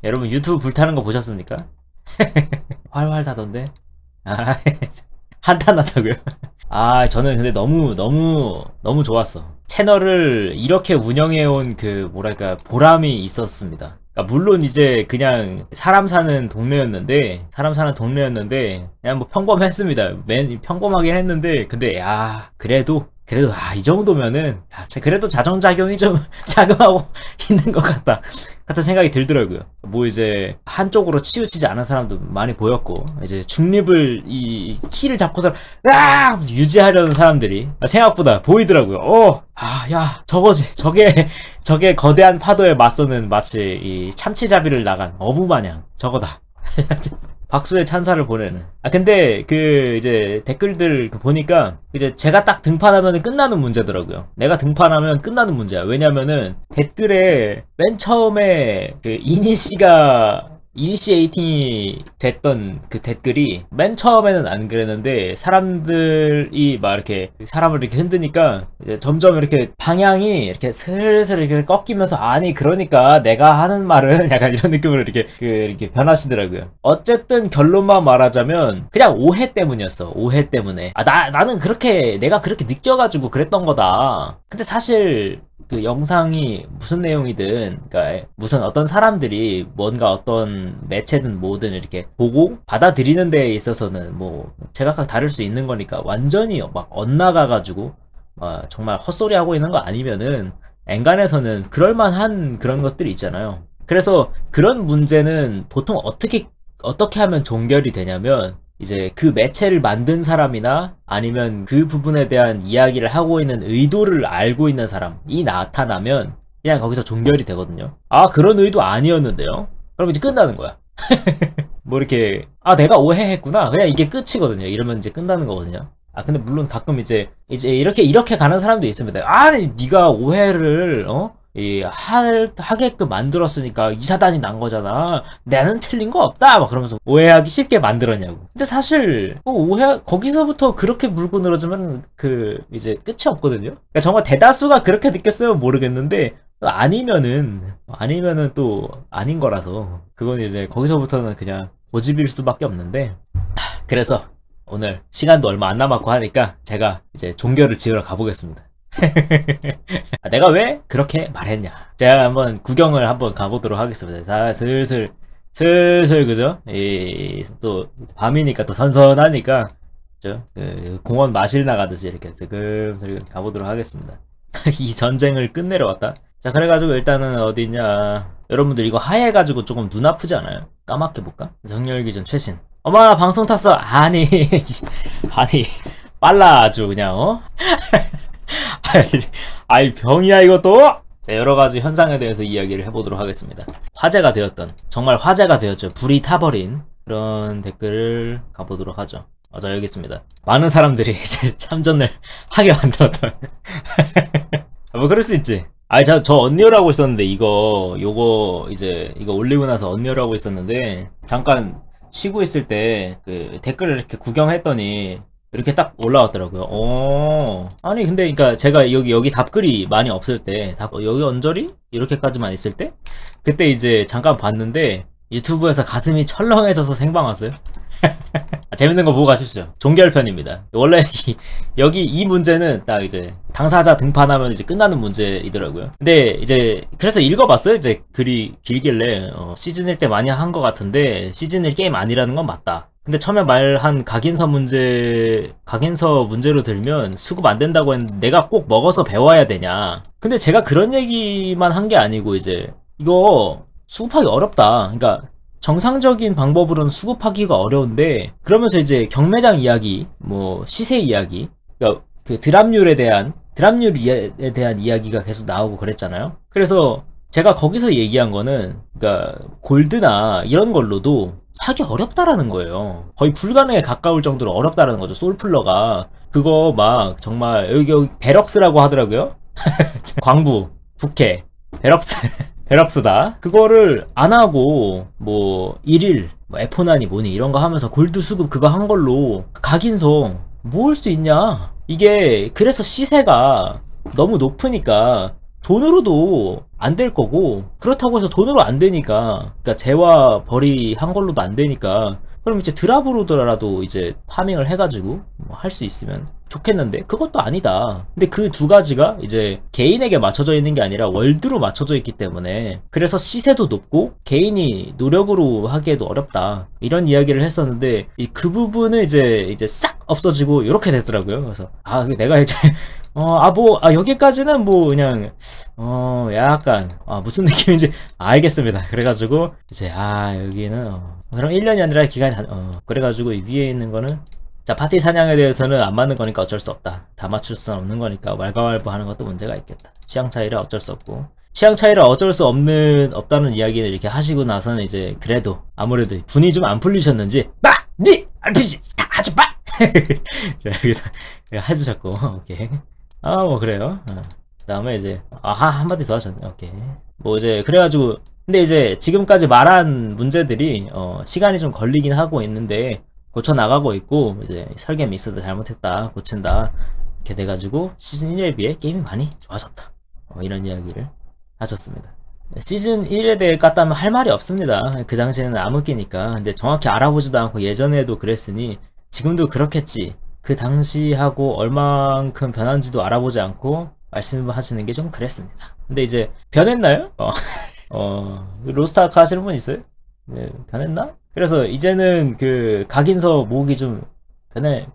여러분 유튜브 불타는 거 보셨습니까? 활활 타던데. 아, 한탄하다고요? 아, 저는 근데 너무 좋았어. 채널을 이렇게 운영해온 그 뭐랄까 보람이 있었습니다. 그러니까 물론 이제 그냥 사람 사는 동네였는데 그냥 뭐 평범했습니다. 맨 평범하긴 했는데, 근데 야 그래도 이 정도면은 그래도 자정작용이 좀 작용하고 있는 것 같은 생각이 들더라고요. 뭐 이제 한쪽으로 치우치지 않은 사람도 많이 보였고, 이제 중립을 이 키를 잡고서 유지하려는 사람들이 생각보다 보이더라고요. 야 저거지, 저게 거대한 파도에 맞서는 마치 이 참치잡이를 나간 어부 마냥 저거다. 박수의 찬사를 보내는. 근데 그 이제 댓글들 보니까 이제 제가 딱 등판하면 끝나는 문제더라고요. 내가 등판하면 끝나는 문제야. 왜냐면은 댓글에 맨 처음에 그 이니시에이팅이 됐던 그 댓글이 맨 처음에는 안 그랬는데, 사람들이 막 이렇게 사람을 이렇게 흔드니까 이제 점점 이렇게 방향이 이렇게 슬슬 이렇게 꺾이면서, 아니 그러니까 내가 하는 말은 약간 이런 느낌으로 이렇게 변하시더라고요. 어쨌든 결론만 말하자면 그냥 오해 때문이었어. 오해 때문에 나는 내가 그렇게 느껴가지고 그랬던 거다. 근데 사실 그 영상이 무슨 내용이든, 그러니까 무슨 어떤 사람들이 뭔가 어떤 매체든 뭐든 이렇게 보고 받아들이는 데에 있어서는 뭐 제각각 다를 수 있는 거니까, 완전히 막 엇나가가지고 정말 헛소리 하고 있는 거 아니면은 엔간에서는 그럴만한 그런 것들이 있잖아요. 그래서 그런 문제는 보통 어떻게 하면 종결이 되냐면, 이제 그 매체를 만든 사람이나 아니면 그 부분에 대한 이야기를 하고 있는 의도를 알고 있는 사람이 나타나면 그냥 거기서 종결이 되거든요. 그런 의도 아니었는데요? 그럼 이제 끝나는 거야. 뭐 이렇게 내가 오해했구나, 그냥 이게 끝이거든요. 이러면 이제 끝나는 거거든요. 근데 물론 가끔 이제 이렇게 가는 사람도 있습니다. 네가 오해를 하게끔 만들었으니까 이 사단이 난 거잖아, 나는 틀린 거 없다, 막 그러면서 오해하기 쉽게 만들었냐고. 근데 사실 거기서부터 그렇게 물고 늘어지면 이제 끝이 없거든요. 그러니까 정말 대다수가 그렇게 느꼈으면 모르겠는데, 아니면은 또 아닌 거라서, 그건 이제 거기서부터는 그냥 고집일 수밖에 없는데. 그래서 오늘 시간도 얼마 안 남았고 하니까 제가 이제 종결을 지으러 가보겠습니다. 내가 왜 그렇게 말했냐, 제가 한번 구경을 한번 가보도록 하겠습니다. 자, 슬슬 그죠? 또 밤이니까 또 선선하니까 그죠? 공원 마실 나가듯이 이렇게 슬금 가보도록 하겠습니다. 이 전쟁을 끝내러 왔다. 자, 그래가지고 일단은 어디 있냐, 여러분들 이거 하얘가지고 조금 눈 아프지 않아요? 까맣게 볼까? 정렬 기준 최신. 엄마 방송 탔어. 아니 빨라 아주 그냥. 아이 병이야 이것도. 자, 여러가지 현상에 대해서 이야기를 해보도록 하겠습니다. 정말 화제가 되었죠. 불이 타버린 그런 댓글을 가보도록 하죠. 자, 여기 있습니다. 많은 사람들이 이제 참전을 하게 만들었던. 뭐 그럴 수 있지. 저 언리얼하고 있었는데, 이거 올리고 나서 언리얼하고 있었는데, 잠깐 쉬고 있을 때 그 댓글을 이렇게 구경했더니 이렇게 딱 올라왔더라고요. 아니 근데 그러니까 제가 여기 답글이 많이 없을 때, 여기 언저리 이렇게까지만 있을 때, 그때 이제 잠깐 봤는데 유튜브에서 가슴이 철렁해져서 생방 왔어요. 재밌는 거 보고 가십시오. 종결편입니다. 원래 여기 이 문제는 딱 이제 당사자 등판하면 이제 끝나는 문제이더라고요. 근데 이제 그래서 읽어봤어요. 이제 글이 길길래 시즌 1 때 많이 한 것 같은데 시즌 1 게임 아니라는 건 맞다. 근데 처음에 말한 각인서 문제로 들면 수급 안 된다고 했는데 내가 꼭 먹어서 배워야 되냐. 근데 제가 그런 얘기만 한 게 아니고, 이제 이거 수급하기 어렵다. 그러니까 정상적인 방법으로는 수급하기가 어려운데, 그러면서 이제 경매장 이야기, 뭐 시세 이야기, 그러니까 그 드랍률에 대한 이야기가 계속 나오고 그랬잖아요. 그래서 제가 거기서 얘기한 거는, 그러니까 골드나 이런 걸로도 사기 어렵다라는 거예요. 거의 불가능에 가까울 정도로 어렵다라는 거죠. 솔플러가 그거 막 정말 여기 베럭스라고 하더라고요. 광부, 국회, 베럭스다. 그거를 안 하고 뭐 1일 뭐 F9이 뭐니 이런 거 하면서 골드 수급 그거 한 걸로 각인서 모을 수 있냐. 이게 그래서 시세가 너무 높으니까 돈으로도 안 될 거고, 그렇다고 해서 돈으로 안 되니까, 그러니까 재와 벌이 한 걸로도 안 되니까, 그럼 이제 드랍으로라도 이제 파밍을 해가지고 뭐 할 수 있으면 좋겠는데, 그것도 아니다. 근데 그 두 가지가 이제 개인에게 맞춰져 있는 게 아니라 월드로 맞춰져 있기 때문에, 그래서 시세도 높고 개인이 노력으로 하기에도 어렵다, 이런 이야기를 했었는데, 그 부분은 이제 싹 없어지고 이렇게 되더라고요. 그래서 내가 이제 여기까지는 뭐 그냥 약간 무슨 느낌인지 알겠습니다. 그래가지고 이제 여기는 그럼 1년이 아니라 기간이 그래가지고 이 위에 있는 거는, 자, 파티 사냥에 대해서는 안 맞는 거니까 어쩔 수 없다. 다 맞출 수는 없는 거니까 왈가왈부 하는 것도 문제가 있겠다. 취향 차이라 어쩔 수 없고, 취향 차이라 어쩔 수 없다는 이야기를 이렇게 하시고 나서는 이제 그래도 아무래도 분이 좀 안 풀리셨는지 니 RPG 다 하지 마! 자, 여기다 해주셨고, 오케이. 뭐 그래요. 그 다음에 이제 한마디 더 하셨네. 오케이. 뭐 이제 그래가지고, 근데 이제 지금까지 말한 문제들이 시간이 좀 걸리긴 하고 있는데 고쳐 나가고 있고, 이제 설계 미스도 잘못했다, 고친다, 이렇게 돼가지고 시즌 1에 비해 게임이 많이 좋아졌다, 이런 이야기를 하셨습니다. 시즌 1에 대해 깠다면 할 말이 없습니다. 그 당시에는 암흑기니까. 근데 정확히 알아보지도 않고 예전에도 그랬으니 지금도 그렇겠지, 그 당시하고 얼만큼 변한지도 알아보지 않고 말씀하시는 게 좀 그랬습니다. 근데 이제 변했나요? 로스트아크 하시는 분 있어요? 네, 변했나? 그래서 이제는 그 각인서 모으기 좀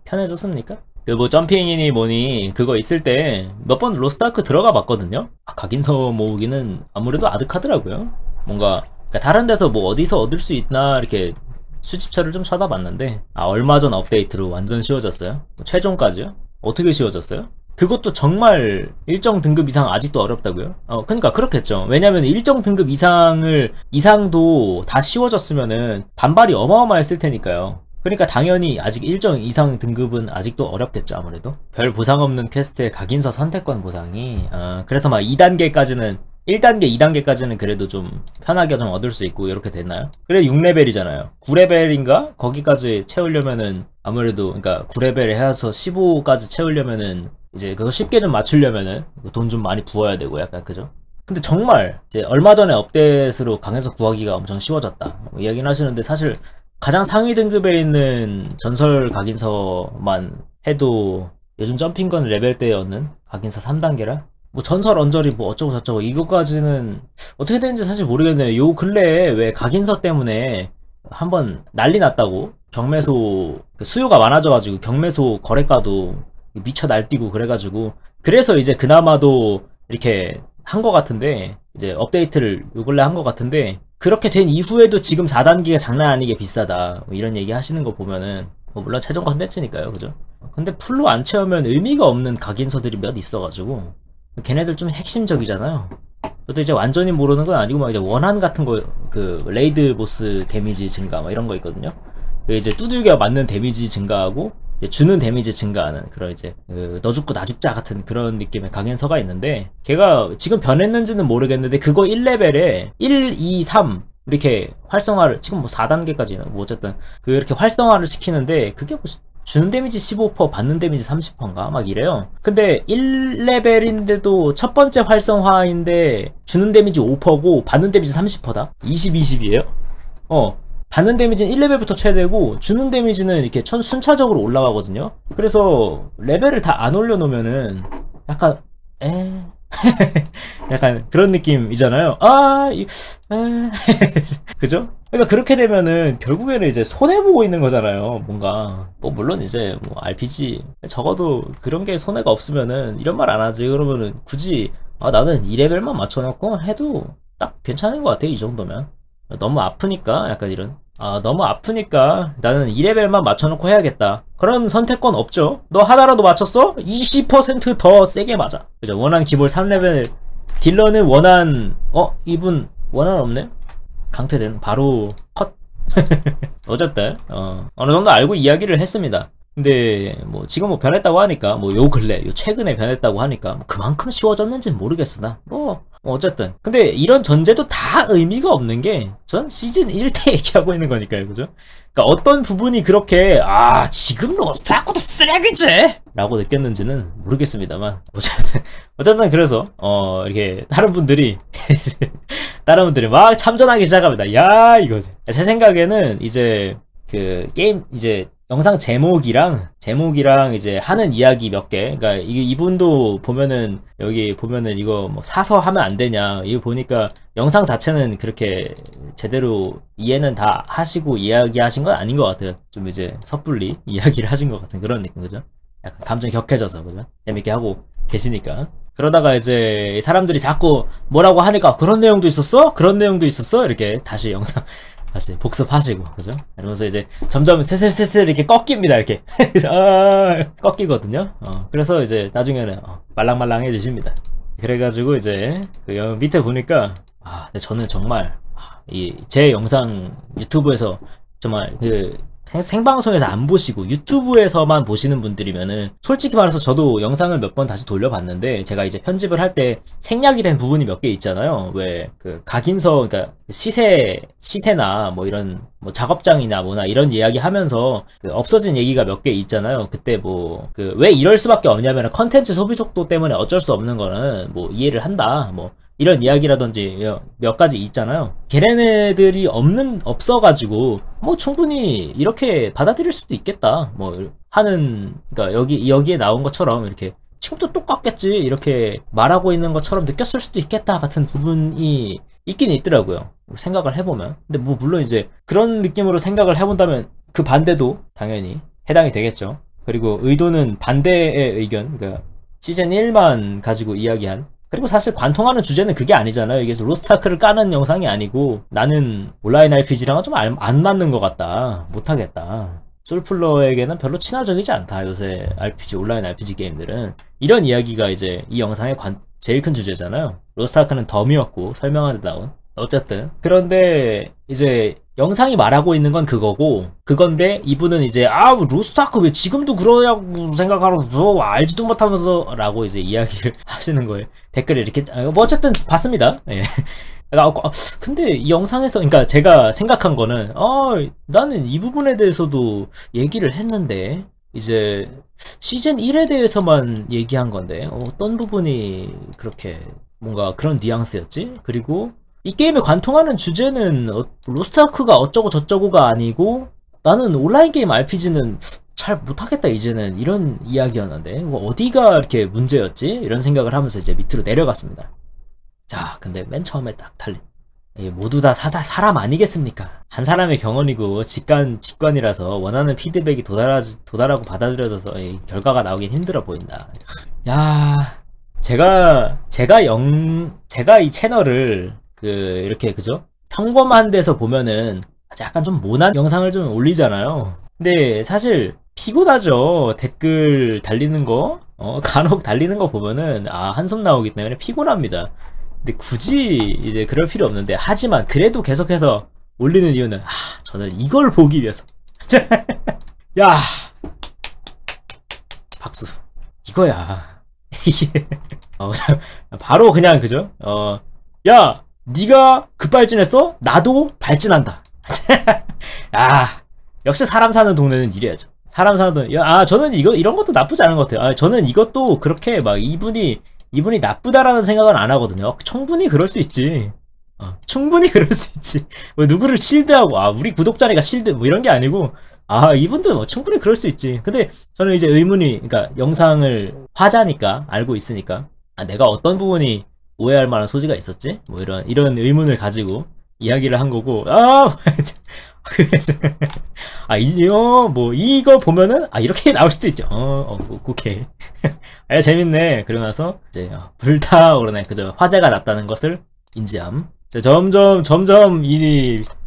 편해졌습니까? 그 뭐 점핑이니 뭐니 그거 있을 때 몇 번 로스트아크 들어가 봤거든요. 각인서 모으기는 아무래도 아득하더라고요. 뭔가 그러니까 다른 데서 뭐 어디서 얻을 수 있나 이렇게 수집처를 좀 쳐다봤는데, 얼마 전 업데이트로 완전 쉬워졌어요. 최종까지요? 어떻게 쉬워졌어요? 그것도 정말 일정 등급 이상 아직도 어렵다고요? 그러니까 그렇겠죠. 왜냐면 일정 등급 이상도 다 쉬워졌으면은 반발이 어마어마했을 테니까요. 그러니까 당연히 아직 일정 이상 등급은 아직도 어렵겠죠. 아무래도 별 보상 없는 퀘스트의 각인서 선택권 보상이 그래서 막 2단계까지는 1단계, 2단계까지는 그래도 좀 편하게 좀 얻을 수 있고 이렇게 됐나요? 그래 6레벨이잖아요. 9레벨인가? 거기까지 채우려면은 아무래도, 그러니까 9레벨 해서 15까지 채우려면은 이제 그거 쉽게 좀 맞추려면은 돈 좀 많이 부어야 되고 약간 그죠? 근데 정말 이제 얼마 전에 업데이트로 강해서 구하기가 엄청 쉬워졌다, 이야기는 하시는데, 사실 가장 상위 등급에 있는 전설 각인서만 해도 요즘 점핑건 레벨 때 얻는 각인서 3단계라 뭐 전설 언저리 뭐 어쩌고 저쩌고 이거까지는 어떻게 되는지 사실 모르겠네요. 요 근래에 왜 각인서 때문에 한번 난리 났다고, 경매소 수요가 많아져가지고 경매소 거래가도 미쳐 날뛰고 그래가지고, 그래서 이제 그나마도 이렇게 한 것 같은데, 이제 업데이트를 요 근래 한 것 같은데, 그렇게 된 이후에도 지금 4단계가 장난 아니게 비싸다, 뭐 이런 얘기 하시는 거 보면은 뭐 물론 최종 컨텐츠니까요, 그죠? 근데 풀로 안 채우면 의미가 없는 각인서들이 몇 있어가지고 걔네들 좀 핵심적이잖아요. 저도 이제 완전히 모르는 건 아니고 막 이제 원한 같은 거, 그 레이드 보스 데미지 증가 뭐 이런 거 있거든요. 이제 두들겨 맞는 데미지 증가하고 주는 데미지 증가하는 그런 이제 너 죽고 나 죽자 같은 그런 느낌의 각인서가 있는데, 걔가 지금 변했는지는 모르겠는데 그거 1레벨에 1, 2, 3 이렇게 활성화를, 지금 뭐 4단계까지는 뭐 어쨌든 그렇게 활성화를 시키는데, 그게 뭐 주는 데미지 15%, 받는 데미지 30%인가 막 이래요. 근데 1레벨인데도 첫 번째 활성화인데 주는 데미지 5%고 받는 데미지 30%다? 20, 20이에요? 받는 데미지는 1레벨부터 최대고 주는 데미지는 이렇게 순차적으로 올라가거든요. 그래서 레벨을 다 안 올려놓으면은 약간 약간 그런 느낌이잖아요. 그죠? 그러니까 그렇게 되면은 결국에는 이제 손해보고 있는 거잖아요. 뭔가 뭐 물론 이제 뭐 RPG 적어도 그런 게 손해가 없으면은 이런 말 안 하지. 그러면은 굳이 나는 2레벨만 맞춰놓고 해도 딱 괜찮은 것 같아, 이 정도면. 너무 아프니까 약간 이런, 너무 아프니까 나는 2레벨만 맞춰놓고 해야겠다, 그런 선택권 없죠. 너 하나라도 맞췄어? 20% 더 세게 맞아. 그죠? 원한 기본 3레벨 딜러는 원한, 이분 원한 없네? 강퇴된 바로 컷. 어쨌든 어느 정도 알고 이야기를 했습니다. 근데 뭐 지금 뭐 변했다고 하니까 뭐 요 근래 요 최근에 변했다고 하니까 뭐 그만큼 쉬워졌는지는 모르겠어 나뭐 어쨌든 근데 이런 전제도 다 의미가 없는 게 전 시즌 1 때 얘기하고 있는 거니까요 그죠? 그러니까 어떤 부분이 그렇게 아 지금 로스트아크도 쓰레기지 라고 느꼈는지는 모르겠습니다만 어쨌든 그래서 이렇게 다른 분들이 막 참전하기 시작합니다. 야 이거지. 제 생각에는 이제 그 게임 이제 영상 제목이랑 이제 하는 이야기 몇 개. 그러니까 이분도 보면은 여기 보면은 이거 뭐 사서 하면 안 되냐. 이거 보니까 영상 자체는 그렇게 제대로 이해는 다 하시고 이야기하신 건 아닌 것 같아요. 좀 이제 섣불리 이야기를 하신 것 같은 그런 느낌 그죠? 약간 감정이 격해져서 그죠? 재밌게 하고 계시니까. 그러다가 이제 사람들이 자꾸 뭐라고 하니까 그런 내용도 있었어? 그런 내용도 있었어? 이렇게 다시 영상 다시 복습하시고 그죠? 이러면서 이제 점점 슬슬 이렇게 꺾입니다 이렇게 꺾이거든요. 그래서 이제 나중에는 말랑말랑해지십니다. 그래가지고 이제 그 밑에 보니까 근데 저는 정말 제 영상 유튜브에서 정말 그 생방송에서 안 보시고 유튜브에서만 보시는 분들이면은 솔직히 말해서 저도 영상을 몇 번 다시 돌려봤는데 제가 이제 편집을 할 때 생략이 된 부분이 몇 개 있잖아요. 왜 그 각인서 그러니까 시세나 뭐 이런 뭐 작업장이나 뭐나 이런 이야기 하면서 그 없어진 얘기가 몇 개 있잖아요. 그때 뭐 그 왜 이럴 수밖에 없냐면 컨텐츠 소비 속도 때문에 어쩔 수 없는 거는 뭐 이해를 한다. 뭐 이런 이야기라든지 몇 가지 있잖아요. 걔네들이 없어가지고 뭐 충분히 이렇게 받아들일 수도 있겠다. 뭐 하는 그러니까 여기에 나온 것처럼 이렇게 지금도 똑같겠지 이렇게 말하고 있는 것처럼 느꼈을 수도 있겠다 같은 부분이 있긴 있더라고요. 생각을 해보면. 근데 뭐 물론 이제 그런 느낌으로 생각을 해본다면 그 반대도 당연히 해당이 되겠죠. 그리고 의도는 반대의 의견, 그러니까 시즌 1만 가지고 이야기한. 그리고 사실 관통하는 주제는 그게 아니잖아요. 이게 로스트아크를 까는 영상이 아니고 나는 온라인 RPG랑은 좀 안 맞는 것 같다. 못하겠다. 솔플러에게는 별로 친화적이지 않다. 요새 온라인 RPG 게임들은. 이런 이야기가 이제 이 영상의 제일 큰 주제잖아요. 로스트아크는 덤이었고 설명하는 데 나온. 어쨌든 그런데 이제 영상이 말하고 있는 건 그건데 이분은 이제 로스트아크 왜 지금도 그러냐고 생각하면서 알지도 못하면서 라고 이제 이야기를 하시는 거예요. 댓글에 이렇게 뭐 어쨌든 봤습니다. 예. 근데 이 영상에서 그러니까 제가 생각한 거는 나는 이 부분에 대해서도 얘기를 했는데 이제 시즌 1에 대해서만 얘기한 건데 어떤 부분이 그렇게 뭔가 그런 뉘앙스였지? 그리고 이 게임에 관통하는 주제는 로스트아크가 어쩌고 저쩌고가 아니고 나는 온라인 게임 RPG는 잘 못하겠다 이제는 이런 이야기였는데 뭐 어디가 이렇게 문제였지? 이런 생각을 하면서 이제 밑으로 내려갔습니다. 자 근데 맨 처음에 딱 달린 모두 다 사람 아니겠습니까? 한 사람의 경험이고 직관이라서 원하는 피드백이 도달하고 받아들여져서 결과가 나오긴 힘들어 보인다. 야 제가 이 채널을 이렇게 그죠? 평범한 데서 보면은 약간 좀 모난 영상을 좀 올리잖아요. 근데 사실 피곤하죠. 댓글 달리는 거 간혹 달리는 거 보면은 한숨 나오기 때문에 피곤합니다. 근데 굳이 이제 그럴 필요 없는데 하지만 그래도 계속해서 올리는 이유는 저는 이걸 보기 위해서 야 박수 이거야 이게 바로 그냥 그죠? 야 니가 급발진했어? 나도 발진한다. 역시 사람 사는 동네는 이래야죠. 사람 사는 동네. 저는 이런 것도 나쁘지 않은 것 같아요. 저는 이것도 그렇게 막 이분이 나쁘다라는 생각은 안 하거든요. 충분히 그럴 수 있지. 충분히 그럴 수 있지. 뭐 누구를 실드하고 우리 구독자니까 실드 뭐 이런 게 아니고 이분도 뭐 충분히 그럴 수 있지. 근데 저는 이제 그러니까 영상을 화자니까 알고 있으니까 내가 어떤 부분이 오해할 만한 소지가 있었지? 뭐 이런 의문을 가지고 이야기를 한 거고 이거 보면은 이렇게 나올 수도 있죠. 오케이. 재밌네. 그러면서 이제 불타오르네. 그죠? 화제가 났다는 것을 인지함. 점점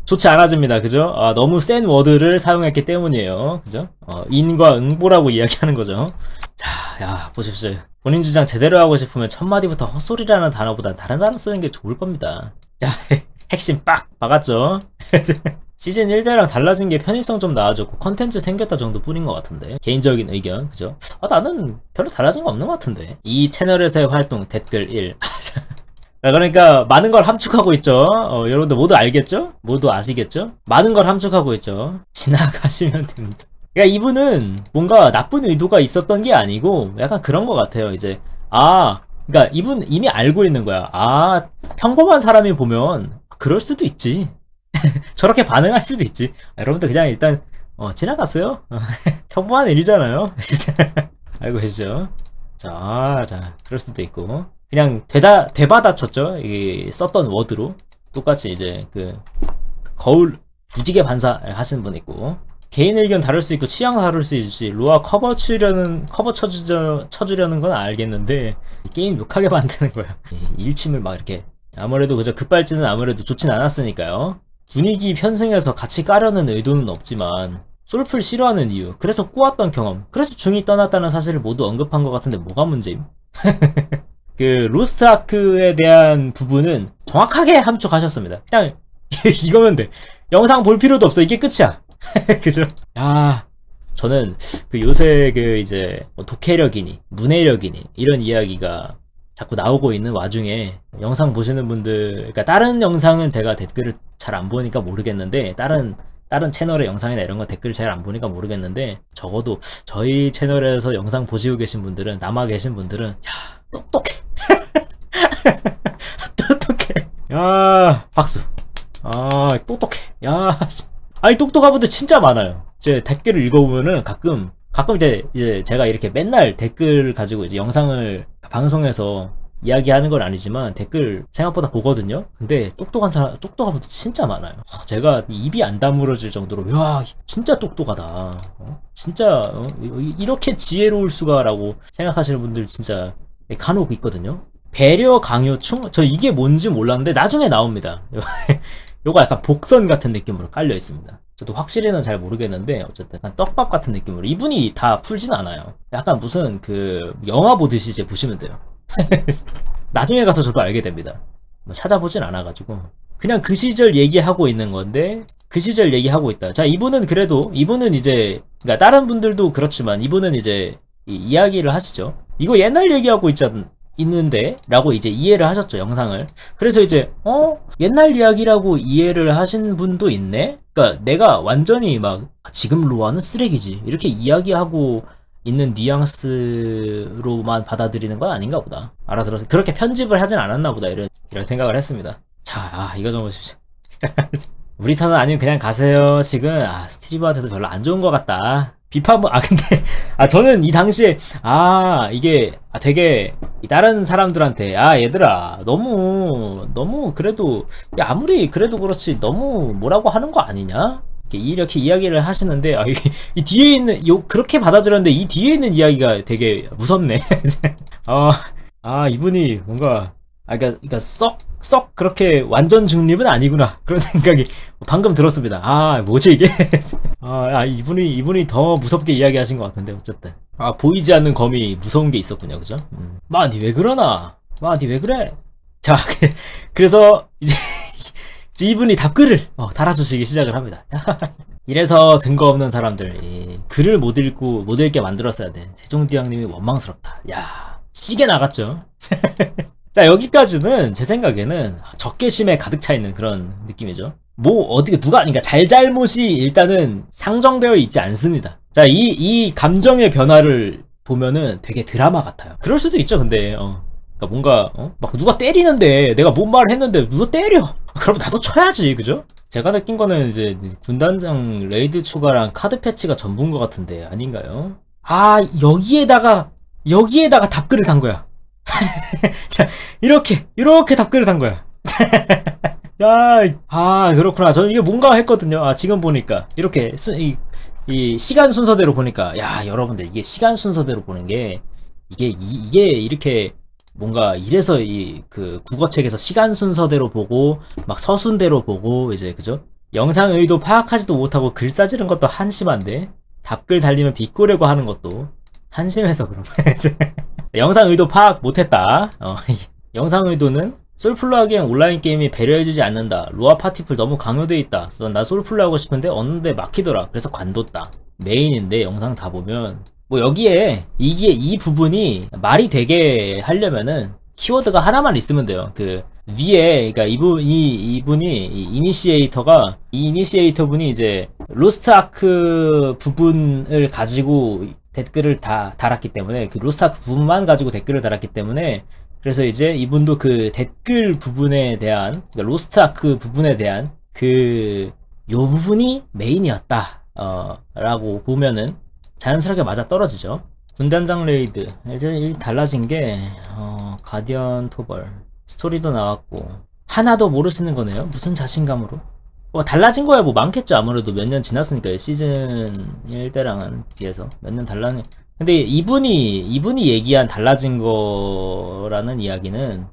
좋지 않아집니다. 그죠? 너무 센 워드를 사용했기 때문이에요. 그죠? 인과 응보라고 이야기하는 거죠. 자, 보십시오. 본인 주장 제대로 하고 싶으면 첫 마디부터 헛소리라는 단어보다 다른 단어 쓰는 게 좋을 겁니다. 자, 핵심 빡 박았죠? 시즌 1대랑 달라진 게 편의성 좀 나아졌고 컨텐츠 생겼다 정도 뿐인 것 같은데, 개인적인 의견. 그죠? 나는 별로 달라진 거 없는 것 같은데. 이 채널에서의 활동 댓글 1. 그러니까 많은 걸 함축하고 있죠. 여러분들 모두 알겠죠? 모두 아시겠죠? 많은 걸 함축하고 있죠. 지나가시면 됩니다. 그러니까 이분은 뭔가 나쁜 의도가 있었던 게 아니고 약간 그런 것 같아요. 이제 그러니까 이분 이미 알고 있는 거야. 평범한 사람이 보면 그럴 수도 있지. 저렇게 반응할 수도 있지. 여러분들 그냥 일단 지나갔어요. 평범한 일이잖아요. 알고 계시죠? 자, 그럴 수도 있고 그냥 되받아쳤죠. 이 썼던 워드로 똑같이 이제 그 거울 무지개 반사 하시는 분 있고, 개인 의견 다를 수 있고 취향 다를 수 있지. 로아 커버 쳐주려는 건 알겠는데 게임 욕하게 만드는 거야. 일침을 막 이렇게. 아무래도 그저 급발진은 아무래도 좋진 않았으니까요. 분위기 편승해서 같이 까려는 의도는 없지만 솔플 싫어하는 이유, 그래서 꼬았던 경험, 그래서 중이 떠났다는 사실을 모두 언급한 것 같은데 뭐가 문제임? 그 로스트 아크에 대한 부분은 정확하게 함축하셨습니다. 그냥 이거면 돼. 영상 볼 필요도 없어. 이게 끝이야. 그죠? 저는 그 요새 그 이제 독해력이니 문해력이니 이런 이야기가 자꾸 나오고 있는 와중에 영상 보시는 분들, 그러니까 다른 영상은 제가 댓글을 잘 안 보니까 모르겠는데, 다른 채널의 영상이나 이런 거 댓글 잘 안 보니까 모르겠는데, 적어도 저희 채널에서 영상 보시고 계신 분들은, 남아 계신 분들은 야 똑똑해. 똑똑해. 박수. 똑똑해. 아니 똑똑한 분들 진짜 많아요. 제 댓글을 읽어보면은 가끔 이제 제가 이렇게 맨날 댓글 가지고 이제 영상을 방송에서 이야기하는 건 아니지만 댓글 생각보다 보거든요. 근데 똑똑한 분들 진짜 많아요. 제가 입이 안 다물어질 정도로 야 진짜 똑똑하다. 진짜 이렇게 지혜로울 수가 라고 생각하시는 분들 진짜 간혹 있거든요. 배려, 강요, 저 이게 뭔지 몰랐는데 나중에 나옵니다. 요거 약간 복선 같은 느낌으로 깔려 있습니다. 저도 확실히는 잘 모르겠는데 어쨌든 약간 떡밥 같은 느낌으로. 이분이 다 풀진 않아요. 약간 무슨 그 영화 보듯이 이제 보시면 돼요. 나중에 가서 저도 알게 됩니다. 뭐 찾아보진 않아가지고 그냥 그 시절 얘기하고 있는 건데, 그 시절 얘기하고 있다. 자, 이분은 이제 그러니까 다른 분들도 그렇지만 이분은 이제 이야기를 하시죠. 이거 옛날 얘기하고 있는데 라고 이제 이해를 하셨죠, 영상을. 그래서 이제 옛날 이야기라고 이해를 하신 분도 있네. 그러니까 내가 완전히 막 지금 로아는 쓰레기지 이렇게 이야기하고 있는 뉘앙스로만 받아들이는 건 아닌가 보다. 알아들어서 그렇게 편집을 하진 않았나 보다, 이런 생각을 했습니다. 자, 이거 좀 보십시오. 우리 턴은 아니면 그냥 가세요 식은 스트리머한테도 별로 안 좋은 것 같다. 비판문. 근데 저는 이 당시에 이게 되게 다른 사람들한테 얘들아 너무 그래도 아무리 그래도 그렇지 너무 뭐라고 하는 거 아니냐 이렇게 이야기를 하시는데, 이 뒤에 있는 그렇게 받아들였는데 이 뒤에 있는 이야기가 되게 무섭네. 이분이 뭔가 그러니까 썩 그렇게 완전 중립은 아니구나, 그런 생각이 방금 들었습니다. 뭐지 이게? 이분이 더 무섭게 이야기하신 것 같은데, 어쨌든 보이지 않는 검이 무서운 게 있었군요. 그죠? 니 왜 그러나? 니 왜 그래? 자, 그래서 이제 이분이 답글을 달아주시기 시작을 합니다. 이래서 근거 없는 사람들, 글을 못 읽게 만들었어야 돼. 세종대왕님이 원망스럽다. 시계 나갔죠. 자, 여기까지는 제 생각에는 적개심에 가득 차 있는 그런 느낌이죠. 그러니까 잘잘못이 일단은 상정되어 있지 않습니다. 자, 이 감정의 변화를 보면은 되게 드라마 같아요. 그럴 수도 있죠, 근데. 그러니까 뭔가 막 누가 때리는데 내가 뭔 말을 했는데 누가 때려. 그럼 나도 쳐야지, 그죠? 제가 느낀 거는 이제 군단장 레이드 추가랑 카드 패치가 전부인 것 같은데 아닌가요? 여기에다가 답글을 단 거야. 자, 이렇게 답글을 단 거야. 그렇구나. 저는 이게 뭔가 했거든요. 지금 보니까 이렇게 이 시간 순서대로 보니까, 여러분들 이게 시간 순서대로 보는 게 이게 이렇게 뭔가 이래서 그 국어책에서 시간 순서대로 보고 막 서순대로 보고 이제, 그죠? 영상 의도 파악하지도 못하고 글 싸지는 것도 한심한데 답글 달리면 비꼬려고 하는 것도 한심해서 그런 거야. 영상 의도 파악 못했다. 영상 의도는 솔플로 하기엔 온라인 게임이 배려해주지 않는다. 로아 파티풀 너무 강요돼 있다. 나 솔플로 하고 싶은데 어느데 막히더라. 그래서 관뒀다. 메인인데 영상 다 보면 뭐 여기에 이게 이 부분이 말이 되게 하려면은 키워드가 하나만 있으면 돼요. 그 위에 그러니까 이분이 이 이니시에이터가 이 이니시에이터 분이 이제 로스트 아크 부분을 가지고 댓글을 다 달았기 때문에 그 로스트 아크 부분만 가지고 댓글을 달았기 때문에 그래서 이제 이분도 그 댓글 부분에 대한 그러니까 로스트 아크 부분에 대한 그 요 부분이 메인이었다 라고 보면은 자연스럽게 맞아 떨어지죠. 군단장 레이드 이제 달라진 게 가디언 토벌 스토리도 나왔고 하나도 모르시는 거네요. 무슨 자신감으로 달라진 거야 뭐 많겠죠. 아무래도 몇 년 지났으니까 시즌 1 때랑은 비해서 몇 년 달라진. 근데 이분이 얘기한 달라진 거라는 이야기는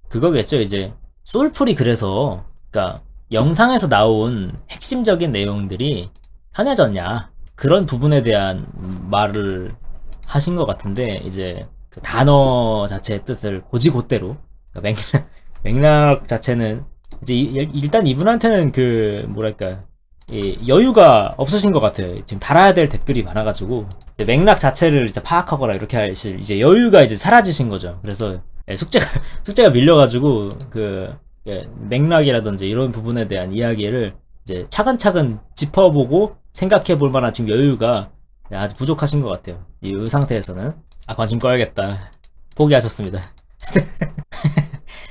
그거겠죠. 이제 솔풀이 그래서 그러니까 영상에서 나온 핵심적인 내용들이 편해졌냐 그런 부분에 대한 말을 하신 것 같은데 이제 그 단어 자체의 뜻을 고지고대로 그러니까 맥락 자체는 이제 일단 이분한테는 그 뭐랄까 여유가 없으신 것 같아요. 지금 달아야 될 댓글이 많아가지고 이제 맥락 자체를 이제 파악하거나 이렇게 하실 이제 여유가 이제 사라지신 거죠. 그래서 숙제가 밀려가지고 그 맥락이라든지 이런 부분에 대한 이야기를 이제 차근차근 짚어보고 생각해볼 만한 지금 여유가 아주 부족하신 것 같아요. 이 상태에서는 관심 꺼야겠다 포기하셨습니다.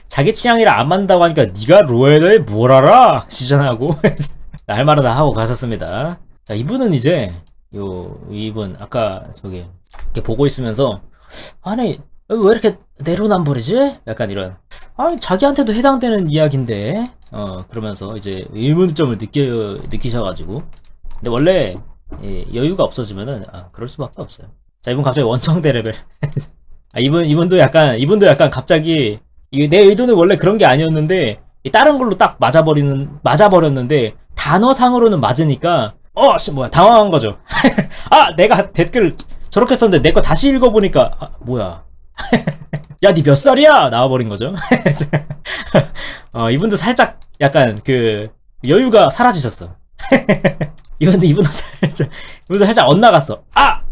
자기 취향이라 안 맞는다고 하니까 니가 로에 대해 뭘 알아? 시전하고 할 말은 다 하고 가셨습니다. 자, 이분은 이제 이분 아까 저기 이렇게 보고 있으면서 아니 왜 이렇게 내로남불이지? 약간 이런 자기한테도 해당되는 이야기인데 그러면서 이제 의문점을 느끼셔가지고 근데 원래 여유가 없어지면은 그럴 수밖에 없어요. 자, 이분 갑자기 원정대 레벨 이분도 약간 갑자기 내 의도는 원래 그런 게 아니었는데 다른 걸로 딱 맞아버렸는데 단어상으로는 맞으니까 뭐야 당황한 거죠. 내가 댓글 저렇게 썼는데 내 거 다시 읽어보니까 뭐야 야 니 몇 살이야 나와버린 거죠. 이분도 살짝 약간 그 여유가 사라지셨어. 이분도 살짝 엇나갔어. 야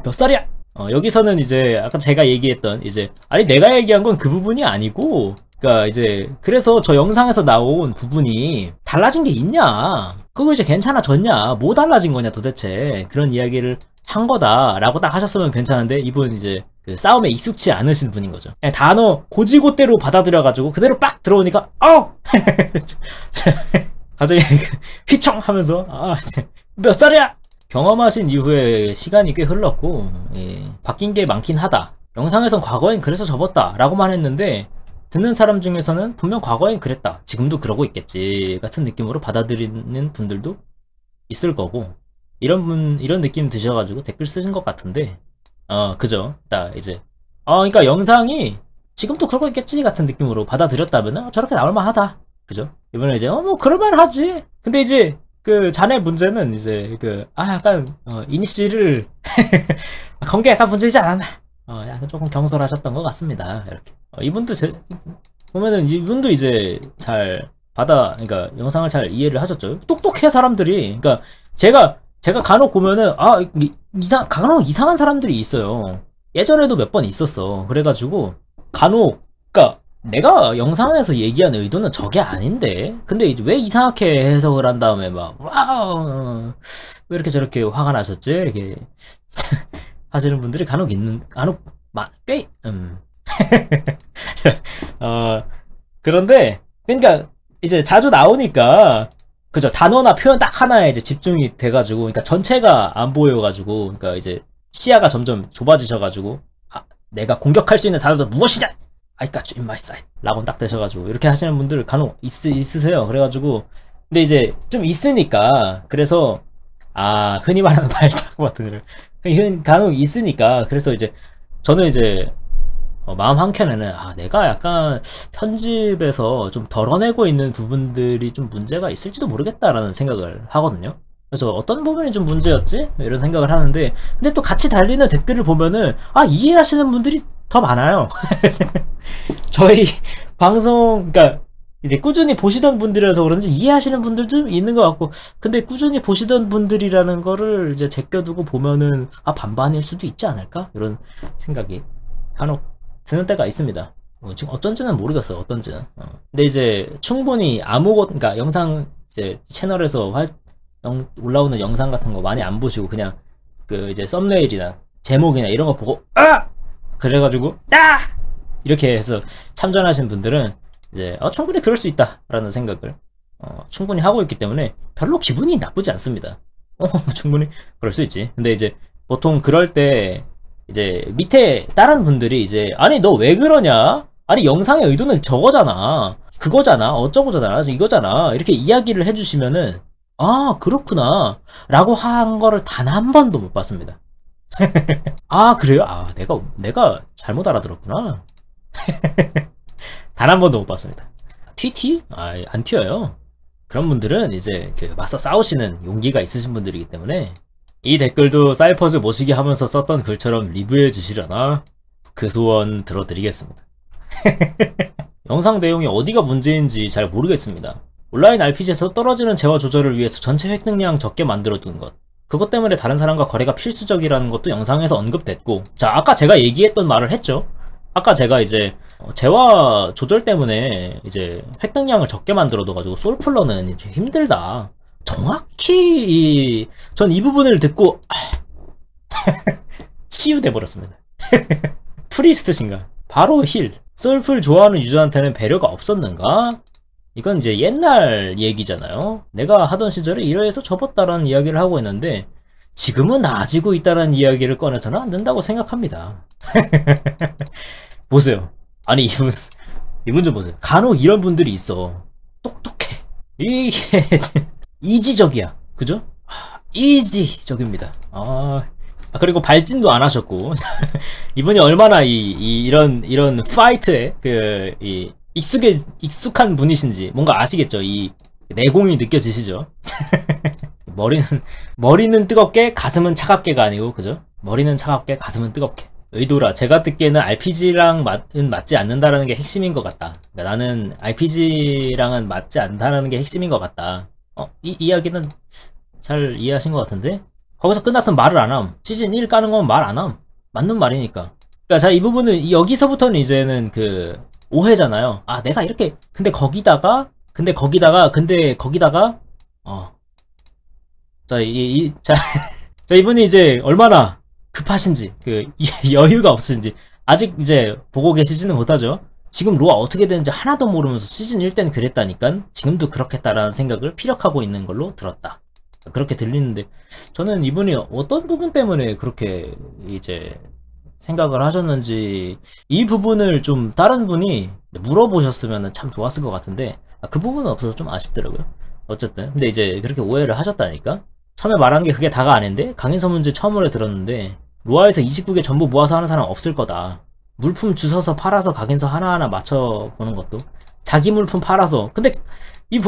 몇 살이야. 여기서는 이제 아까 제가 얘기했던 이제 아니 내가 얘기한 건 그 부분이 아니고 그러니까 이제 그래서 저 영상에서 나온 부분이 달라진 게 있냐 그거 이제 괜찮아졌냐 뭐 달라진 거냐 도대체 그런 이야기를 한 거다 라고 딱 하셨으면 괜찮은데 이분 이제 그 싸움에 익숙치 않으신 분인 거죠. 그냥 단어 고지고대로 받아들여 가지고 그대로 빡 들어오니까 갑자기 휘청 하면서 몇 살이야. 경험하신 이후에 시간이 꽤 흘렀고 바뀐 게 많긴 하다. 영상에선 과거엔 그래서 접었다 라고만 했는데 듣는 사람 중에서는 분명 과거엔 그랬다 지금도 그러고 있겠지 같은 느낌으로 받아들이는 분들도 있을 거고 이런 느낌 드셔가지고 댓글 쓰신 것 같은데 그죠. 딱 이제 그러니까 영상이 지금도 그러고 있겠지 같은 느낌으로 받아들였다면 저렇게 나올만 하다 그죠. 이번에 이제 뭐 그럴만하지. 근데 이제 그 자네 문제는 이제 약간 이니시를 건 게 약간 문제이지 않았나. 약간 조금 경솔하셨던 것 같습니다. 이렇게 이분도 보면은 이분도 이제 잘 그러니까 영상을 잘 이해를 하셨죠. 똑똑해 사람들이. 그러니까 제가 간혹 보면은 간혹 이상한 사람들이 있어요. 예전에도 몇 번 있었어. 그래가지고 간혹 그러니까 내가 영상에서 얘기한 의도는 저게 아닌데 근데 이제 왜 이상하게 해석을 한 다음에 막 와우 왜 이렇게 저렇게 화가 나셨지 이렇게 하시는 분들이 간혹 꽤 그런데 그러니까 이제 자주 나오니까 그죠. 단어나 표현 딱 하나에 이제 집중이 돼가지고 그러니까 전체가 안 보여가지고 그러니까 이제 시야가 점점 좁아지셔가지고 내가 공격할 수 있는 단어는 무엇이냐 I got you in my sight 라고 딱 되셔가지고 이렇게 하시는 분들 간혹 있으세요. 그래가지고 근데 이제 좀 있으니까 그래서 흔히 말하는 발작 같은 걸 간혹 있으니까 그래서 이제 저는 이제 마음 한켠에는 내가 약간 편집에서 좀 덜어내고 있는 부분들이 좀 문제가 있을지도 모르겠다라는 생각을 하거든요. 그래서 어떤 부분이 좀 문제였지? 이런 생각을 하는데 근데 또 같이 달리는 댓글을 보면은 이해하시는 분들이 더 많아요. 저희 방송, 그러니까 이제 꾸준히 보시던 분들이라서 그런지 이해하시는 분들도 있는 것 같고, 근데 꾸준히 보시던 분들이라는 거를 이제 제껴두고 보면은 아 반반일 수도 있지 않을까? 이런 생각이 간혹 드는 때가 있습니다. 지금 어떤지는 모르겠어요. 어떤지는. 근데 이제 충분히 아무것, 그러니까 영상 이제 채널에서 올라오는 영상 같은 거 많이 안 보시고 그냥 그 이제 썸네일이나 제목이나 이런 거 보고 아! 그래가지고 아! 이렇게 해서 참전하신 분들은 이제 충분히 그럴 수 있다라는 생각을 충분히 하고 있기 때문에 별로 기분이 나쁘지 않습니다. 충분히 그럴 수 있지. 근데 이제 보통 그럴 때 이제 밑에 다른 분들이 이제 아니 너 왜 그러냐? 아니 영상의 의도는 저거잖아. 그거잖아. 어쩌고저쩌나. 이거잖아. 이렇게 이야기를 해주시면은 아 그렇구나 라고 한 거를 단 한 번도 못 봤습니다. 아 그래요? 아 내가 잘못 알아들었구나. 단 한 번도 못 봤습니다. 튀? 안 튀어요. 그런 분들은 이제 그 맞서 싸우시는 용기가 있으신 분들이기 때문에. 이 댓글도 사이퍼즈 모시기 하면서 썼던 글처럼 리뷰해 주시려나? 그 소원 들어드리겠습니다. 영상 내용이 어디가 문제인지 잘 모르겠습니다. 온라인 RPG에서 떨어지는 재화 조절을 위해서 전체 획득량 적게 만들어둔 것, 그것 때문에 다른 사람과 거래가 필수적이라는 것도 영상에서 언급됐고, 자 아까 제가 얘기했던 말을 했죠. 아까 제가 이제 재화 조절 때문에 이제 획득량을 적게 만들어둬가지고 솔플러는 이제 힘들다. 정확히 전 이 부분을 듣고 치유돼 버렸습니다. 프리스트신가? 바로 힐. 솔플 좋아하는 유저한테는 배려가 없었는가? 이건 이제 옛날 얘기잖아요. 내가 하던 시절에 이러해서 접었다라는 이야기를 하고 있는데 지금은 나아지고 있다는 이야기를 꺼내서는 안 된다고 생각합니다. 보세요. 아니 이분 좀 보세요. 간혹 이런 분들이 있어. 똑똑해. 이게 이지적이야. 그죠? 이지적입니다. 그리고 발진도 안 하셨고 이분이 얼마나 이런 파이트에 익숙한 분이신지 뭔가 아시겠죠? 이 내공이 느껴지시죠? 머리는 뜨겁게 가슴은 차갑게가 아니고 그죠? 머리는 차갑게 가슴은 뜨겁게. 의도라. 제가 듣기에는 RPG랑은 맞지 않는다라는 게 핵심인 것 같다. 그러니까 나는 RPG랑은 맞지 않다라는 게 핵심인 것 같다. 이 이야기는 잘 이해하신 것 같은데? 거기서 끝났으면 말을 안 함. 시즌 1 까는 건 말 안 함. 맞는 말이니까. 그러니까 자, 이 부분은 여기서부터는 이제는 그 오해잖아요. 아, 내가 이렇게 근데 거기다가 자, 이분이 이제 얼마나 급하신지 여유가 없으신지 아직 이제 보고 계시지는 못하죠. 지금 로아 어떻게 되는지 하나도 모르면서 시즌 1 때는 그랬다니까 지금도 그렇겠다라는 생각을 피력하고 있는 걸로 들었다. 그렇게 들리는데 저는 이분이 어떤 부분 때문에 그렇게 이제 생각을 하셨는지 이 부분을 좀 다른 분이 물어보셨으면 참 좋았을 것 같은데 그 부분은 없어서 좀 아쉽더라고요. 어쨌든 근데 이제 그렇게 오해를 하셨다니까. 처음에 말한 게 그게 다가 아닌데 강인서 문제 처음으로 들었는데 로아에서 29개 전부 모아서 하는 사람 없을 거다. 물품 주워서 팔아서 각인서 하나하나 맞춰보는 것도 자기 물품 팔아서. 근데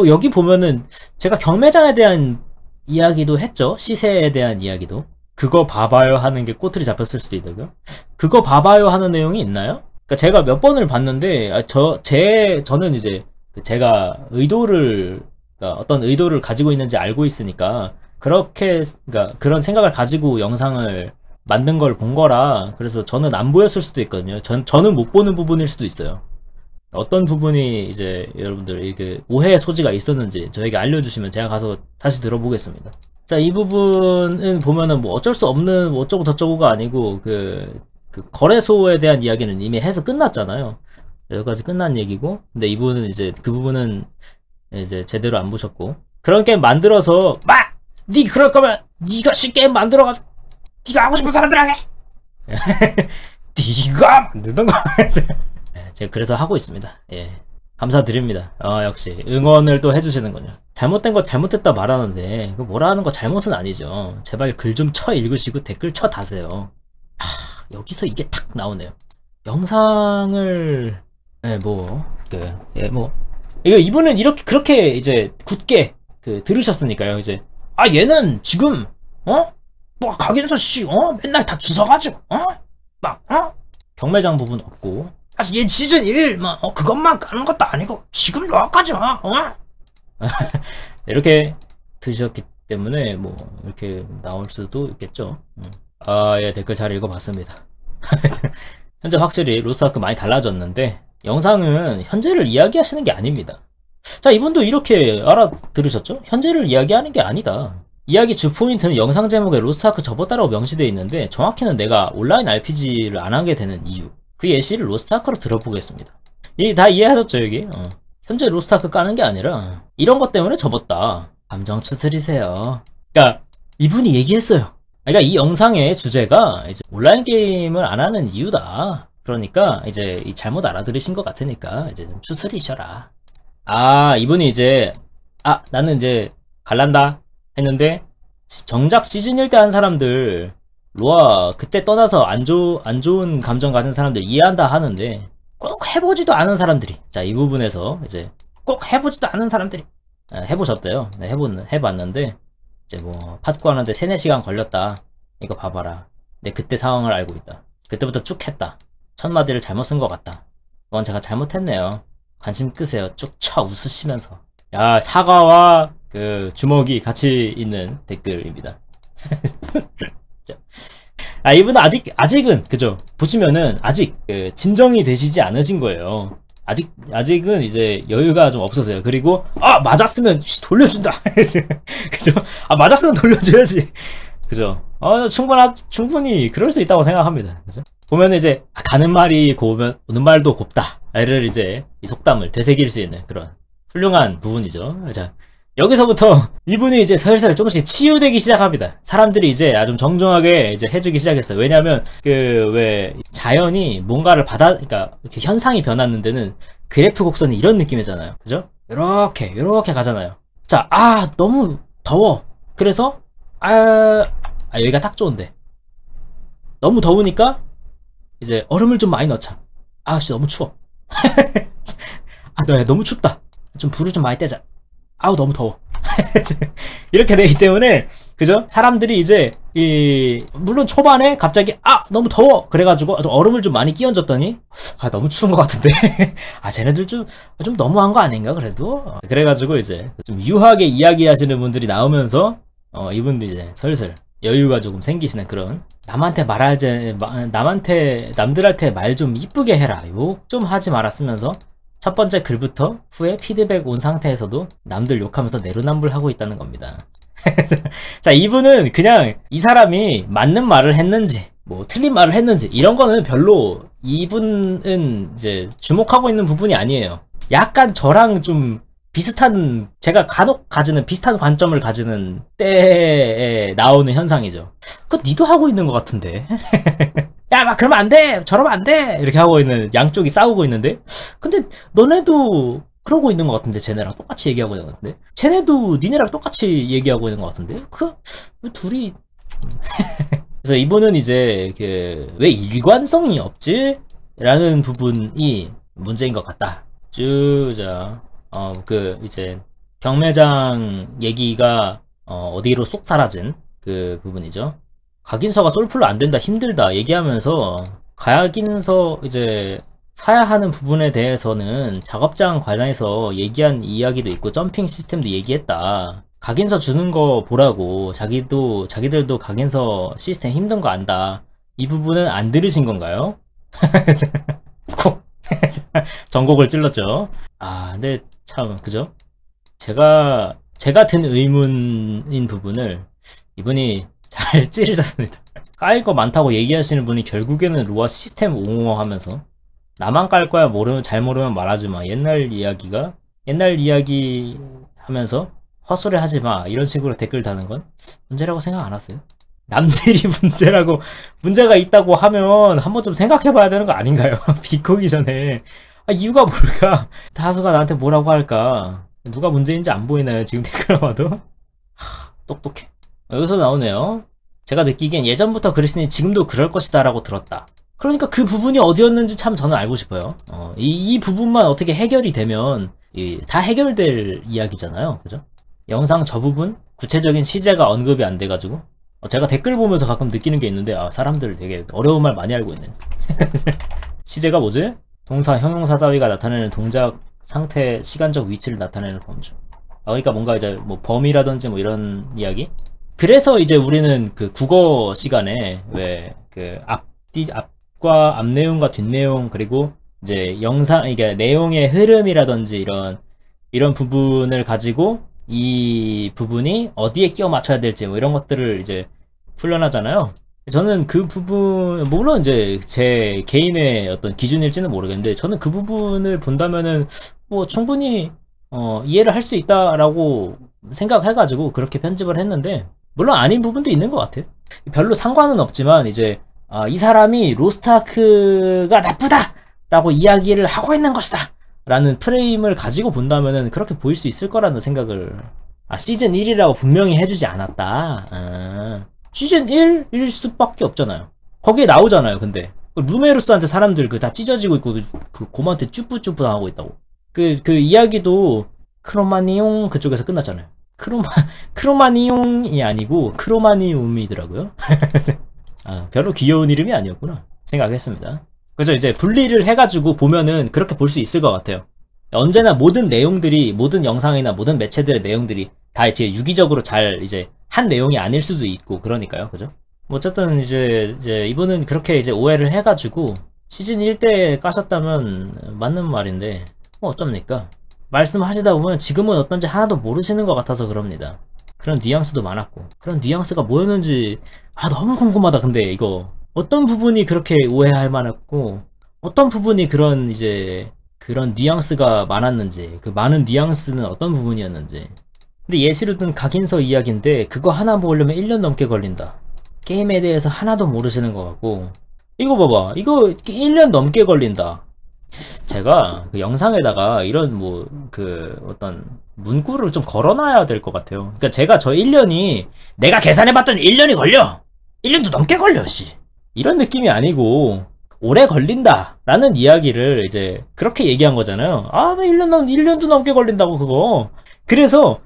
여기 보면은 제가 경매장에 대한 이야기도 했죠. 시세에 대한 이야기도. 그거 봐봐요 하는 게 꼬투리 잡혔을 수도 있다고요. 그거 봐봐요 하는 내용이 있나요? 그러니까 제가 몇 번을 봤는데 저는 이제 제가 그러니까 어떤 의도를 가지고 있는지 알고 있으니까 그러니까 그런 생각을 가지고 영상을 만든 걸 본 거라 그래서 저는 안 보였을 수도 있거든요. 저는 못 보는 부분일 수도 있어요. 어떤 부분이 이제 여러분들 이게 오해의 소지가 있었는지 저에게 알려주시면 제가 가서 다시 들어보겠습니다. 자, 이 부분은 보면은 뭐 어쩔 수 없는 뭐 어쩌고 저쩌고가 아니고 그 거래소에 대한 이야기는 이미 해서 끝났잖아요. 여기까지 끝난 얘기고. 근데 이분은 이제 그 부분은 이제 제대로 안 보셨고 그런 게임 만들어서 니 그럴 거면 니가 게임 만들어가지고 니가 하고 싶은 사람들하게 니가 만들던 거 제가 그래서 하고 있습니다. 예, 감사드립니다. 역시 응원을 또 해주시는군요. 잘못된 거 잘못했다 말하는데 그 뭐라 하는 거 잘못은 아니죠. 제발 글 좀 쳐 읽으시고 댓글 쳐 다세요. 여기서 이게 탁 나오네요. 영상을 이분은 그렇게 이제 굳게 들으셨으니까요. 이제 얘는 지금 뭐 각인서 씨 맨날 다 주워가지고 경매장 부분 없고. 얘 시즌 1, 그것만 까는 것도 아니고, 지금 여기까지 와, 이렇게 드셨기 때문에, 뭐, 이렇게 나올 수도 있겠죠. 예, 댓글 잘 읽어봤습니다. 현재 확실히 로스트아크 많이 달라졌는데, 영상은 현재를 이야기하시는 게 아닙니다. 자, 이분도 이렇게 알아들으셨죠? 현재를 이야기하는 게 아니다. 이야기 주 포인트는 영상 제목에 로스트아크 접었다라고 명시되어 있는데 정확히는 내가 온라인 RPG를 안 하게 되는 이유, 그 예시를 로스트아크로 들어보겠습니다. 다 이해하셨죠 여기? 현재 로스트아크 까는 게 아니라 이런 것 때문에 접었다. 감정 추스리세요. 그러니까 이분이 얘기했어요. 그러니까 이 영상의 주제가 이제 온라인 게임을 안 하는 이유다. 그러니까 이제 잘못 알아들으신 것 같으니까 이제 좀 추스리셔라. 이분이 이제 나는 이제 갈란다 했는데 정작 시즌 1 때 한 사람들 로아 그때 떠나서 안 좋은 감정 가진 사람들 이해한다 하는데 꼭 해보지도 않은 사람들이, 자, 이 부분에서 이제 꼭 해보지도 않은 사람들이 해보셨대요. 네, 해봤는데 이제 뭐 팟구 하는데 3-4시간 걸렸다. 이거 봐봐라. 내 그때 상황을 알고 있다. 그때부터 쭉 했다. 첫 마디를 잘못 쓴 것 같다. 그건 제가 잘못했네요. 관심 끄세요. 쭉 쳐 웃으시면서. 야, 사과와 그 주먹이 같이 있는 댓글입니다. 이분은 아직은 그죠? 보시면은 아직 진정이 되시지 않으신 거예요. 아직은 이제 여유가 좀 없어서요. 그리고 맞았으면 돌려준다. 그죠? 맞았으면 돌려줘야지. 그죠? 충분히 그럴 수 있다고 생각합니다. 그죠? 보면 이제 가는 말이 고우면 오는 말도 곱다. 를 이제 이 속담을 되새길 수 있는 그런 훌륭한 부분이죠. 자, 여기서부터 이분이 이제 슬슬 조금씩 치유되기 시작합니다. 사람들이 이제 좀 정중하게 이제 해주기 시작했어요. 왜냐하면 왜 자연이 뭔가를 그러니까 이렇게 현상이 변하는 데는 그래프 곡선이 이런 느낌이잖아요. 그죠? 요렇게 가잖아요. 자, 너무 더워. 그래서 여기가 딱 좋은데 너무 더우니까 이제 얼음을 좀 많이 넣자. 너무 추워. 너무 춥다. 좀 불을 좀 많이 떼자. 너무 더워. 이렇게 되기 때문에 그죠? 사람들이 이제 물론 초반에 갑자기 너무 더워 그래가지고 얼음을 좀 많이 끼얹었더니 너무 추운 것 같은데 쟤네들 좀 너무한 거 아닌가 그래도? 그래가지고 이제 좀 유하게 이야기하시는 분들이 나오면서 이분들이 이제 슬슬 여유가 조금 생기시는 그런, 남들한테 말 좀 이쁘게 해라, 욕 좀 하지 말았으면서 첫 번째 글부터 후에 피드백 온 상태에서도 남들 욕하면서 내로남불하고 있다는 겁니다. 자, 이분은 그냥 이 사람이 맞는 말을 했는지 뭐 틀린 말을 했는지 이런 거는 별로 이분은 이제 주목하고 있는 부분이 아니에요. 약간 저랑 좀 비슷한, 제가 간혹 가지는 비슷한 관점을 가지는 때에 나오는 현상이죠. 그거 니도 하고 있는 것 같은데. 야, 막 그러면 안 돼! 저러면 안 돼! 이렇게 하고 있는, 양쪽이 싸우고 있는데, 근데 너네도 그러고 있는 것 같은데, 쟤네랑 똑같이 얘기하고 있는 것 같은데, 쟤네도 니네랑 똑같이 얘기하고 있는 것 같은데, 둘이. 그래서 이분은 이제 왜 일관성이 없지? 라는 부분이 문제인 것 같다. 이제 경매장 얘기가 어디로 쏙 사라진 그 부분이죠. 각인서가 솔플로 안 된다, 힘들다 얘기하면서 각인서 이제 사야 하는 부분에 대해서는 작업장 관련해서 얘기한 이야기도 있고 점핑 시스템도 얘기했다. 각인서 주는 거 보라고, 자기들도 각인서 시스템 힘든 거 안다. 이 부분은 안 들으신 건가요? 콕! 전곡을 찔렀죠. 근데 참 그죠? 제가 든 의문인 부분을 이분이 잘 찌르셨습니다. 깔 거 많다고 얘기하시는 분이 결국에는 로아 시스템 옹호하면서 나만 깔 거야, 잘 모르면 말하지 마. 옛날 이야기 하면서 헛소리 하지 마. 이런 식으로 댓글 다는 건 문제라고 생각 안 하세요? 남들이 문제가 있다고 하면 한번 좀 생각해 봐야 되는 거 아닌가요? 비꼬기 전에. 이유가 뭘까? 다수가 나한테 뭐라고 할까? 누가 문제인지 안 보이나요? 지금 댓글 봐도? 똑똑해. 여기서 나오네요. 제가 느끼기엔 예전부터 그랬으니 지금도 그럴 것이다 라고 들었다. 그러니까 그 부분이 어디였는지 참 저는 알고 싶어요. 이 부분만 어떻게 해결이 되면 다 해결될 이야기잖아요. 그죠? 영상 저 부분 구체적인 시제가 언급이 안 돼가지고 제가 댓글 보면서 가끔 느끼는 게 있는데, 사람들 되게 어려운 말 많이 알고 있네. 시제가 뭐지? 동사, 형용사 따위가 나타내는 동작, 상태, 시간적 위치를 나타내는 범주. 그러니까 뭔가 이제 뭐 범위라든지 뭐 이런 이야기? 그래서 이제 우리는 그 국어 시간에 왜 그 앞과 앞내용과 뒷내용, 그리고 이제 영상, 이게 내용의 흐름이라든지 이런 부분을 가지고 이 부분이 어디에 끼워 맞춰야 될지 뭐 이런 것들을 이제 훈련하잖아요. 저는 그 부분, 물론 이제 제 개인의 어떤 기준일지는 모르겠는데, 저는 그 부분을 본다면은 뭐 충분히 이해를 할 수 있다라고 생각해가지고 그렇게 편집을 했는데, 물론 아닌 부분도 있는 것 같아요. 별로 상관은 없지만 이제 이 사람이 로스트아크가 나쁘다 라고 이야기를 하고 있는 것이다 라는 프레임을 가지고 본다면은 그렇게 보일 수 있을 거라는 생각을. 시즌 1이라고 분명히 해주지 않았다. 시즌 1일 수밖에 없잖아요. 거기에 나오잖아요. 근데 루메루스한테 사람들 다 찢어지고 있고 그 곰한테 쭈뿌쭈뿌 당하고 있다고. 그 이야기도 크로마니용 그쪽에서 끝났잖아요. 크로마니용이 아니고 크로마니움이더라고요. 별로 귀여운 이름이 아니었구나 생각했습니다. 그래서 이제 분리를 해가지고 보면은 그렇게 볼 수 있을 것 같아요. 언제나 모든 내용들이, 모든 영상이나 모든 매체들의 내용들이 다 이제 유기적으로 잘 이제 한 내용이 아닐 수도 있고 그러니까요. 그죠? 뭐 어쨌든 이제 이분은 그렇게 이제 오해를 해가지고 시즌 1 때 까셨다면 맞는 말인데 뭐 어쩝니까? 말씀하시다 보면 지금은 어떤지 하나도 모르시는 것 같아서 그럽니다. 그런 뉘앙스도 많았고, 그런 뉘앙스가 뭐였는지 너무 궁금하다. 근데 이거 어떤 부분이 그렇게 오해할 만했고 어떤 부분이 그런 이제 그런 뉘앙스가 많았는지, 그 많은 뉘앙스는 어떤 부분이었는지. 근데 예시로 든 각인서 이야기인데 그거 하나 모으려면 1년 넘게 걸린다. 게임에 대해서 하나도 모르시는 것 같고, 이거 봐봐, 이거 1년 넘게 걸린다. 제가 그 영상에다가 이런 뭐 그 어떤 문구를 좀 걸어놔야 될 것 같아요. 그러니까 제가 저 1년이 내가 계산해봤더니 1년이 걸려, 1년도 넘게 걸려 이런 느낌이 아니고 오래 걸린다 라는 이야기를 이제 그렇게 얘기한 거잖아요. 왜 1년도 넘게 걸린다고 그거. 그래서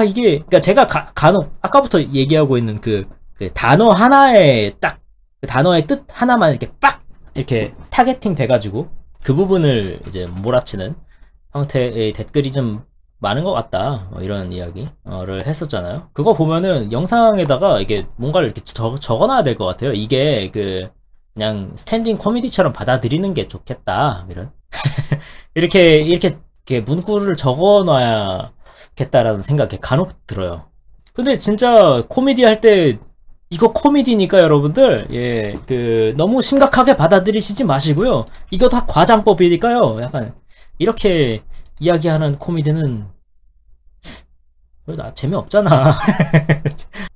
이게, 그러니까 제가 간혹 아까부터 얘기하고 있는 그 단어 하나에 딱 그 단어의 뜻 하나만 이렇게 빡 이렇게 타겟팅 돼가지고 그 부분을 이제 몰아치는 형태의 댓글이 좀 많은 것 같다, 이런 이야기를 했었잖아요. 그거 보면은 영상에다가 이게 뭔가를 이렇게 적어놔야 될 것 같아요. 이게 그냥 스탠딩 코미디처럼 받아들이는 게 좋겠다, 이런 이렇게 문구를 적어놔야겠다라는 생각이 간혹 들어요. 근데 진짜 코미디 할 때 이거 코미디니까 여러분들 너무 심각하게 받아들이시지 마시고요. 이거 다 과장법이니까요. 약간 이렇게 이야기하는 코미디는 재미없잖아.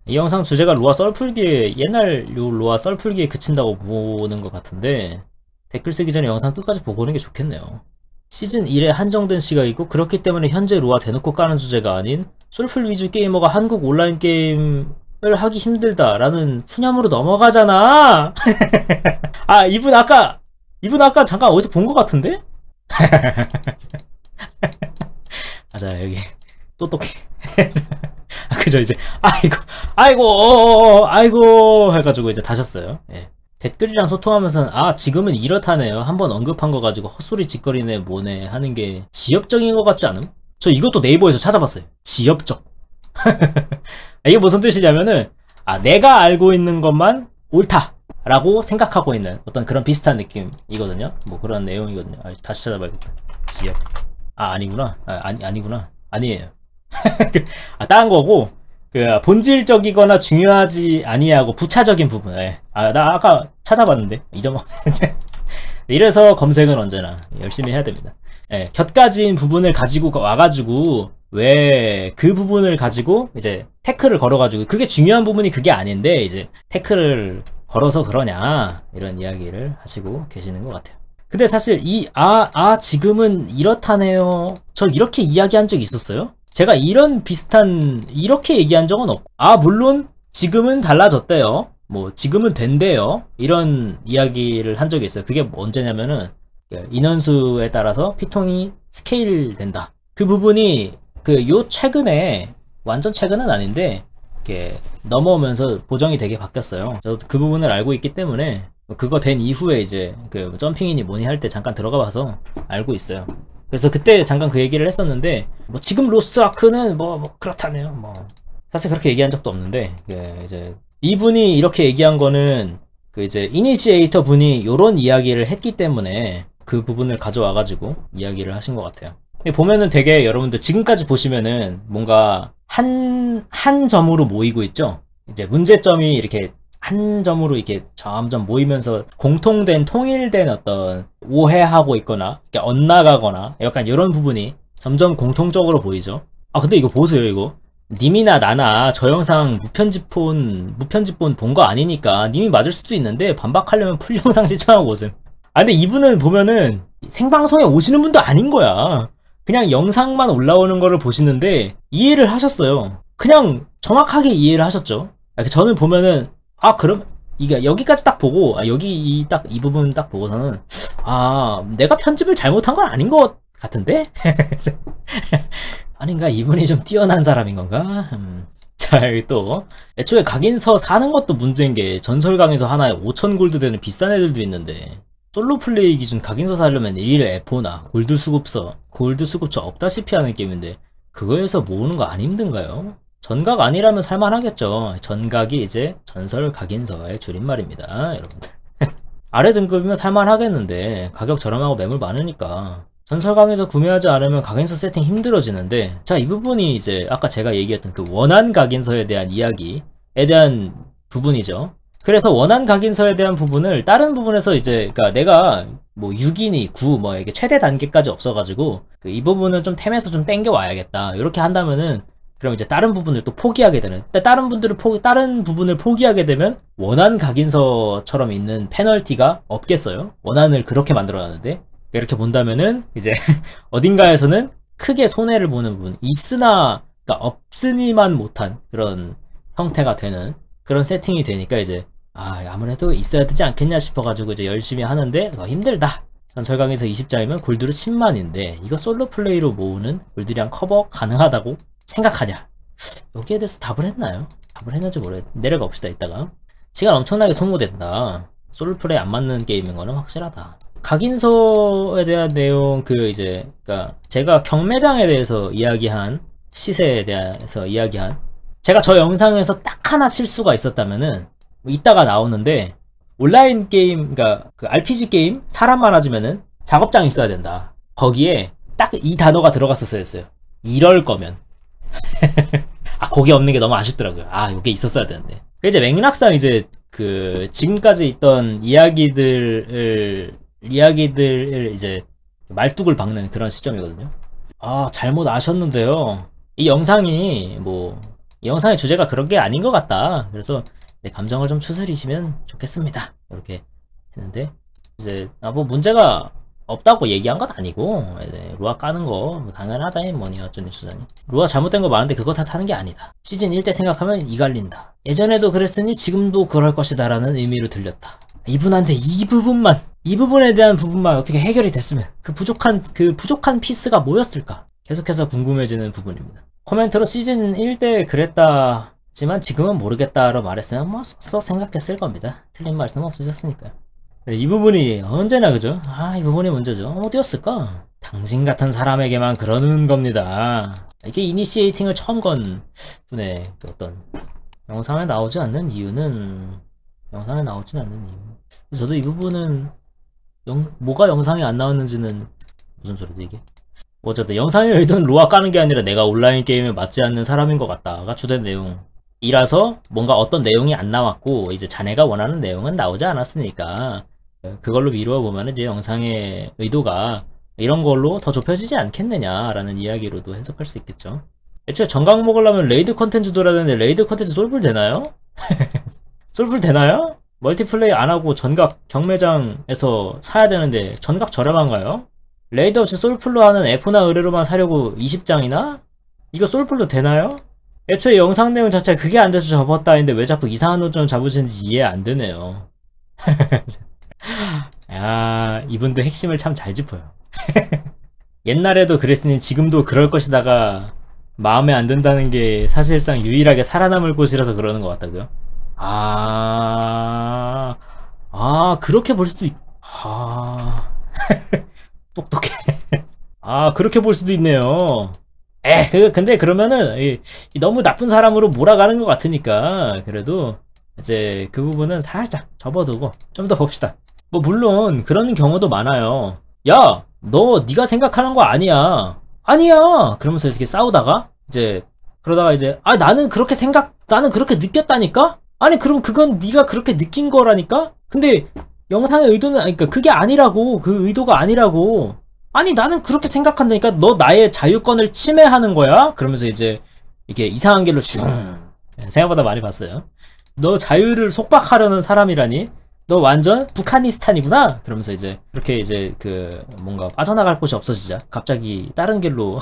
이 영상 주제가 로아 썰풀기에, 옛날 로아 썰풀기에 그친다고 보는 것 같은데 댓글 쓰기 전에 영상 끝까지 보고 오는 게 좋겠네요. 시즌 1에 한정된 시각이고 그렇기 때문에 현재 로아 대놓고 까는 주제가 아닌 솔풀 위주 게이머가 한국 온라인 게임을 하기 힘들다라는 푸념으로 넘어가잖아. 이분 아까 잠깐 어디서 본 것 같은데? 자, 여기 똑똑해. 그죠, 이제 아이고 해가지고 이제 다셨어요. 예. 댓글이랑 소통하면서는 지금은 이렇다네요. 한번 언급한 거 가지고 헛소리 짓거리네 뭐네 하는 게 지엽적인 것 같지 않음? 저 이것도 네이버에서 찾아봤어요. 지엽적. 이게 무슨 뜻이냐면은 내가 알고 있는 것만 옳다 라고 생각하고 있는 어떤 그런 비슷한 느낌이거든요. 뭐 그런 내용이거든요. 다시 찾아봐야겠다. 지엽. 아니구나. 아니구나. 아니에요. 다른 거고, 본질적이거나 중요하지 아니하고 부차적인 부분. 나 아까 찾아봤는데 잊어먹. 이래서 검색은 언제나 열심히 해야 됩니다. 곁가진 부분을 가지고 와가지고 왜 그 부분을 가지고 이제 태클을 걸어가지고 그게 중요한 부분이 그게 아닌데 이제 태클을 걸어서 그러냐 이런 이야기를 하시고 계시는 것 같아요. 근데 사실 지금은 이렇다네요. 저 이렇게 이야기한 적이 있었어요? 제가 이렇게 얘기한 적은 없고, 물론 지금은 달라졌대요. 뭐 지금은 된대요. 이런 이야기를 한 적이 있어요. 그게 언제냐면은 인원수에 따라서 피통이 스케일 된다. 그 부분이 최근에, 완전 최근은 아닌데 이렇게 넘어오면서 보정이 되게 바뀌었어요. 저도 그 부분을 알고 있기 때문에 그거 된 이후에 이제 그 점핑인이 뭐니 할 때 잠깐 들어가 봐서 알고 있어요. 그래서 그때 잠깐 그 얘기를 했었는데 뭐 지금 로스트 아크는 뭐 그렇다네요. 뭐 사실 그렇게 얘기한 적도 없는데 이제 이분이 이렇게 얘기한 거는 그 이제 이니시에이터 분이 요런 이야기를 했기 때문에 그 부분을 가져와가지고 이야기를 하신 것 같아요. 보면은 되게 여러분들 지금까지 보시면은 뭔가 한 점으로 모이고 있죠? 이제 문제점이 이렇게 한 점으로 이렇게 점점 모이면서 공통된 통일된 어떤 오해하고 있거나 엇나가거나 약간 이런 부분이 점점 공통적으로 보이죠? 아 근데 이거 보세요 이거. 님이나 나나 저 영상 무편집본 본 거 아니니까 님이 맞을 수도 있는데 반박하려면 풀 영상 시청하고 오세요. 아 근데 이분은 보면은 생방송에 오시는 분도 아닌 거야. 그냥 영상만 올라오는 거를 보시는데 이해를 하셨어요. 그냥 정확하게 이해를 하셨죠. 저는 보면은 그럼 이게 여기까지 딱 보고 여기 이 부분 딱 보고서는 내가 편집을 잘못한 건 아닌 것 같은데? 아닌가? 이분이 좀 뛰어난 사람인 건가? 자, 여기 또 애초에 각인서 사는 것도 문제인 게 전설 강에서 하나에 5,000골드 되는 비싼 애들도 있는데 솔로 플레이 기준 각인서 사려면 1일 F4나 골드 수급처 없다시피 하는 게임인데 그거에서 모으는 거 안 힘든가요? 전각 아니라면 살만하겠죠. 전각이 이제 전설 각인서의 줄임말입니다, 여러분들. 아래 등급이면 살만하겠는데 가격 저렴하고 매물 많으니까 전설강에서 구매하지 않으면 각인서 세팅 힘들어지는데 자, 이 부분이 이제 아까 제가 얘기했던 그 원한 각인서에 대한 이야기에 대한 부분이죠. 그래서 원한 각인서에 대한 부분을 다른 부분에서 이제 그러니까 내가 뭐 6이니 9 뭐 이게 최대 단계까지 없어가지고 이 부분은 좀 템에서 좀 땡겨 와야겠다 이렇게 한다면은 그럼 이제 다른 부분을 또 포기하게 되는 다른 부분을 포기하게 되면 원한 각인서처럼 있는 페널티가 없겠어요. 원한을 그렇게 만들어놨는데 이렇게 본다면은 이제 어딘가에서는 크게 손해를 보는 부분 있으나 그러니까 없으니만 못한 그런 형태가 되는 그런 세팅이 되니까 이제 아무래도 있어야 되지 않겠냐 싶어가지고 이제 열심히 하는데 힘들다. 전설강에서 20장이면 골드로 10만인데 이거 솔로 플레이로 모으는 골드량 커버 가능하다고 생각하냐? 여기에 대해서 답을 했나요? 답을 했는지 모르겠. 내려가 봅시다 이따가. 시간 엄청나게 소모된다. 솔로 플레이 안 맞는 게임인 거는 확실하다. 각인서에 대한 내용 그러니까 제가 경매장에 대해서 이야기한 시세에 대해서 이야기한 제가 저 영상에서 딱 하나 실수가 있었다면은 이따가 나오는데 온라인 게임 그러니까 그 RPG 게임 사람 많아지면은 작업장 있어야 된다. 거기에 딱 이 단어가 들어갔었어야 했어요. 이럴 거면 거기 없는 게 너무 아쉽더라고요. 이게 있었어야 되는데. 이제 맥락상 이제 그 지금까지 있던 이야기들을 이제 말뚝을 박는 그런 시점이거든요. 잘못 아셨는데요. 이 영상의 주제가 그런 게 아닌 것 같다. 그래서 내 감정을 좀 추스리시면 좋겠습니다. 이렇게 했는데 이제 뭐 문제가 없다고 얘기한 건 아니고 루아 까는 거 당연하다니 뭐니 어쩌니 저쩌니 루아 잘못된 거 많은데 그거 탓하는 게 아니다. 시즌 1 때 생각하면 이갈린다. 예전에도 그랬으니 지금도 그럴 것이다 라는 의미로 들렸다. 이분한테 이 부분에 대한 부분만 어떻게 해결이 됐으면 그 부족한 피스가 뭐였을까 계속해서 궁금해지는 부분입니다. 코멘트로 시즌 1 때 그랬다지만 지금은 모르겠다로 말했으면 써 생각했을 겁니다. 틀린 말씀 없으셨으니까요. 이 부분이 언제나 그죠? 이 부분이 문제죠. 어디였을까? 당신 같은 사람에게만 그러는 겁니다. 이게 이니시에이팅을 처음 건 분의 그 어떤 영상에 나오진 않는 이유는 저도 이 부분은 뭐가 영상에 안 나왔는지는 무슨 소리지 이게? 어쨌든 영상에 의도는 로아 까는 게 아니라 내가 온라인 게임에 맞지 않는 사람인 것 같다가 주된 내용이라서 뭔가 어떤 내용이 안 나왔고 이제 자네가 원하는 내용은 나오지 않았으니까 그걸로 미루어 보면 이제 영상의 의도가 이런 걸로 더 좁혀지지 않겠느냐라는 이야기로도 해석할 수 있겠죠. 애초에 전각 먹으려면 레이드 컨텐츠 돌아야 되는데 레이드 컨텐츠 솔플 되나요? 솔플 되나요? 멀티플레이 안 하고 전각 경매장에서 사야 되는데 전각 저렴한가요? 레이드 없이 솔플로 하는 F나 의뢰로만 사려고 20장이나? 이거 솔플로 되나요? 애초에 영상 내용 자체가 그게 안 돼서 접었다 했는데 왜 자꾸 이상한 노점 잡으시는지 이해 안 되네요. 이분도 핵심을 참 잘 짚어요. 옛날에도 그랬으니 지금도 그럴 것이다가 마음에 안 든다는 게 사실상 유일하게 살아남을 곳이라서 그러는 것 같다고요? 아, 그렇게 볼 수도 똑똑해. 그렇게 볼 수도 있네요. 근데 그러면은, 너무 나쁜 사람으로 몰아가는 것 같으니까, 그래도, 이제, 그 부분은 살짝 접어두고, 좀 더 봅시다. 뭐, 물론, 그런 경우도 많아요. 야! 너, 네가 생각하는 거 아니야. 아니야! 그러면서 이렇게 싸우다가, 그러다가 나는 나는 그렇게 느꼈다니까? 아니, 그럼 그건 네가 그렇게 느낀 거라니까? 근데, 영상의 의도는, 그러니까 그게 아니라고, 그 의도가 아니라고. 아니 나는 그렇게 생각한다니까 너 나의 자유권을 침해하는 거야? 그러면서 이게 이상한 길로 슝 생각보다 많이 봤어요. 너 자유를 속박하려는 사람이라니? 너 완전 북한니스탄이구나? 그러면서 그렇게 그 뭔가 빠져나갈 곳이 없어지자 갑자기 다른 길로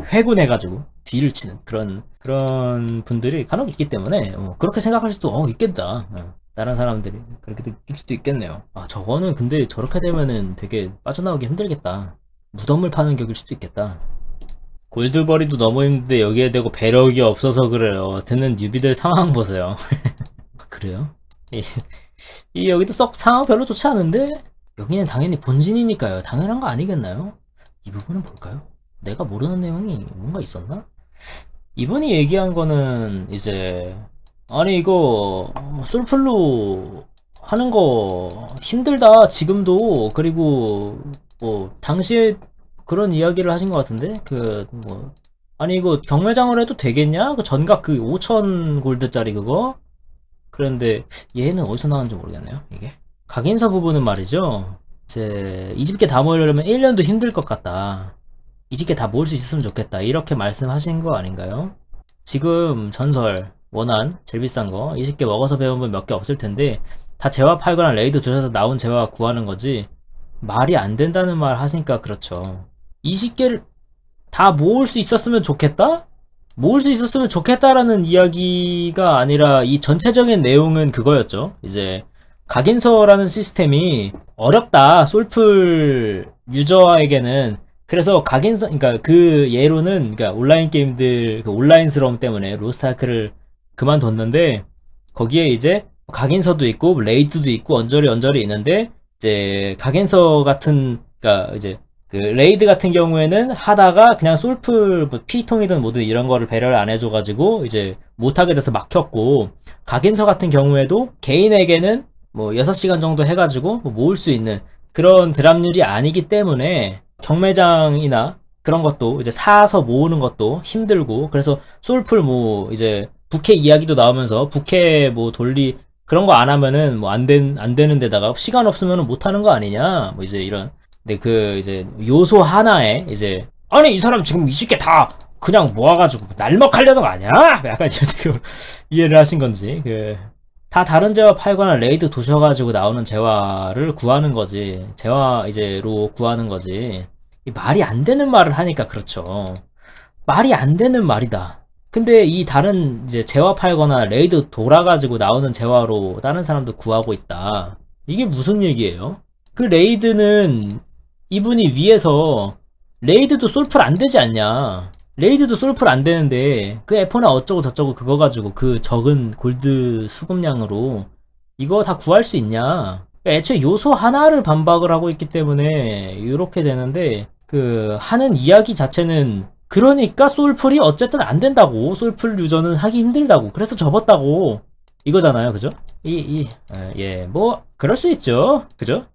회군해가지고 뒤를 치는 그런 분들이 간혹 있기 때문에 그렇게 생각할 수도 있겠다. 다른 사람들이 그렇게 느낄 수도 있겠네요. 저거는 근데 저렇게 되면은 되게 빠져나오기 힘들겠다. 무덤을 파는 격일 수도 있겠다. 골드버리도 너무 힘든데 여기에 대고 배럭이 없어서 그래요. 듣는 뉴비들 상황 보세요. 그래요? 여기도 썩 상황 별로 좋지 않은데? 여기는 당연히 본진이니까요. 당연한 거 아니겠나요? 이 부분은 뭘까요? 내가 모르는 내용이 뭔가 있었나? 이분이 얘기한 거는 아니 이거 솔플로 하는 거 힘들다 지금도. 그리고 뭐 당시에 그런 이야기를 하신 것 같은데 아니 이거 경매장을 해도 되겠냐? 그 전각 5,000 골드짜리 그거? 그런데 얘는 어디서 나왔는지 모르겠네요. 이게 각인서 부분은 말이죠. 20개 다 모으려면 1년도 힘들 것 같다. 20개 다 모을 수 있었으면 좋겠다. 이렇게 말씀하신 거 아닌가요? 지금 전설 원한 제일 비싼 거 20개 먹어서 배운 분 몇 개 없을 텐데 다 재화 팔거나 레이드 두셔서 나온 재화 구하는 거지 말이 안 된다는 말 하시니까 그렇죠. 20개를 다 모을 수 있었으면 좋겠다? 모을 수 있었으면 좋겠다라는 이야기가 아니라 이 전체적인 내용은 그거였죠. 각인서라는 시스템이 어렵다. 솔플 유저에게는. 그래서 각인서, 그러니까 그 예로는 온라인 게임들 온라인스러움 때문에 로스트아크를 그만뒀는데 거기에 각인서도 있고 레이드도 있고 언저리 있는데 각인서 같은 그 레이드 같은 경우에는 하다가 그냥 솔플 피통이든 뭐든 이런 거를 배려를 안 해줘가지고 못하게 돼서 막혔고, 각인서 같은 경우에도 개인에게는 뭐 6시간 정도 해가지고 모을 수 있는 그런 드랍률이 아니기 때문에 경매장이나 그런 것도 사서 모으는 것도 힘들고, 그래서 솔플 부캐 이야기도 나오면서 부캐 그런 거 안 하면은 안 되는 데다가 시간 없으면 못 하는 거 아니냐 이런. 근데 요소 하나에 아니 이 사람 지금 20개 다 그냥 모아가지고 날먹하려는 거 아니야? 약간 이런 이해를 하신 건지 다 다른 재화 팔거나 레이드 도셔가지고 나오는 재화를 구하는 거지, 재화로 구하는 거지. 말이 안 되는 말을 하니까 그렇죠. 말이 안 되는 말이다. 근데 이 다른 재화 팔거나 레이드 돌아가지고 나오는 재화로 다른 사람도 구하고 있다. 이게 무슨 얘기예요? 그 레이드는 이분이 위에서 레이드도 솔플 안 되지 않냐? 레이드도 솔플 안 되는데 그 F4나 어쩌고 저쩌고 그거 가지고 그 적은 골드 수급량으로 이거 다 구할 수 있냐? 애초에 요소 하나를 반박을 하고 있기 때문에 이렇게 되는데, 하는 이야기 자체는 그러니까 솔플이 어쨌든 안 된다고, 솔플 유저는 하기 힘들다고, 그래서 접었다고 이거잖아요. 그죠? 뭐 그럴 수 있죠. 그죠?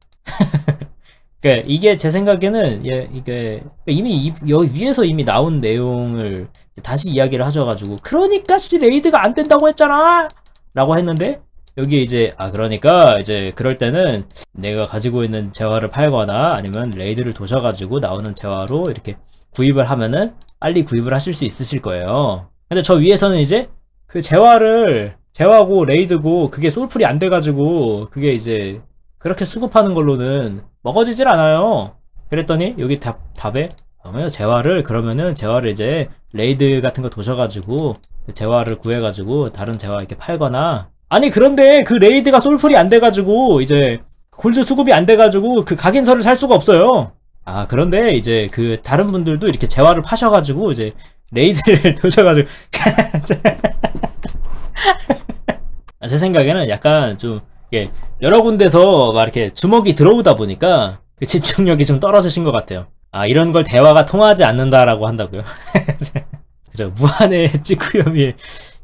이게 제 생각에는 이게 이미 여기 위에서 이미 나온 내용을 다시 이야기를 하셔가지고, 그러니까 레이드가 안 된다고 했잖아 라고 했는데, 여기 그러니까 그럴 때는 내가 가지고 있는 재화를 팔거나 아니면 레이드를 도셔가지고 나오는 재화로 이렇게 구입을 하면은 빨리 구입을 하실 수 있으실 거예요. 근데 저 위에서는 그 재화고 레이드고 그게 솔플이 안 돼가지고 그게 그렇게 수급하는 걸로는 먹어지질 않아요. 그랬더니 여기 답에 그러면은 재화를 레이드 같은 거 도셔가지고 재화를 구해가지고 다른 재화 이렇게 팔거나, 아니 그런데 그 레이드가 솔플이 안 돼가지고 골드 수급이 안 돼가지고 그 각인서를 살 수가 없어요. 그런데 그 다른 분들도 이렇게 재화를 파셔가지고 레이드를 도셔가지고 제 생각에는 약간 좀 예, 여러 군데서 막 이렇게 주먹이 들어오다 보니까 그 집중력이 좀 떨어지신 것 같아요. 아, 이런 걸 대화가 통하지 않는다라고 한다고요. 그죠. 무한의 찌쿠요미에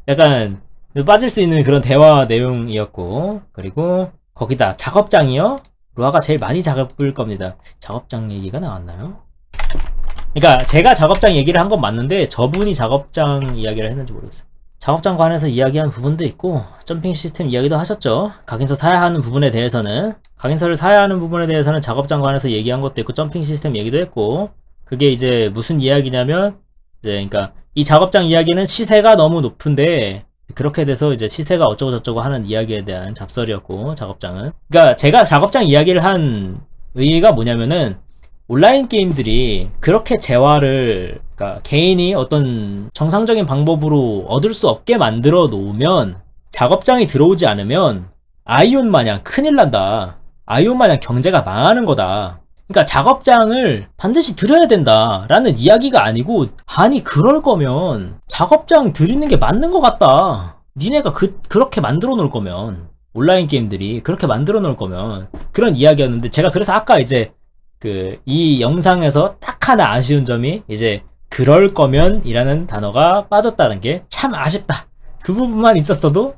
약간 빠질 수 있는 그런 대화 내용이었고, 그리고 거기다 작업장이요? 루아가 제일 많이 작업을 겁니다. 작업장 얘기가 나왔나요? 그러니까 제가 작업장 얘기를 한 건 맞는데 저분이 작업장 이야기를 했는지 모르겠어요. 작업장 관해서 이야기한 부분도 있고 점핑 시스템 이야기도 하셨죠. 각인서 사야 하는 부분에 대해서는 각인서를 사야 하는 부분에 대해서는 작업장 관해서 얘기한 것도 있고 점핑 시스템 얘기도 했고, 그게 이제 무슨 이야기냐면 이제 그러니까 이 작업장 이야기는 시세가 너무 높은데 그렇게 돼서 이제 시세가 어쩌고 저쩌고 하는 이야기에 대한 잡설이었고, 작업장은 그러니까 제가 작업장 이야기를 한 의의가 뭐냐면은 온라인 게임들이 그렇게 재화를 그러니까 개인이 어떤 정상적인 방법으로 얻을 수 없게 만들어 놓으면 작업장이 들어오지 않으면 아이온 마냥 큰일 난다. 아이온 마냥 경제가 망하는 거다. 그러니까 작업장을 반드시 들여야 된다 라는 이야기가 아니고, 아니 그럴 거면 작업장 들이는 게 맞는 것 같다. 니네가 그렇게 만들어 놓을 거면, 온라인 게임들이 그렇게 만들어 놓을 거면, 그런 이야기였는데, 제가 그래서 아까 이제 이 영상에서 딱 하나 아쉬운 점이 이제 그럴 거면 이라는 단어가 빠졌다는 게 참 아쉽다. 그 부분만 있었어도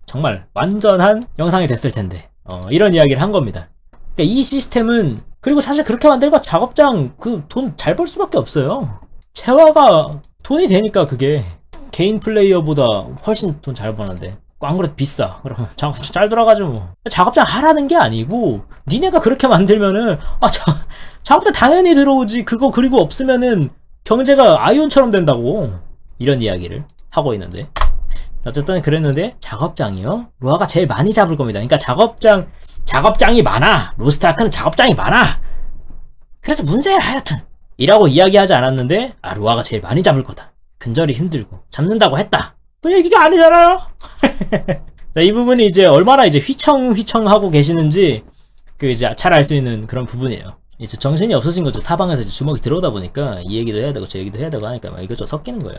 정말 완전한 영상이 됐을 텐데 이런 이야기를 한 겁니다. 그러니까 이 시스템은, 그리고 사실 그렇게 만들고 작업장 돈 잘 벌 수밖에 없어요. 재화가 돈이 되니까 그게 개인 플레이어보다 훨씬 돈 잘 버는데 안 그래도 비싸. 그럼 작업장 잘 돌아가죠 뭐. 작업장 하라는 게 아니고 니네가 그렇게 만들면은 작업장 당연히 들어오지. 그거 그리고 없으면은 경제가 아이온처럼 된다고, 이런 이야기를 하고 있는데, 어쨌든 그랬는데 작업장이요? 루아가 제일 많이 잡을 겁니다. 그러니까 작업장이 많아. 로스트아크는 작업장이 많아. 그래서 문제야 하여튼 이라고 이야기하지 않았는데, 루아가 제일 많이 잡을 거다. 근절이 힘들고 잡는다고 했다. 그 얘기가 아니잖아요. 자, 이 부분이 이제 얼마나 이제 휘청휘청하고 계시는지 이제 잘 알 수 있는 그런 부분이에요. 이제 정신이 없어진 거죠. 사방에서 이제 주먹이 들어오다 보니까 이 얘기도 해야 되고 저 얘기도 해야 되고 하니까 막 이것저것 섞이는 거예요.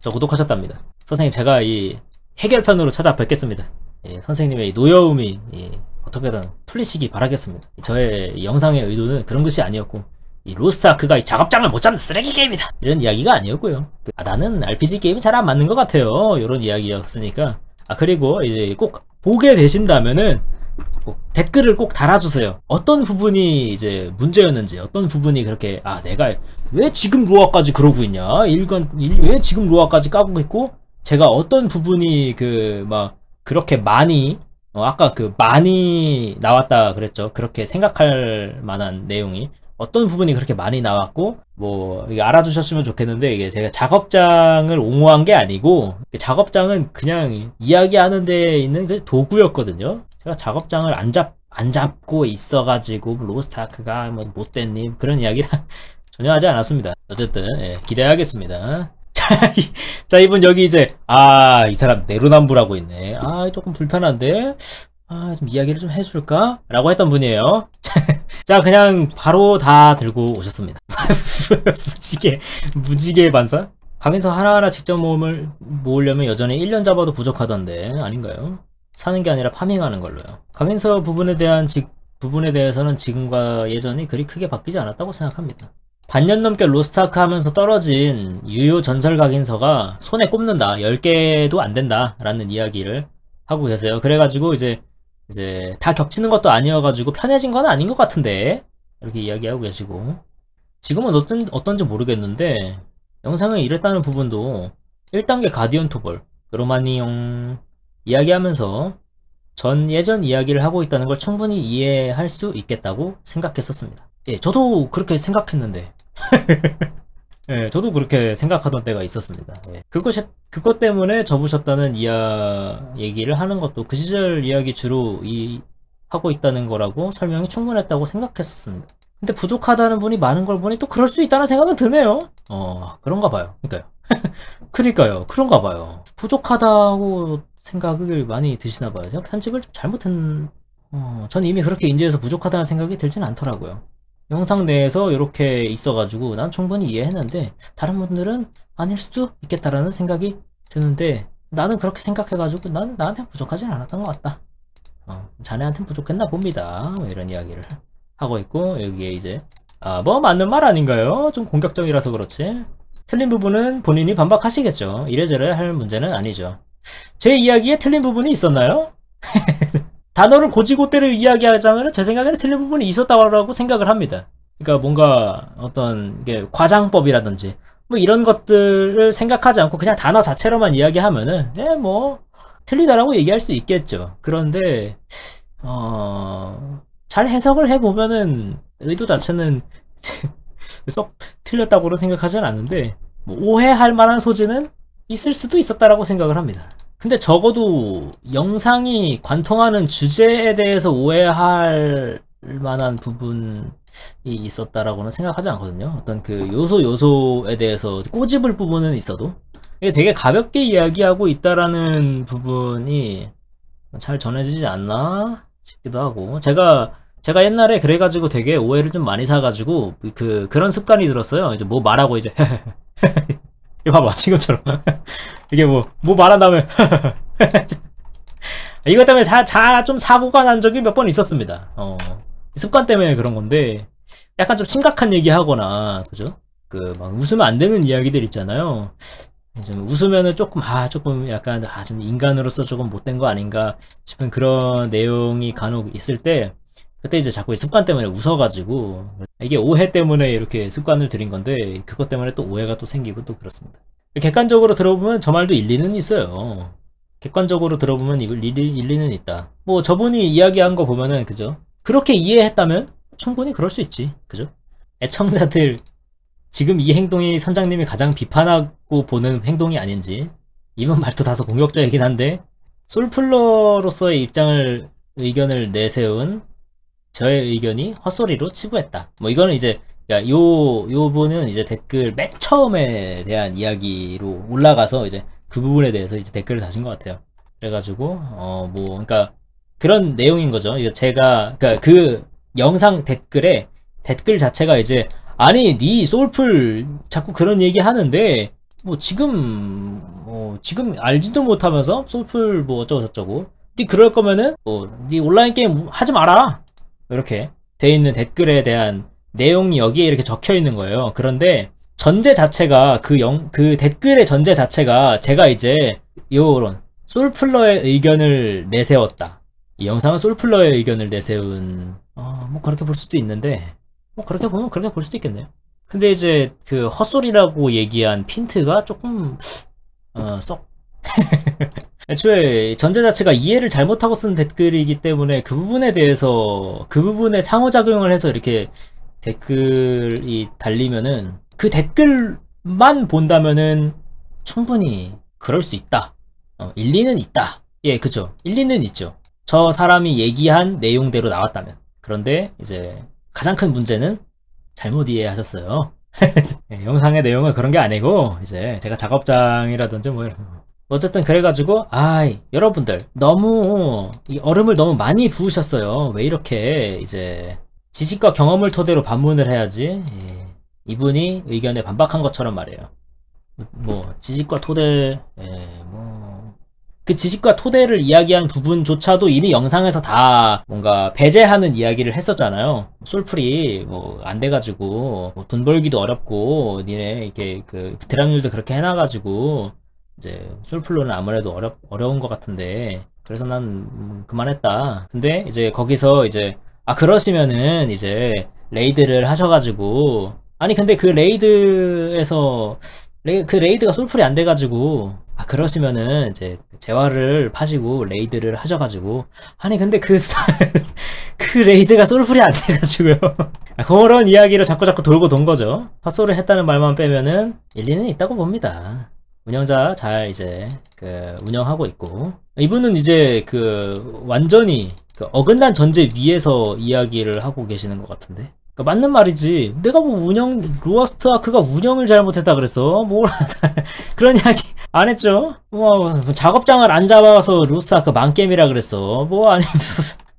저 구독하셨답니다. 선생님, 제가 이 해결편으로 찾아뵙겠습니다. 선생님의 이 노여움이 어떻게든 풀리시기 바라겠습니다. 저의 영상의 의도는 그런 것이 아니었고, 이 로스트아크가 이 작업장을 못 잡는 쓰레기 게임이다 이런 이야기가 아니었고요. 나는 RPG 게임이 잘 안 맞는 것 같아요. 이런 이야기였으니까. 그리고 이제 꼭 보게 되신다면은 댓글을 꼭 달아주세요. 어떤 부분이 이제 문제였는지, 어떤 부분이 그렇게 내가 왜 지금 로아까지 그러고 있냐, 왜 지금 로아까지 까고 있고, 제가 어떤 부분이 막 그렇게 많이 아까 많이 나왔다 그랬죠. 그렇게 생각할 만한 내용이 어떤 부분이 그렇게 많이 나왔고, 이게 알아주셨으면 좋겠는데, 이게 제가 작업장을 옹호한 게 아니고, 작업장은 그냥 이야기하는 데 있는 그 도구였거든요. 제가 작업장을 안 잡고 있어가지고, 로스트아크가 못됐님, 그런 이야기를 전혀 하지 않았습니다. 어쨌든, 기대하겠습니다. 자, 이분 여기 이제, 이 사람 내로남불하고 있네. 조금 불편한데? 좀 이야기를 좀 해줄까? 라고 했던 분이에요. 자, 그냥 바로 다 들고 오셨습니다. 무지개 반사? 각인서 하나하나 직접 모으려면 여전히 1년 잡아도 부족하던데, 아닌가요? 사는 게 아니라 파밍하는 걸로요. 각인서 부분에 대해서는 지금과 예전이 그리 크게 바뀌지 않았다고 생각합니다. 반년 넘게 로스트아크 하면서 떨어진 유효 전설 각인서가 손에 꼽는다. 10개도 안 된다. 라는 이야기를 하고 계세요. 그래가지고 이제 다 겹치는 것도 아니어가지고 편해진 건 아닌 것 같은데, 이렇게 이야기하고 계시고, 지금은 어떤지 모르겠는데 영상에 이랬다는 부분도 1단계 가디언 토벌 그로마니용 이야기하면서 예전 이야기를 하고 있다는 걸 충분히 이해할 수 있겠다고 생각했었습니다. 저도 그렇게 생각했는데 저도 그렇게 생각하던 때가 있었습니다. 그것 때문에 접으셨다는 얘기를 하는 것도 그 시절 이야기 주로 하고 있다는 거라고 설명이 충분했다고 생각했었습니다. 근데 부족하다는 분이 많은 걸 보니 또 그럴 수 있다는 생각은 드네요. 그런가 봐요. 그러니까요. 그런가 봐요. 부족하다고 생각을 많이 드시나 봐요. 편집을 좀 전 이미 그렇게 인지해서 부족하다는 생각이 들진 않더라고요. 영상 내에서 이렇게 있어가지고 난 충분히 이해했는데 다른 분들은 아닐 수도 있겠다라는 생각이 드는데 나는 그렇게 생각해가지고 난 나한테 부족하진 않았던 것 같다. 자네한테는 부족했나 봅니다. 뭐 이런 이야기를 하고 있고 여기에 이제 뭐 맞는 말 아닌가요? 좀 공격적이라서 그렇지. 틀린 부분은 본인이 반박하시겠죠. 이래저래 할 문제는 아니죠. 제 이야기에 틀린 부분이 있었나요? 단어를 고지고대로 이야기하자면 제 생각에는 틀린 부분이 있었다고 생각을 합니다. 그러니까 뭔가 어떤 게 과장법이라든지 뭐 이런 것들을 생각하지 않고 그냥 단어 자체로만 이야기하면은 뭐 틀리다라고 얘기할 수 있겠죠. 그런데 잘 해석을 해보면은 의도 자체는 썩 틀렸다고는 생각하진 않는데 뭐 오해할 만한 소지는 있을 수도 있었다라고 생각을 합니다. 근데 적어도 영상이 관통하는 주제에 대해서 오해할 만한 부분이 있었다라고는 생각하지 않거든요. 어떤 그 요소에 대해서 꼬집을 부분은 있어도 이게 되게 가볍게 이야기하고 있다라는 부분이 잘 전해지지 않나 싶기도 하고 제가 옛날에 그래가지고 되게 오해를 좀 많이 사가지고 그런 습관이 들었어요. 이제 뭐 말하고 이제 이거 봐봐 지금처럼 이게 뭐 말한 다음에 이것 때문에 좀 사고가 난 적이 몇 번 있었습니다. 습관 때문에 그런 건데 약간 좀 심각한 얘기 하거나 그죠? 그 막 웃으면 안 되는 이야기들 있잖아요. 좀 웃으면은 조금 약간 좀 인간으로서 조금 못된 거 아닌가 싶은 그런 내용이 간혹 있을 때 그때 이제 자꾸 습관 때문에 웃어가지고 이게 오해 때문에 이렇게 습관을 들인 건데 그것 때문에 또 오해가 또 생기고 또 그렇습니다. 객관적으로 들어보면 저 말도 일리는 있어요. 객관적으로 들어보면 이걸 일리는 있다. 뭐 저분이 이야기한 거 보면은 그죠? 그렇게 이해했다면 충분히 그럴 수 있지. 그죠? 애청자들 지금 이 행동이 선장님이 가장 비판하고 보는 행동이 아닌지 이번 말도 다소 공격적이긴 한데 솔플러로서의 의견을 내세운 저의 의견이 헛소리로 치부했다. 뭐 이거는 이제 요분은 이제 댓글 맨 처음에 대한 이야기로 올라가서 이제 그 부분에 대해서 이제 댓글을 다신 것 같아요. 그래가지고 그러니까 그런 내용인 거죠. 제가 그러니까 그 영상 댓글 자체가 이제 아니 니 솔플 자꾸 그런 얘기 하는데 뭐 지금 알지도 못하면서 솔플 뭐 어쩌고 저쩌고 니 그럴 거면은 니 온라인 게임 하지 마라 이렇게 돼 있는 댓글에 대한 내용이 여기에 이렇게 적혀 있는 거예요. 그런데 전제 자체가 그 댓글의 전제 자체가 제가 이제 요런 솔플러의 의견을 내세웠다. 이 영상은 솔플러의 의견을 내세운 뭐 그렇게 볼 수도 있는데 뭐 그렇게 보면 그렇게 볼 수도 있겠네요. 근데 이제 그 헛소리라고 얘기한 핀트가 조금 썩 애초에 전제 자체가 이해를 잘못하고 쓴 댓글이기 때문에 그 부분에 대해서 그 부분에 상호작용을 해서 이렇게 댓글이 달리면은 그 댓글만 본다면은 충분히 그럴 수 있다. 일리는 있다. 예, 그죠. 일리는 있죠. 저 사람이 얘기한 내용대로 나왔다면. 그런데 이제 가장 큰 문제는 잘못 이해하셨어요. 영상의 내용은 그런 게 아니고 이제 제가 작업장이라든지 뭐 어쨌든 그래가지고 여러분들 너무 이 얼음을 너무 많이 부으셨어요. 왜 이렇게 이제 지식과 경험을 토대로 반문을 해야지 이분이 의견에 반박한 것처럼 말이에요. 뭐 지식과 토대 그 지식과 토대를 이야기한 부분조차도 이미 영상에서 다 뭔가 배제하는 이야기를 했었잖아요. 솔플이 뭐 안 돼가지고 뭐 돈 벌기도 어렵고 니네 이렇게 그 드랍률도 그렇게 해놔가지고 이제 솔플로는 아무래도 어려운 것 같은데 그래서 난 그만했다. 근데 이제 거기서 이제 그러시면은 이제 레이드를 하셔가지고 아니 근데 그 레이드에서 그 레이드가 솔플이 안 돼가지고 그러시면은 이제 재화를 파시고 레이드를 하셔가지고 아니 근데 그 레이드가 솔플이 안 돼가지고요. 그런 이야기를 자꾸 돌고 돈 거죠. 헛소리 했다는 말만 빼면은 일리는 있다고 봅니다. 운영자 잘 이제 운영하고 있고 이분은 이제 완전히 어긋난 전제 위에서 이야기를 하고 계시는 것 같은데 맞는 말이지. 내가 뭐 로스트 아크가 운영을 잘못했다 그랬어. 뭐 그런 이야기 안 했죠. 뭐 작업장을 안 잡아서 로스트 아크 망게임이라 그랬어. 뭐 아니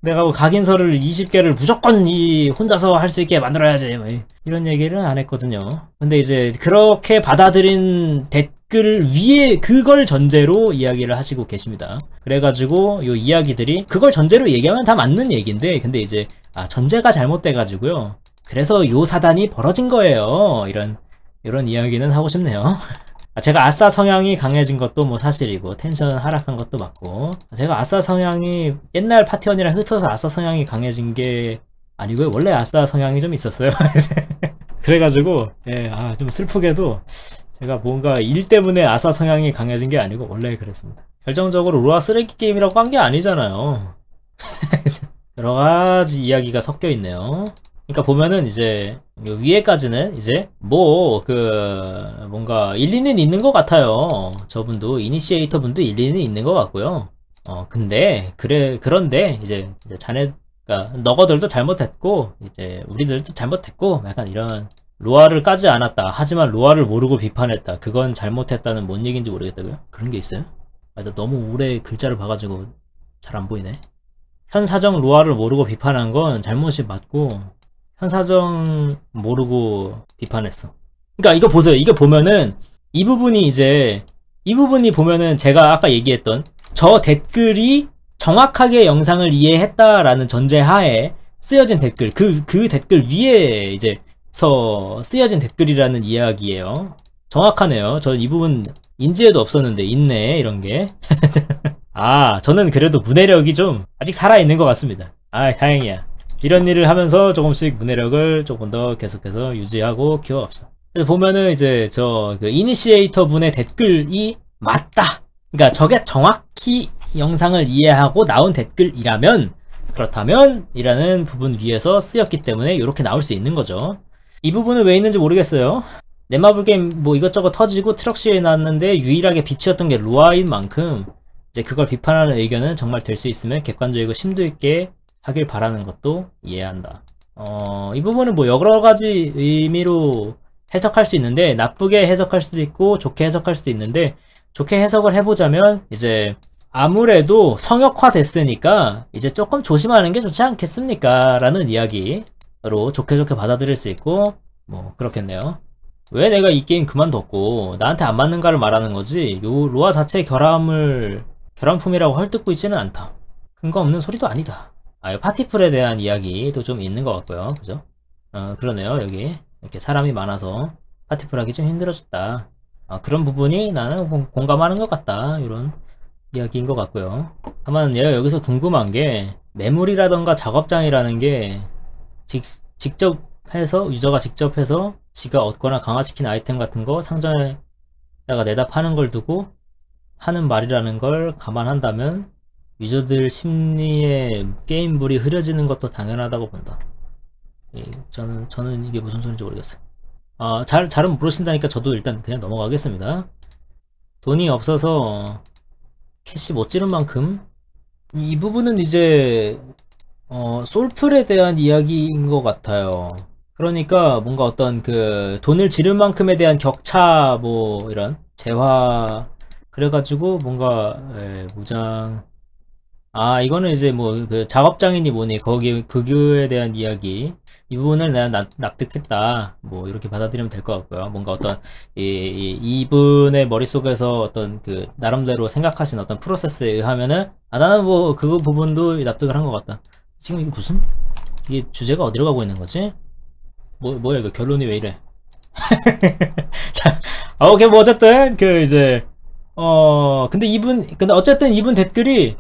내가 뭐 각인서를 20개를 무조건 이 혼자서 할 수 있게 만들어야지 뭐 이런 얘기를 안 했거든요. 근데 이제 그렇게 받아들인 댓글 위에 그걸 전제로 이야기를 하시고 계십니다. 그래가지고 요 이야기들이 그걸 전제로 얘기하면 다 맞는 얘기인데, 근데 이제 전제가 잘못돼가지고요, 그래서 요 사단이 벌어진 거예요. 이런 이야기는 하고 싶네요. 제가 아싸 성향이 강해진 것도 뭐 사실이고, 텐션 하락한 것도 맞고, 제가 아싸 성향이 옛날 파티원이랑 흩어서 아싸 성향이 강해진 게 아니고요, 원래 아싸 성향이 좀 있었어요. 그래가지고 좀 슬프게도 제가 뭔가 일 때문에 아싸 성향이 강해진 게 아니고 원래 그랬습니다. 결정적으로 로아 쓰레기 게임이라고 한 게 아니잖아요. 여러가지 이야기가 섞여 있네요. 그러니까 보면은 이제 위에까지는 이제 뭔가 일리는 있는 것 같아요. 저분도 이니시에이터 분도 일리는 있는 것 같고요. 그런데 이제 그러니까 너거들도 잘못했고 이제 우리들도 잘못했고, 약간 이런, 로아를 까지 않았다 하지만 로아를 모르고 비판했다, 그건 잘못했다는 뭔 얘기인지 모르겠다고요? 그런 게 있어요? 나 너무 오래 글자를 봐가지고 잘 안 보이네. 현사정 로아를 모르고 비판한 건 잘못이 맞고, 현사정 모르고 비판했어. 그러니까 이거 보세요. 이거 보면은 이 부분이 보면은 제가 아까 얘기했던 저 댓글이 정확하게 영상을 이해했다라는 전제하에 쓰여진 댓글, 그 댓글 위에 이제서 쓰여진 댓글이라는 이야기예요. 정확하네요. 저 이 부분 인지에도 없었는데 있네, 이런 게. 저는 그래도 문해력이 좀 아직 살아있는 것 같습니다. 다행이야. 이런 일을 하면서 조금씩 문해력을 조금 더 계속해서 유지하고 키워갑시다. 그래서 보면은 이제 그 이니시에이터 분의 댓글이 맞다, 그러니까 저게 정확히 영상을 이해하고 나온 댓글이라면, 그렇다면 이라는 부분 위에서 쓰였기 때문에 이렇게 나올 수 있는 거죠. 이 부분은 왜 있는지 모르겠어요. 넷마블 게임 뭐 이것저것 터지고 트럭시에 나왔는데 유일하게 빛이었던 게 로아인 만큼 이제 그걸 비판하는 의견은 정말 될 수 있으면 객관적이고 심도 있게 하길 바라는 것도 이해한다. 이 부분은 뭐 여러가지 의미로 해석할 수 있는데, 나쁘게 해석할 수도 있고 좋게 해석할 수도 있는데, 좋게 해석을 해보자면 이제 아무래도 성역화 됐으니까 이제 조금 조심하는 게 좋지 않겠습니까? 라는 이야기로 좋게 받아들일 수 있고, 뭐 그렇겠네요. 왜 내가 이 게임 그만뒀고 나한테 안 맞는가를 말하는 거지, 요 로아 자체의 결함품이라고 헐뜯고 있지는 않다. 근거 없는 소리도 아니다. 파티풀에 대한 이야기도 좀 있는 것 같고요. 그죠? 그러네요. 여기 이렇게 사람이 많아서 파티풀 하기 좀 힘들어졌다. 그런 부분이 나는 공감하는 것 같다, 이런 이야기인 것 같고요. 다만 내가 여기서 궁금한 게, 매물이라던가 작업장이라는 게 직접 해서, 유저가 직접 해서 지가 얻거나 강화시킨 아이템 같은 거 상점에다가 내다 파는 걸 두고 하는 말이라는 걸 감안한다면 유저들 심리에 게임물이 흐려지는 것도 당연하다고 본다. 저는 이게 무슨 소리인지 모르겠어요. 잘은 모르신다니까 저도 일단 그냥 넘어가겠습니다. 돈이 없어서 캐시 못 지른 만큼, 이 부분은 이제 솔플에 대한 이야기인 것 같아요. 그러니까 뭔가 어떤 그 돈을 지른 만큼에 대한 격차, 뭐 이런 재화, 그래가지고 뭔가 무장, 이거는 이제 뭐 그 작업장이니 뭐니 거기 그거에 대한 이야기, 이 부분을 내가 납득했다, 뭐 이렇게 받아들이면 될 것 같고요. 뭔가 어떤 이분의 머릿속에서 어떤 그 나름대로 생각하신 어떤 프로세스에 의하면은 나는 뭐 그거 부분도 납득을 한 것 같다. 지금 이게 이게 주제가 어디로 가고 있는 거지? 뭐야 이거, 결론이 왜 이래? 자, 오케이, 뭐 어쨌든 근데 어쨌든 이분 댓글이,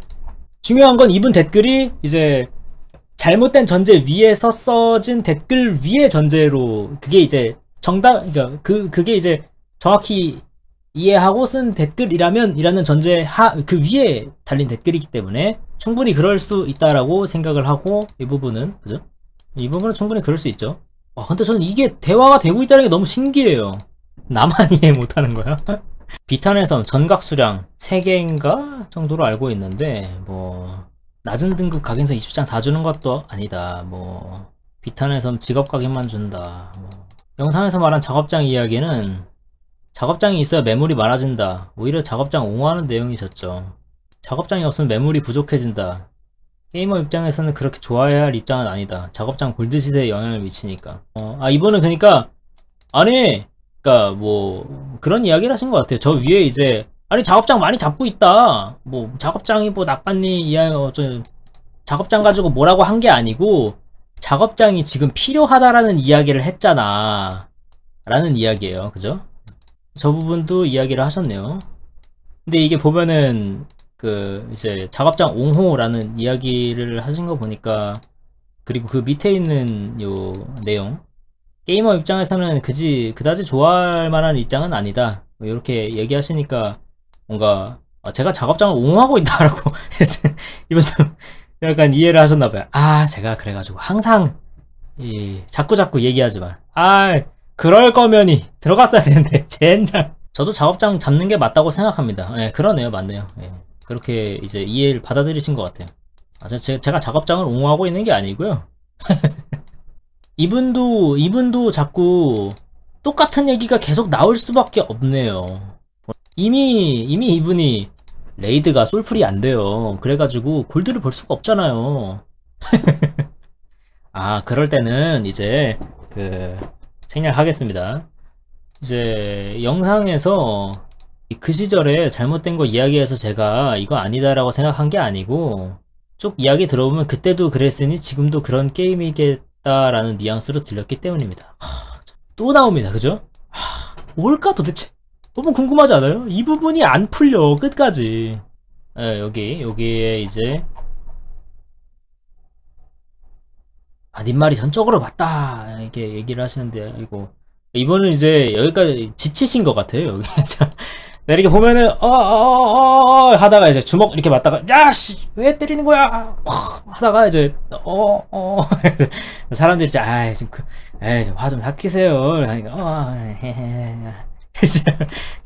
중요한 건 이분 댓글이 이제 잘못된 전제 위에서 써진 댓글 위에 전제로, 그게 이제 그러니까 그게 이제 정확히 이해하고 쓴 댓글이라면 이라는 전제 그 위에 달린 댓글이기 때문에 충분히 그럴 수 있다라고 생각을 하고, 이 부분은, 그죠? 이 부분은 충분히 그럴 수 있죠. 근데 저는 이게 대화가 되고 있다는 게 너무 신기해요. 나만 이해 못하는 거야? 비탄의 섬 전각 수량 3개인가 정도로 알고 있는데, 뭐 낮은 등급 각인서 20장 다 주는 것도 아니다. 뭐 비탄의 섬 직업 각인만 준다. 뭐 영상에서 말한 작업장 이야기는, 작업장이 있어야 매물이 많아진다, 오히려 작업장 옹호하는 내용이셨죠. 작업장이 없으면 매물이 부족해진다. 게이머 입장에서는 그렇게 좋아해야 할 입장은 아니다. 작업장 골드시대에 영향을 미치니까. 이분은 그러니까 아니 그러니까 뭐 그런 이야기를 하신 것 같아요. 저 위에 이제 아니 작업장 많이 잡고 있다. 뭐 작업장이 뭐 나빴니 이야 작업장 가지고 뭐라고 한 게 아니고 작업장이 지금 필요하다라는 이야기를 했잖아. 라는 이야기예요. 그죠? 저 부분도 이야기를 하셨네요. 근데 이게 보면은 그 이제 작업장 옹호라는 이야기를 하신 거 보니까 그리고 그 밑에 있는 요 내용 게이머 입장에서는 그다지 좋아할 만한 입장은 아니다. 이렇게 얘기하시니까 뭔가 제가 작업장을 옹호하고 있다라고 이분도 약간 이해를 하셨나봐요. 제가 그래가지고 항상 자꾸 얘기하지만 그럴 거면이 들어갔어야 되는데 젠장. 저도 작업장 잡는 게 맞다고 생각합니다. 그러네요. 맞네요. 그렇게 이제 이해를 받아들이신 것 같아요. 제가 작업장을 옹호하고 있는 게 아니고요. 이분도 자꾸 똑같은 얘기가 계속 나올 수밖에 없네요. 이미 이분이 레이드가 솔플이 안 돼요. 그래가지고 골드를 볼 수가 없잖아요. 그럴 때는 이제 생략하겠습니다. 이제 영상에서 그 시절에 잘못된 거 이야기해서 제가 이거 아니다라고 생각한 게 아니고 쭉 이야기 들어보면 그때도 그랬으니 지금도 그런 게임이겠다라는 뉘앙스로 들렸기 때문입니다. 또 나옵니다. 그죠? 뭘까 도대체? 너무 궁금하지 않아요? 이 부분이 안 풀려 끝까지. 여기에 이제 님 말이 전적으로 맞다 이렇게 얘기를 하시는데 이번은 이제 여기까지 지치신 것 같아요. 여기 이렇게 보면은 하다가 이제 주먹 이렇게 맞다가 야씨 왜 때리는 거야 하다가 이제 사람들이 이제 좀 화 좀 삭히세요 하니까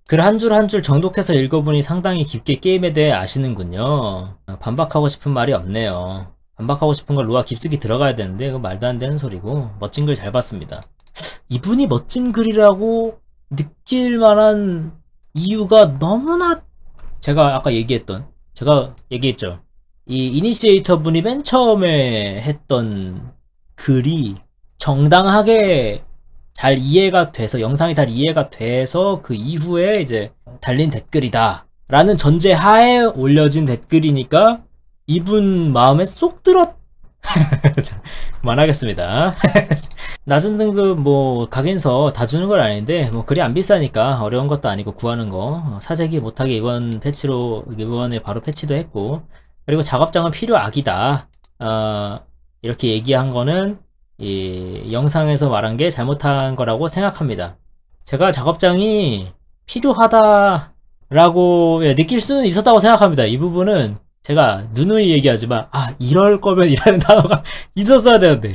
글 한 줄 한 줄 정독해서 읽어보니 상당히 깊게 게임에 대해 아시는군요. 반박하고 싶은 말이 없네요. 반박하고 싶은 걸 로아 깊숙이 들어가야 되는데 그거 말도 안 되는 소리고 멋진 글 잘 봤습니다. 이분이 멋진 글이라고 느낄 만한 이유가 너무나 제가 얘기했죠. 이 이니시에이터 분이 맨 처음에 했던 글이 정당하게 잘 이해가 돼서 영상이 잘 이해가 돼서 그 이후에 이제 달린 댓글이다 라는 전제 하에 올려진 댓글이니까 이분 마음에 쏙 들었 그만하겠습니다. 낮은 등급 뭐 각인서 다 주는 건 아닌데 뭐 그리 안 비싸니까 어려운 것도 아니고 구하는 거 사재기 못하게 이번에 바로 패치도 했고 그리고 작업장은 필요악이다 이렇게 얘기한 거는 이 영상에서 말한 게 잘못한 거라고 생각합니다. 제가 작업장이 필요하다라고 느낄 수는 있었다고 생각합니다. 이 부분은 제가 누누이 얘기하지만 이럴 거면 이라는 단어가 있었어야 되는데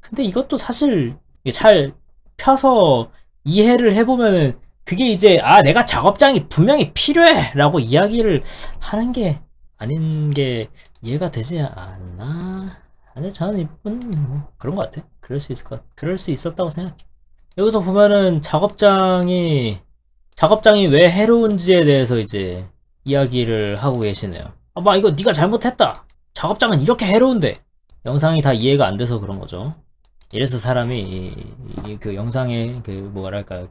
근데 이것도 사실 잘 펴서 이해를 해보면은 그게 이제 내가 작업장이 분명히 필요해 라고 이야기를 하는 게 아닌 게 이해가 되지 않나. 아니 저는 이 부분 뭐 그런 것 같아. 그럴 수 있었다고 생각해. 여기서 보면은 작업장이 왜 해로운지에 대해서 이제 이야기를 하고 계시네요. 이거 네가 잘못했다. 작업장은 이렇게 해로운데 영상이 다 이해가 안 돼서 그런 거죠. 이래서 사람이 그 영상의 뭐랄까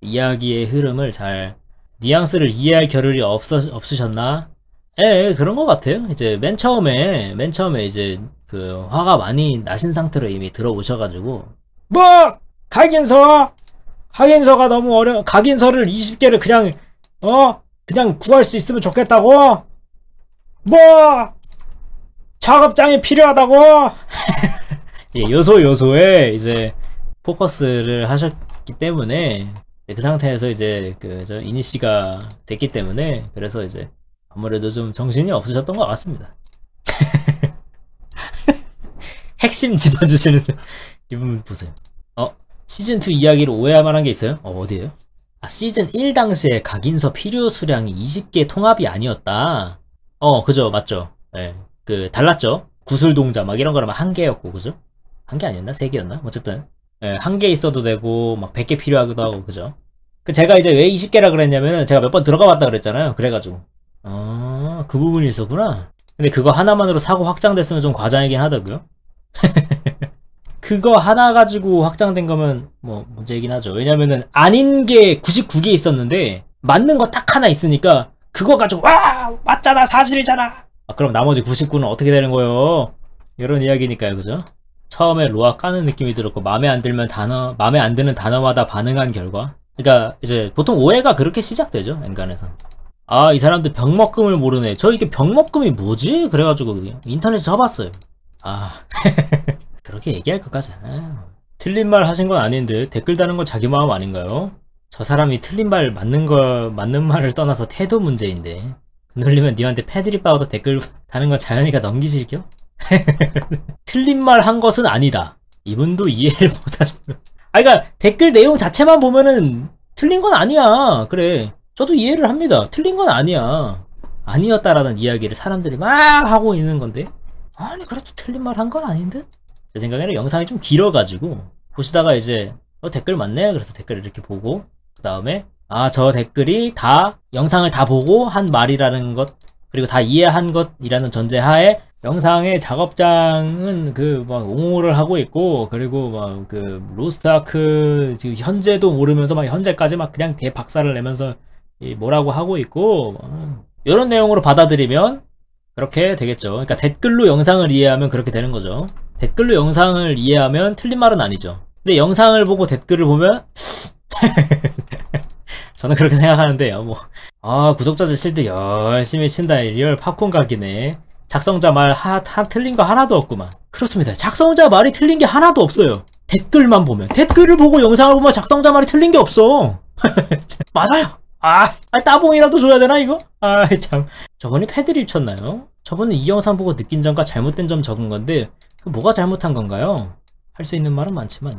이야기의 흐름을 잘 뉘앙스를 이해할 겨를이 없으셨나? 그런 것 같아요. 이제 맨 처음에 이제 화가 많이 나신 상태로 이미 들어오셔가지고 각인서가 너무 각인서를 20개를 그냥 구할 수 있으면 좋겠다고? 작업장이 필요하다고? 요소에 이제 포커스를 하셨기 때문에 그 상태에서 이제 저 이니시가 됐기 때문에 그래서 이제 아무래도 좀 정신이 없으셨던 것 같습니다. 핵심 짚어주시는 이분 보세요. 시즌2 이야기로 오해할 만한 게 있어요? 어디에요? 시즌1 당시에 각인서 필요 수량이 20개 통합이 아니었다. 그죠, 맞죠. 달랐죠. 구슬동자 막 이런 거라면 1개였고, 그죠? 1개 아니었나? 3개였나? 어쨌든 1개 있어도 되고 막 100개 필요하기도 하고, 그죠? 제가 이제 왜 20개라 그랬냐면은 제가 몇 번 들어가 봤다 그랬잖아요. 그래가지고 그 부분이 있었구나. 근데 그거 하나만으로 사고 확장됐으면 좀 과장이긴 하다고요? 그거 하나 가지고 확장된 거면 뭐 문제이긴 하죠. 왜냐면은 아닌 게 99개 있었는데 맞는 거 딱 하나 있으니까 그거 가지고 와 맞잖아 사실이잖아. 아, 그럼 나머지 99는 어떻게 되는 거예요? 이런 이야기니까요, 그죠? 처음에 로아 까는 느낌이 들었고 마음에 안 드는 단어마다 반응한 결과. 그러니까 이제 보통 오해가 그렇게 시작되죠, 엔간에서. 아, 이 사람들 병먹금을 모르네. 저 이게 병먹금이 뭐지? 그래가지고 인터넷에 쳐봤어요. 아, 그렇게 얘기할 것까지. 틀린 말 하신 건 아닌데 댓글 다는 건 자기 마음 아닌가요? 저 사람이 틀린 말 맞는 말을 떠나서 태도 문제인데 그늘리면 니한테 패드립 받아도 댓글 다는 건 자연이가 넘기실겨? 틀린 말 한 것은 아니다. 이분도 이해를 못하시는 거죠. 아, 그러니까 댓글 내용 자체만 보면은 틀린 건 아니야. 그래. 저도 이해를 합니다. 틀린 건 아니야. 아니었다라는 이야기를 사람들이 막 하고 있는 건데 아니 그래도 틀린 말 한 건 아닌데? 제 생각에는 영상이 좀 길어가지고 보시다가 이제 댓글 맞네? 그래서 댓글을 이렇게 보고 그 다음에 아, 저 댓글이 다 영상을 다 보고 한 말이라는 것 그리고 다 이해한 것이라는 전제하에 영상의 작업장은 그 막 옹호를 하고 있고 그리고 막 그 로스트아크 지금 현재도 모르면서 막 현재까지 막 그냥 대박살을 내면서 뭐라고 하고 있고 이런 내용으로 받아들이면 그렇게 되겠죠. 그러니까 댓글로 영상을 이해하면 그렇게 되는 거죠. 댓글로 영상을 이해하면 틀린 말은 아니죠. 근데 영상을 보고 댓글을 보면 저는 그렇게 생각하는데요. 뭐 구독자들 실드 열심히 친다. 리얼 팝콘 각이네. 작성자 말 틀린 거 하나도 없구만. 그렇습니다. 작성자 말이 틀린 게 하나도 없어요. 댓글만 보면. 댓글을 보고 영상을 보면 작성자 말이 틀린 게 없어. 맞아요. 따봉이라도 줘야 되나 이거? 참. 저번에 패드립 쳤나요? 저번에 이 영상 보고 느낀 점과 잘못된 점 적은 건데 그 뭐가 잘못한 건가요? 할 수 있는 말은 많지만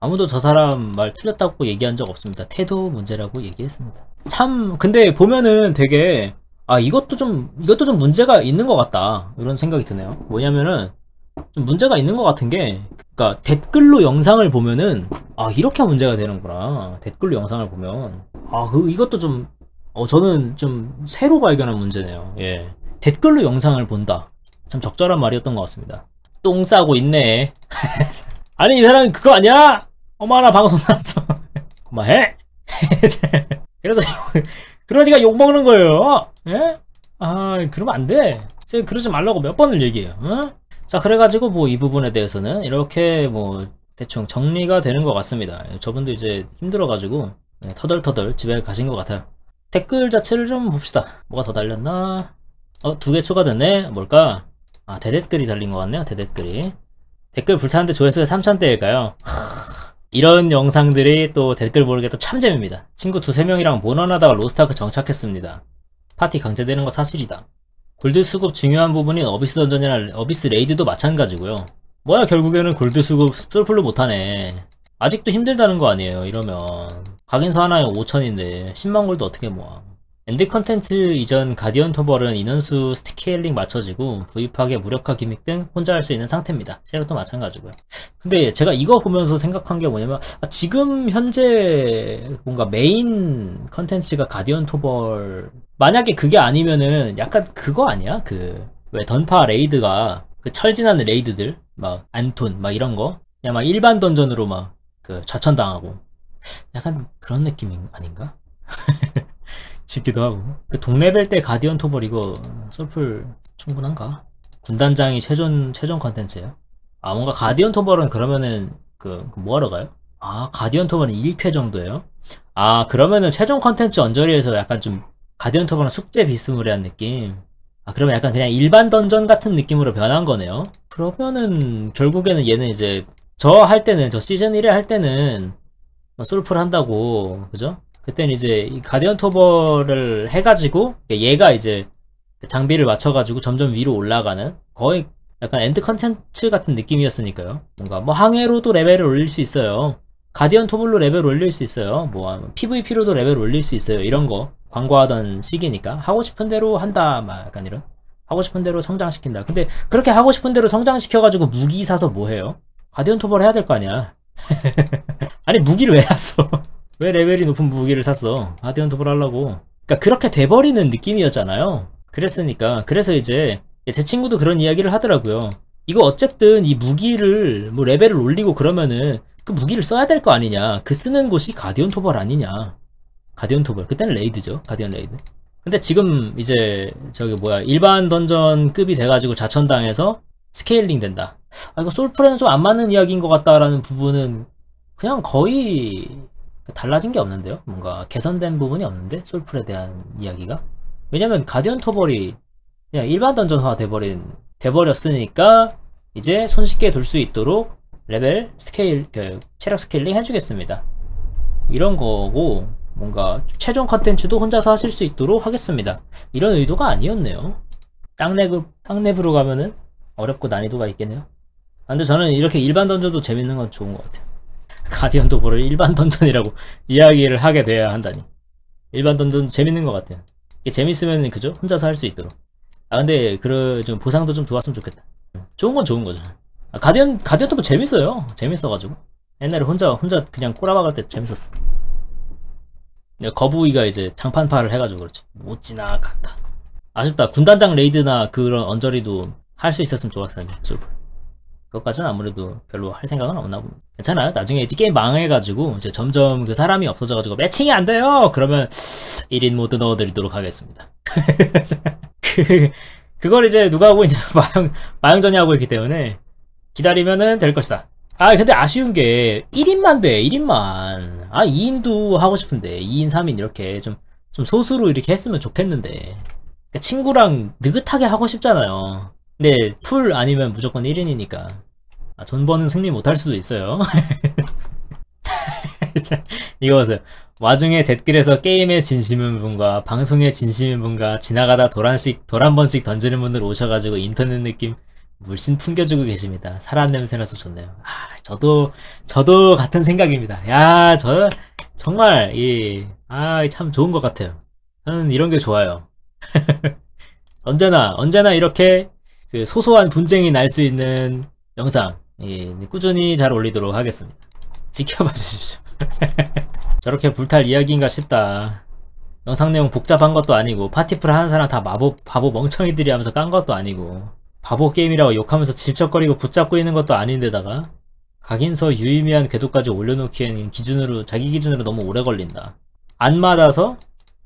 아무도 저 사람 말 틀렸다고 얘기한 적 없습니다. 태도 문제라고 얘기했습니다. 참 근데 보면은 되게 이것도 좀 문제가 있는 것 같다 이런 생각이 드네요. 뭐냐면은 좀 문제가 있는 것 같은 게 그러니까 댓글로 영상을 보면은 이렇게 문제가 되는구나. 댓글로 영상을 보면 이것도 좀 저는 좀 새로 발견한 문제네요. 예, 댓글로 영상을 본다. 참 적절한 말이었던 것 같습니다. 똥 싸고 있네. 아니 이 사람이 그거 아니야? 어머나 방송 나왔어. 그만해. 그래서 그러니까 욕먹는 거예요. 예? 그러면 안 돼. 제가 그러지 말라고 몇 번을 얘기해요. 자, 그래가지고 뭐 이 부분에 대해서는 이렇게 뭐 대충 정리가 되는 것 같습니다. 저분도 이제 힘들어가지고 터덜터덜 집에 가신 것 같아요. 댓글 자체를 좀 봅시다. 뭐가 더 달렸나? 2개 추가됐네. 뭘까? 대댓글이 달린 것 같네요. 대댓글이. 댓글 불타는데 조회수가 3000대일까요? 이런 영상들이 또 댓글 보는 게 또 참 재밌습니다. 친구 2~3명이랑 모넌하다가 로스트아크 정착했습니다. 파티 강제되는 거 사실이다. 골드 수급 중요한 부분인 어비스 던전이나 어비스 레이드도 마찬가지고요. 뭐야 결국에는 골드 수급 솔플로 못하네. 아직도 힘들다는 거 아니에요. 이러면 각인서 하나에 5000인데 10만 골드 어떻게 모아. 엔드 컨텐츠 이전 가디언 토벌은 인원수 스케일링 맞춰지고 구입하기 무력화 기믹 등 혼자 할 수 있는 상태입니다. 세력도 마찬가지고요. 근데 제가 이거 보면서 생각한 게 뭐냐면 지금 현재 뭔가 메인 컨텐츠가 가디언 토벌 만약에 그게 아니면은 약간 그거 아니야? 왜 던파 레이드가 그 철진하는 레이드들 막 안톤 막 이런 거 그냥 막 일반 던전으로 막 좌천당하고 약간 그런 느낌 아닌가? 싶기도 하고. 그 동레벨 때 가디언 토벌 이거 솔플 충분한가? 군단장이 최종 컨텐츠예요. 뭔가 가디언 토벌은 그러면은 뭐하러 가요? 가디언 토벌은 1회 정도예요? 그러면은 최종 컨텐츠 언저리에서 약간 좀 가디언 토벌은 숙제 비스무리한 느낌. 그러면 약간 그냥 일반 던전 같은 느낌으로 변한 거네요. 그러면은 결국에는 얘는 이제 저 시즌 1회 할 때는 솔플 한다고 그죠? 그때는 이제 이 가디언 토벌을 해가지고 얘가 이제 장비를 맞춰가지고 점점 위로 올라가는 거의 약간 엔드 컨텐츠 같은 느낌이었으니까요. 뭔가 뭐 항해로도 레벨을 올릴 수 있어요. 가디언 토벌로 레벨 올릴 수 있어요. 뭐 PVP로도 레벨 올릴 수 있어요. 이런 거 광고하던 시기니까 하고 싶은 대로 한다. 막 약간 이런 하고 싶은 대로 성장시킨다. 근데 그렇게 하고 싶은 대로 성장시켜가지고 무기 사서 뭐 해요? 가디언 토벌 해야 될 거 아니야. 아니 무기를 왜 샀어? 왜 레벨이 높은 무기를 샀어? 가디언 토벌 하려고. 그러니까 그렇게 돼버리는 느낌이었잖아요. 그래서 이제 제 친구도 그런 이야기를 하더라고요. 이거 어쨌든 이 무기를 뭐 레벨을 올리고 그러면은 그 무기를 써야 될 거 아니냐. 그 쓰는 곳이 가디언 토벌 아니냐. 가디언 토벌. 그때는 레이드죠. 가디언 레이드. 근데 지금 이제 저기 뭐야 일반 던전급이 돼가지고 자천당해서 스케일링 된다. 아 이거 솔플에는 좀 안 맞는 이야기인 것 같다라는 부분은 그냥 거의 달라진 게 없는데요. 뭔가 개선된 부분이 없는데 솔플에 대한 이야기가. 왜냐면 가디언 토벌이 그냥 일반 던전화 돼버렸으니까 이제 손쉽게 둘 수 있도록 레벨 스케일 체력 스케일링 해주겠습니다. 이런 거고 뭔가 최종 컨텐츠도 혼자서 하실 수 있도록 하겠습니다. 이런 의도가 아니었네요. 땅랩으로 가면은 어렵고 난이도가 있겠네요. 근데 저는 이렇게 일반 던전도 재밌는 건 좋은 것 같아요. 가디언 도보를 일반 던전이라고 이야기를 하게 돼야 한다니. 일반 던전 재밌는 것 같아요. 이게 재밌으면 그죠? 혼자서 할 수 있도록. 근데 좀 보상도 좀 좋았으면 좋겠다. 좋은 건 좋은 거죠. 가디언 도보 재밌어요. 재밌어가지고 옛날에 혼자 그냥 꼬라박을 때 재밌었어. 거부이가 이제 장판파를 해가지고 그렇지. 못 지나갔다. 아쉽다. 군단장 레이드나 그런 언저리도 할 수 있었으면 좋았을 텐데. 그것까지는 아무래도 별로 할 생각은 없나 봅니다. 괜찮아요. 나중에 이제 게임 망해가지고 이제 점점 그 사람이 없어져가지고 매칭이 안 돼요. 그러면 1인 모드 넣어드리도록 하겠습니다. 그걸 이제 누가 하고 있냐. 마영전이 하고 있기 때문에 기다리면은 될 것이다. 근데 아쉬운 게 1인만 돼. 1인만. 2인도 하고 싶은데 2인 3인 이렇게 좀 소수로 이렇게 했으면 좋겠는데 그러니까 친구랑 느긋하게 하고 싶잖아요. 근데 풀 아니면 무조건 1인이니까 존버는 승리 못할 수도 있어요. 이거 보세요. 와중에 댓글에서 게임에 진심인 분과 방송에 진심인 분과 지나가다 돌 한 번씩 던지는 분들 오셔가지고 인터넷 느낌 물씬 풍겨주고 계십니다. 사람 냄새나서 좋네요. 저도 같은 생각입니다. 정말 참 좋은 것 같아요. 저는 이런 게 좋아요. 언제나 이렇게 그 소소한 분쟁이 날 수 있는 영상 꾸준히 잘 올리도록 하겠습니다. 지켜봐 주십시오. 저렇게 불탈 이야기인가 싶다. 영상 내용 복잡한 것도 아니고 파티풀 하는 사람 다 바보 멍청이들이 하면서 깐 것도 아니고 바보 게임이라고 욕하면서 질척거리고 붙잡고 있는 것도 아닌데다가 각인서 유의미한 궤도까지 올려놓기에는 자기 기준으로 너무 오래 걸린다. 안 맞아서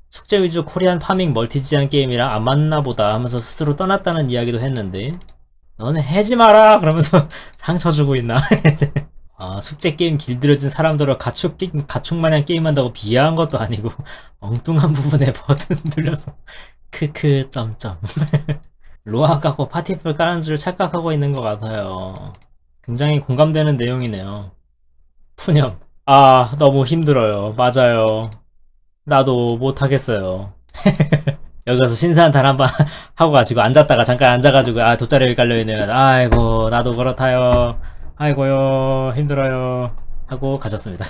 숙제 위주 코리안 파밍 멀티지한 게임이랑 안 맞나 보다 하면서 스스로 떠났다는 이야기도 했는데 너는 해지 마라 그러면서 상처 주고 있나. 숙제 게임 길들여진 사람들을 가축마냥 게임한다고 비하한 것도 아니고 엉뚱한 부분에 버튼 눌려서 크크 점점. 로아 까고 파티풀 까는 줄 착각하고 있는 것 같아요. 굉장히 공감되는 내용이네요. 푸념. 너무 힘들어요. 맞아요. 나도 못하겠어요. 여기 가서 신세한 단 한 번 하고 가지고 앉았다가 잠깐 앉아가지고 돗자리에 깔려있네요. 아이고 나도 그렇다요. 아이고요 힘들어요 하고 가셨습니다.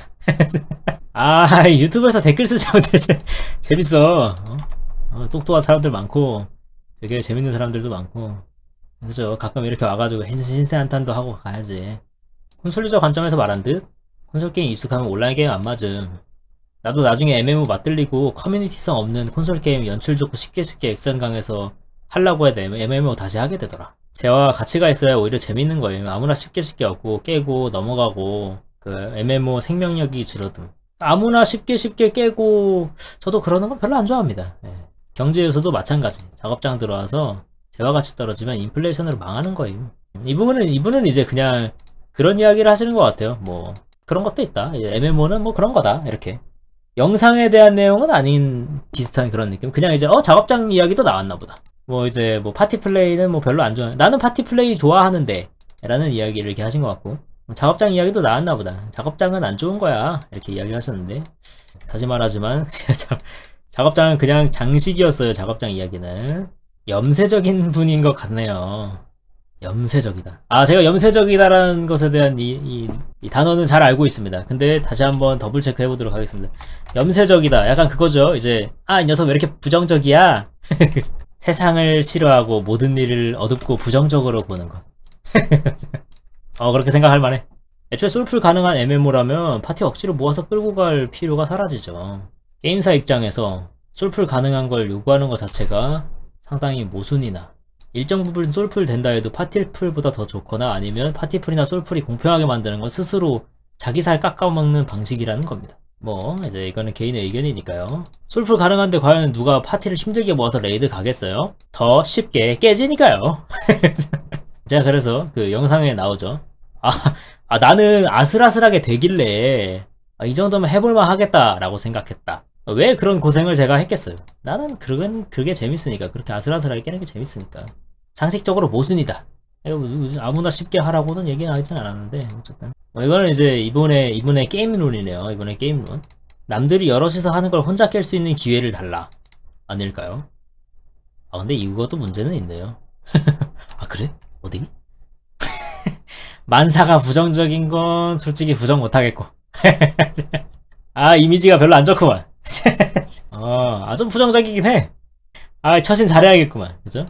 유튜브에서 댓글 쓰시면 되지. 재밌어. 똑똑한 사람들 많고 되게 재밌는 사람들도 많고 그죠. 가끔 이렇게 와가지고 신세한탄도 하고 가야지. 콘솔 유저 관점에서 말한 듯 콘솔 게임 익숙하면 온라인 게임 안 맞음. 나도 나중에 MMO 맛들리고 커뮤니티성 없는 콘솔 게임 연출 좋고 쉽게 액션 강해서 하려고 해도 MMO 다시 하게 되더라. 재화가 가치가 있어야 오히려 재밌는 거예요. 아무나 쉽게 얻고 깨고 넘어가고 그 MMO 생명력이 줄어듦. 아무나 쉽게 깨고 저도 그러는 건 별로 안 좋아합니다. 경제 요소도 마찬가지. 작업장 들어와서 재화 가치 떨어지면 인플레이션으로 망하는 거예요. 이분은 이제 그냥 그런 이야기를 하시는 것 같아요. 뭐 그런 것도 있다. MMO는 뭐 그런 거다. 이렇게. 영상에 대한 내용은 아닌 비슷한 그런 느낌. 그냥 이제 작업장 이야기도 나왔나 보다. 뭐 이제 뭐 파티 플레이는 뭐 별로 안 좋아. 나는 파티 플레이 좋아하는데 라는 이야기를 이렇게 하신 것 같고 작업장 이야기도 나왔나 보다. 작업장은 안 좋은 거야 이렇게 이야기하셨는데 다시 말하지만 작업장은 그냥 장식이었어요. 작업장 이야기는 염세적인 분인 것 같네요. 염세적이다. 제가 염세적이다라는 것에 대한 이 단어는 잘 알고 있습니다. 근데 다시 한번 더블 체크 해보도록 하겠습니다. 염세적이다. 약간 그거죠. 이제 이 녀석 왜 이렇게 부정적이야? 세상을 싫어하고 모든 일을 어둡고 부정적으로 보는 것. 그렇게 생각할 만해. 애초에 솔플 가능한 MMO라면 파티 억지로 모아서 끌고 갈 필요가 사라지죠. 게임사 입장에서 솔플 가능한 걸 요구하는 것 자체가 상당히 모순이나 일정 부분 솔풀 된다 해도 파티풀보다 더 좋거나 아니면 파티풀이나 솔풀이 공평하게 만드는 건 스스로 자기 살 깎아먹는 방식이라는 겁니다. 뭐 이제 이거는 개인의 의견이니까요. 솔풀 가능한데 과연 누가 파티를 힘들게 모아서 레이드 가겠어요? 더 쉽게 깨지니까요. 제가 그래서 그 영상에 나오죠. 나는 아슬아슬하게 되길래 이 정도면 해볼만 하겠다라고 생각했다. 왜 그런 고생을 제가 했겠어요? 나는 그게 재밌으니까. 그렇게 아슬아슬하게 깨는 게 재밌으니까. 상식적으로 모순이다. 아무나 쉽게 하라고는 얘기는 하진 않았는데 어쨌든 이거는 이제 이번에 게임론이네요. 이번에 게임론. 남들이 여럿이서 하는 걸 혼자 깰 수 있는 기회를 달라. 아닐까요? 근데 이것도 문제는 있네요. 그래? 어디? 만사가 부정적인 건 솔직히 부정 못하겠고. 이미지가 별로 안 좋구만. 좀 부정적이긴 해. 처신 잘해야겠구만. 그죠?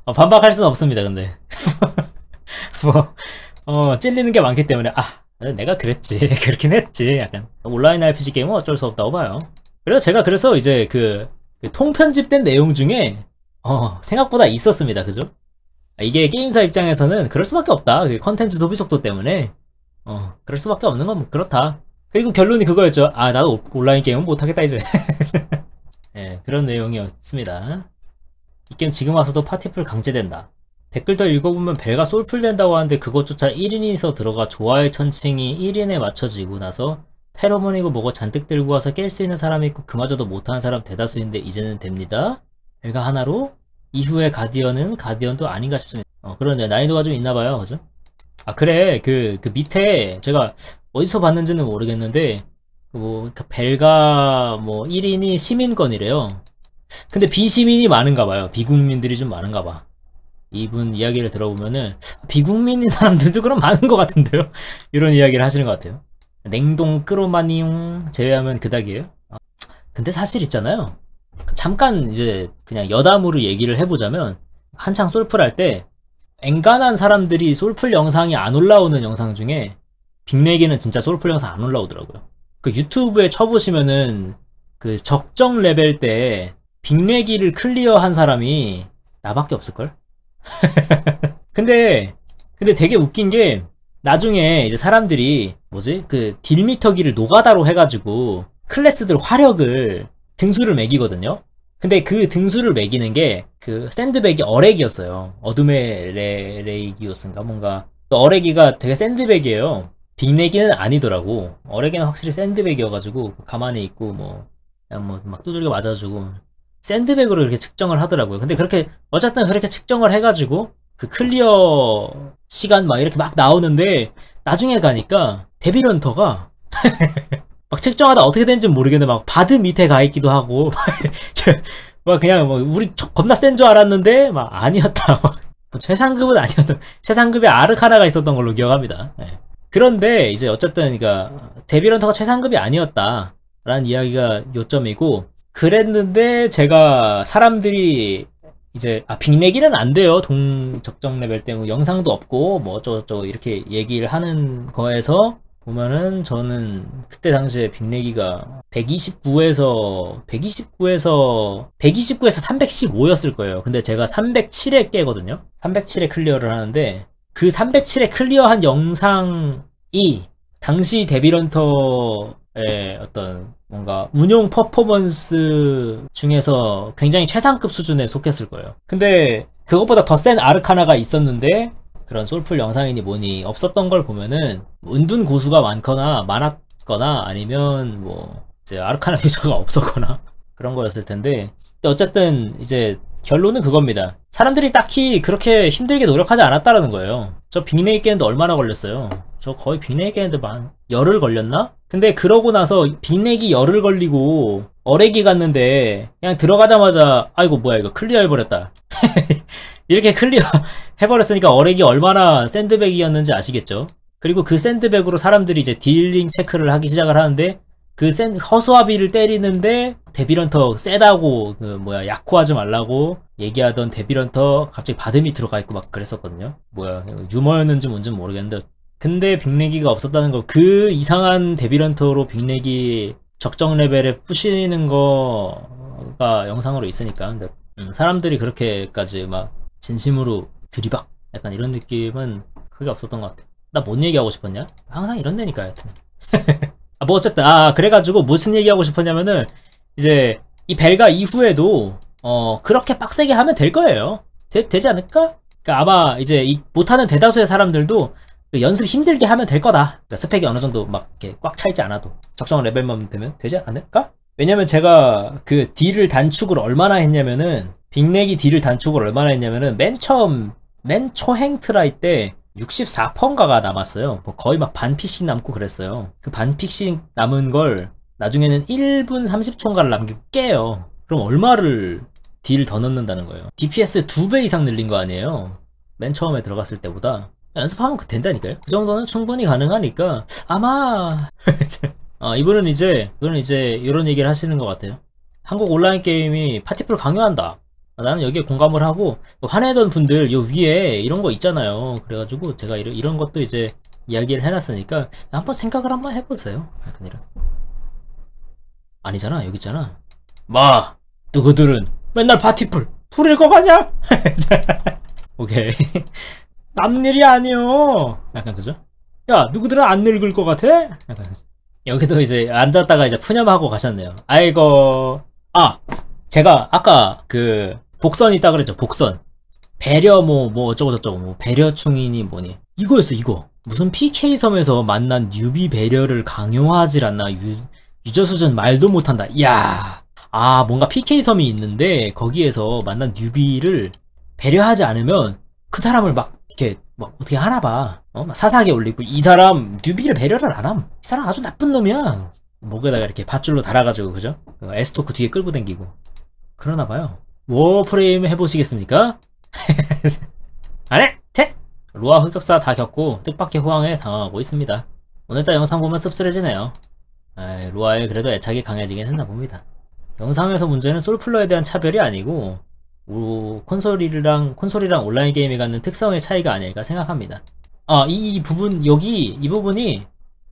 반박할 수는 없습니다, 근데. 찔리는 게 많기 때문에, 내가 그랬지. 그렇긴 했지. 약간. 온라인 RPG 게임은 어쩔 수 없다고 봐요. 그래서 이제 그 통편집된 내용 중에, 생각보다 있었습니다. 그죠? 이게 게임사 입장에서는 그럴 수밖에 없다. 컨텐츠 소비 속도 때문에. 그럴 수밖에 없는 건 그렇다. 그리고 결론이 그거였죠. 나도 온라인 게임은 못하겠다, 이제. 네, 그런 내용이었습니다. 이 게임 지금 와서도 파티풀 강제된다. 댓글 더 읽어보면 벨가 솔풀 된다고 하는데 그것조차 1인이서 들어가 좋아요 천칭이 1인에 맞춰지고 나서 페로몬이고 뭐고 잔뜩 들고 와서 깰 수 있는 사람이 있고 그마저도 못하는 사람 대다수인데 이제는 됩니다. 벨가 하나로 이후에 가디언도 아닌가 싶습니다. 그런데 난이도가 좀 있나봐요. 그죠? 그래. 그 밑에 제가 어디서 봤는지는 모르겠는데 벨가 1인이 시민권이래요. 근데 비시민이 많은가봐요. 비국민들이 좀 많은가봐. 이분 이야기를 들어보면은 비국민인 사람들도 그럼 많은 것 같은데요. 이런 이야기를 하시는 것 같아요. 냉동 크로마니용 제외하면 그닥이에요. 근데 사실 있잖아요. 잠깐 이제 그냥 여담으로 얘기를 해보자면 한창 솔플 할 때 엔간한 사람들이 솔플 영상이 안 올라오는 영상 중에 빅내기는 진짜 솔플 영상 안 올라오더라고요. 그 유튜브에 쳐보시면은 그 적정 레벨 때 빅내기를 클리어한 사람이 나밖에 없을걸? 근데 되게 웃긴 게 나중에 이제 사람들이 그 딜미터기를 노가다로 해가지고 클래스들 화력을 등수를 매기거든요. 근데 그 등수를 매기는 게 그 샌드백이 어레기였어요. 어둠의 레이기오스인가 뭔가. 어레기가 되게 샌드백이에요. 빅내기는 아니더라고. 어레기는 확실히 샌드백이어가지고 가만히 있고 그냥 막 두들겨 맞아주고 샌드백으로 이렇게 측정을 하더라고요. 근데 어쨌든 그렇게 측정을 해가지고 그 클리어 시간 막 이렇게 막 나오는데 나중에 가니까 데빌런터가 막 측정하다 어떻게 되는지 모르겠는데 막 바드 밑에 가 있기도 하고 막 그냥 우리 겁나 센 줄 알았는데 막 아니었다. 최상급은 아니었던, 최상급에 아르카나가 있었던 걸로 기억합니다. 네. 그런데 이제 어쨌든 그러니까 데빌런터가 최상급이 아니었다 라는 이야기가 요점이고, 그랬는데 제가 사람들이 이제 빅내기는 안 돼요, 동적정 레벨 때문에 영상도 없고 뭐 어쩌고저쩌고 이렇게 얘기를 하는 거에서 보면은 저는 그때 당시에 빅내기가 129에서 315였을 거예요. 근데 제가 307에 깨거든요. 307에 클리어를 하는데 그 307에 클리어한 영상이 당시 데빌런터의 어떤 뭔가 운용 퍼포먼스 중에서 굉장히 최상급 수준에 속했을 거예요. 근데 그것보다 더 센 아르카나가 있었는데 그런 솔풀 영상이니 뭐니 없었던 걸 보면은 은둔 고수가 많았거나 아니면 뭐 이제 아르카나 유저가 없었거나 그런 거였을 텐데, 근데 어쨌든 이제 결론은 그겁니다. 사람들이 딱히 그렇게 힘들게 노력하지 않았다라는 거예요. 저 빅내기 깨는데 얼마나 걸렸어요? 저 거의 빅내기 깨는데 열흘 걸렸나? 근데 그러고 나서 빅내기 열흘 걸리고 어레기 갔는데 그냥 들어가자마자 아이고 뭐야 이거 클리어 해버렸다. 이렇게 클리어 해버렸으니까 어레기 얼마나 샌드백이었는지 아시겠죠? 그리고 그 샌드백으로 사람들이 이제 딜링 체크를 하기 시작을 하는데 그 허수아비를 때리는데 데빌런터 세다고 약호하지 말라고 얘기하던 데빌런터 갑자기 바드미 들어가 있고 막 그랬었거든요. 유머였는지 뭔지 모르겠는데, 근데 빅내기가 없었다는 거, 그 이상한 데빌런터로 빅내기 적정 레벨에 부시는 거가 영상으로 있으니까. 근데 사람들이 그렇게까지 막 진심으로 들이박 약간 이런 느낌은 크게 없었던 것 같아. 나 뭔 얘기하고 싶었냐? 항상 이런 데니까 하여튼. 뭐 어쨌든 그래가지고 무슨 얘기하고 싶었냐면은 이제 이 벨가 이후에도 그렇게 빡세게 하면 될 거예요. 되지 않을까? 그러니까 아마 이제 못하는 대다수의 사람들도 그 연습 힘들게 하면 될 거다. 그러니까 스펙이 어느 정도 막 이렇게 꽉 차있지 않아도 적정한 레벨만 되면 되지 않을까? 왜냐면 제가 그 딜을 단축을 얼마나 했냐면은 빅내기 딜을 단축을 얼마나 했냐면은 맨 초행 트라이 때 64%인가가 남았어요. 뭐 거의 막 반피씩 남고 그랬어요. 그 반피씩 남은 걸 나중에는 1분 30초인가를 남기고 깨요. 그럼 얼마를 딜 더 넣는다는 거예요. DPS 2배 이상 늘린 거 아니에요. 맨 처음에 들어갔을 때보다. 연습하면 된다니까요. 그 정도는 충분히 가능하니까 아마 이분은 이제 이런 얘기를 하시는 것 같아요. 한국 온라인 게임이 파티풀 강요한다. 나는 여기에 공감을 하고, 화내던 분들 요 위에 이런 거 있잖아요. 그래가지고 제가 이런 것도 이제 이야기를 해놨으니까 한번 생각을 한번 해보세요. 약간 이런. 아니잖아, 여기 있잖아. 누구들은 맨날 파티풀 풀 읽어가냐? 오케이. 남 일이 아니요. 약간 그죠? 야, 누구들은 안 늙을 것 같아? 약간 그죠? 여기도 이제 앉았다가 이제 푸념하고 가셨네요. 아이고. 제가 아까 그 복선 있다 그랬죠. 복선. 배려 뭐 어쩌고저쩌고 뭐 배려충이니 뭐니. 이거였어, 이거. 무슨 PK 섬에서 만난 뉴비 배려를 강요하질 않나. 유저 수준 말도 못한다. 이야. 뭔가 PK 섬이 있는데 거기에서 만난 뉴비를 배려하지 않으면 그 사람을 막 이렇게 막 어떻게 하나 봐. 막 사사하게 올리고, 이 사람 뉴비를 배려를 안 함. 이 사람 아주 나쁜 놈이야. 목에다가 이렇게 밧줄로 달아가지고, 그죠? 에스토크 뒤에 끌고 다니고 그러나 봐요. 워프레임 해보시겠습니까? 안 해! 로아 흑역사 다 겪고 뜻밖의 호황에 당황하고 있습니다. 오늘자 영상 보면 씁쓸해지네요. 로아에 그래도 애착이 강해지긴 했나 봅니다. 영상에서 문제는 솔플러에 대한 차별이 아니고 콘솔이랑 온라인 게임이 갖는 특성의 차이가 아닐까 생각합니다. 이 부분이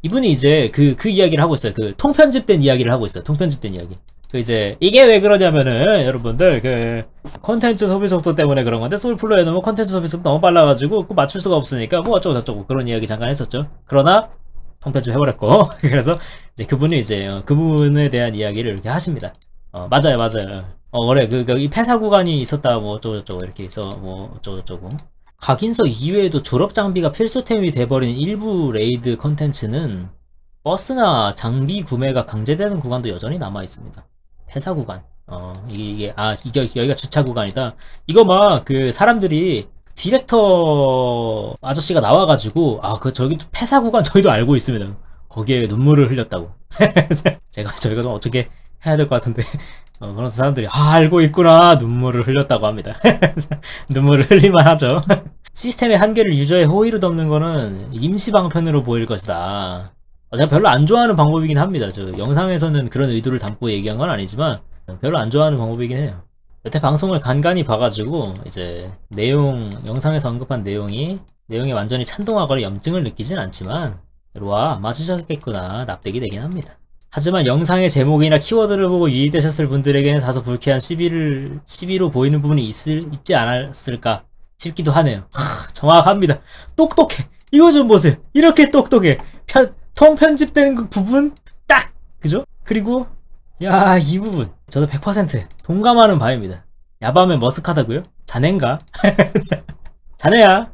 이분이 이제 그 이야기를 하고 있어요. 그 통편집된 이야기를 하고 있어요. 통편집된 이야기. 이제 이게 왜 그러냐면은 여러분들 그 컨텐츠 소비 속도 때문에 그런 건데, 솔플러에 넣으면 컨텐츠 소비 속도 너무 빨라가지고 맞출 수가 없으니까 뭐 어쩌고 저쩌고 그런 이야기 잠깐 했었죠. 그러나 통편집 해버렸고 그래서 이제 그분이 이제 그 부분에 대한 이야기를 이렇게 하십니다. 맞아요. 그래 이 폐사 구간이 있었다 뭐 어쩌고저쩌고 이렇게 있어 뭐 어쩌고저쩌고. 각인서 이외에도 졸업 장비가 필수템이 돼버린 일부 레이드 컨텐츠는 버스나 장비 구매가 강제되는 구간도 여전히 남아 있습니다. 폐사 구간. 이게 여기가 주차 구간이다. 이거 막 그 사람들이 디렉터 아저씨가 나와가지고 저기도 폐사 구간 저희도 알고 있습니다. 거기에 눈물을 흘렸다고. 저희가 좀 어떻게 해야 될 것 같은데 그런 사람들이 알고 있구나 눈물을 흘렸다고 합니다. 눈물을 흘릴만 하죠. 시스템의 한계를 유저의 호의로 덮는 거는 임시 방편으로 보일 것이다. 제가 별로 안 좋아하는 방법이긴 합니다. 저 영상에서는 그런 의도를 담고 얘기한 건 아니지만 별로 안 좋아하는 방법이긴 해요. 여태 방송을 간간히 봐가지고 이제 영상에서 언급한 내용이 완전히 찬동하거나 염증을 느끼진 않지만 로아 맞으셨겠구나 납득이 되긴 합니다. 하지만 영상의 제목이나 키워드를 보고 유입되셨을 분들에게는 다소 불쾌한 시비로 보이는 부분이 있지 않았을까 싶기도 하네요. 정확합니다. 똑똑해. 이거 좀 보세요. 이렇게 똑똑해. 통편집된 그 부분 딱! 그죠? 그리고 이 부분 저도 100% 동감하는 바입니다. 야밤에 머쓱하다고요? 자넨가? 자네야.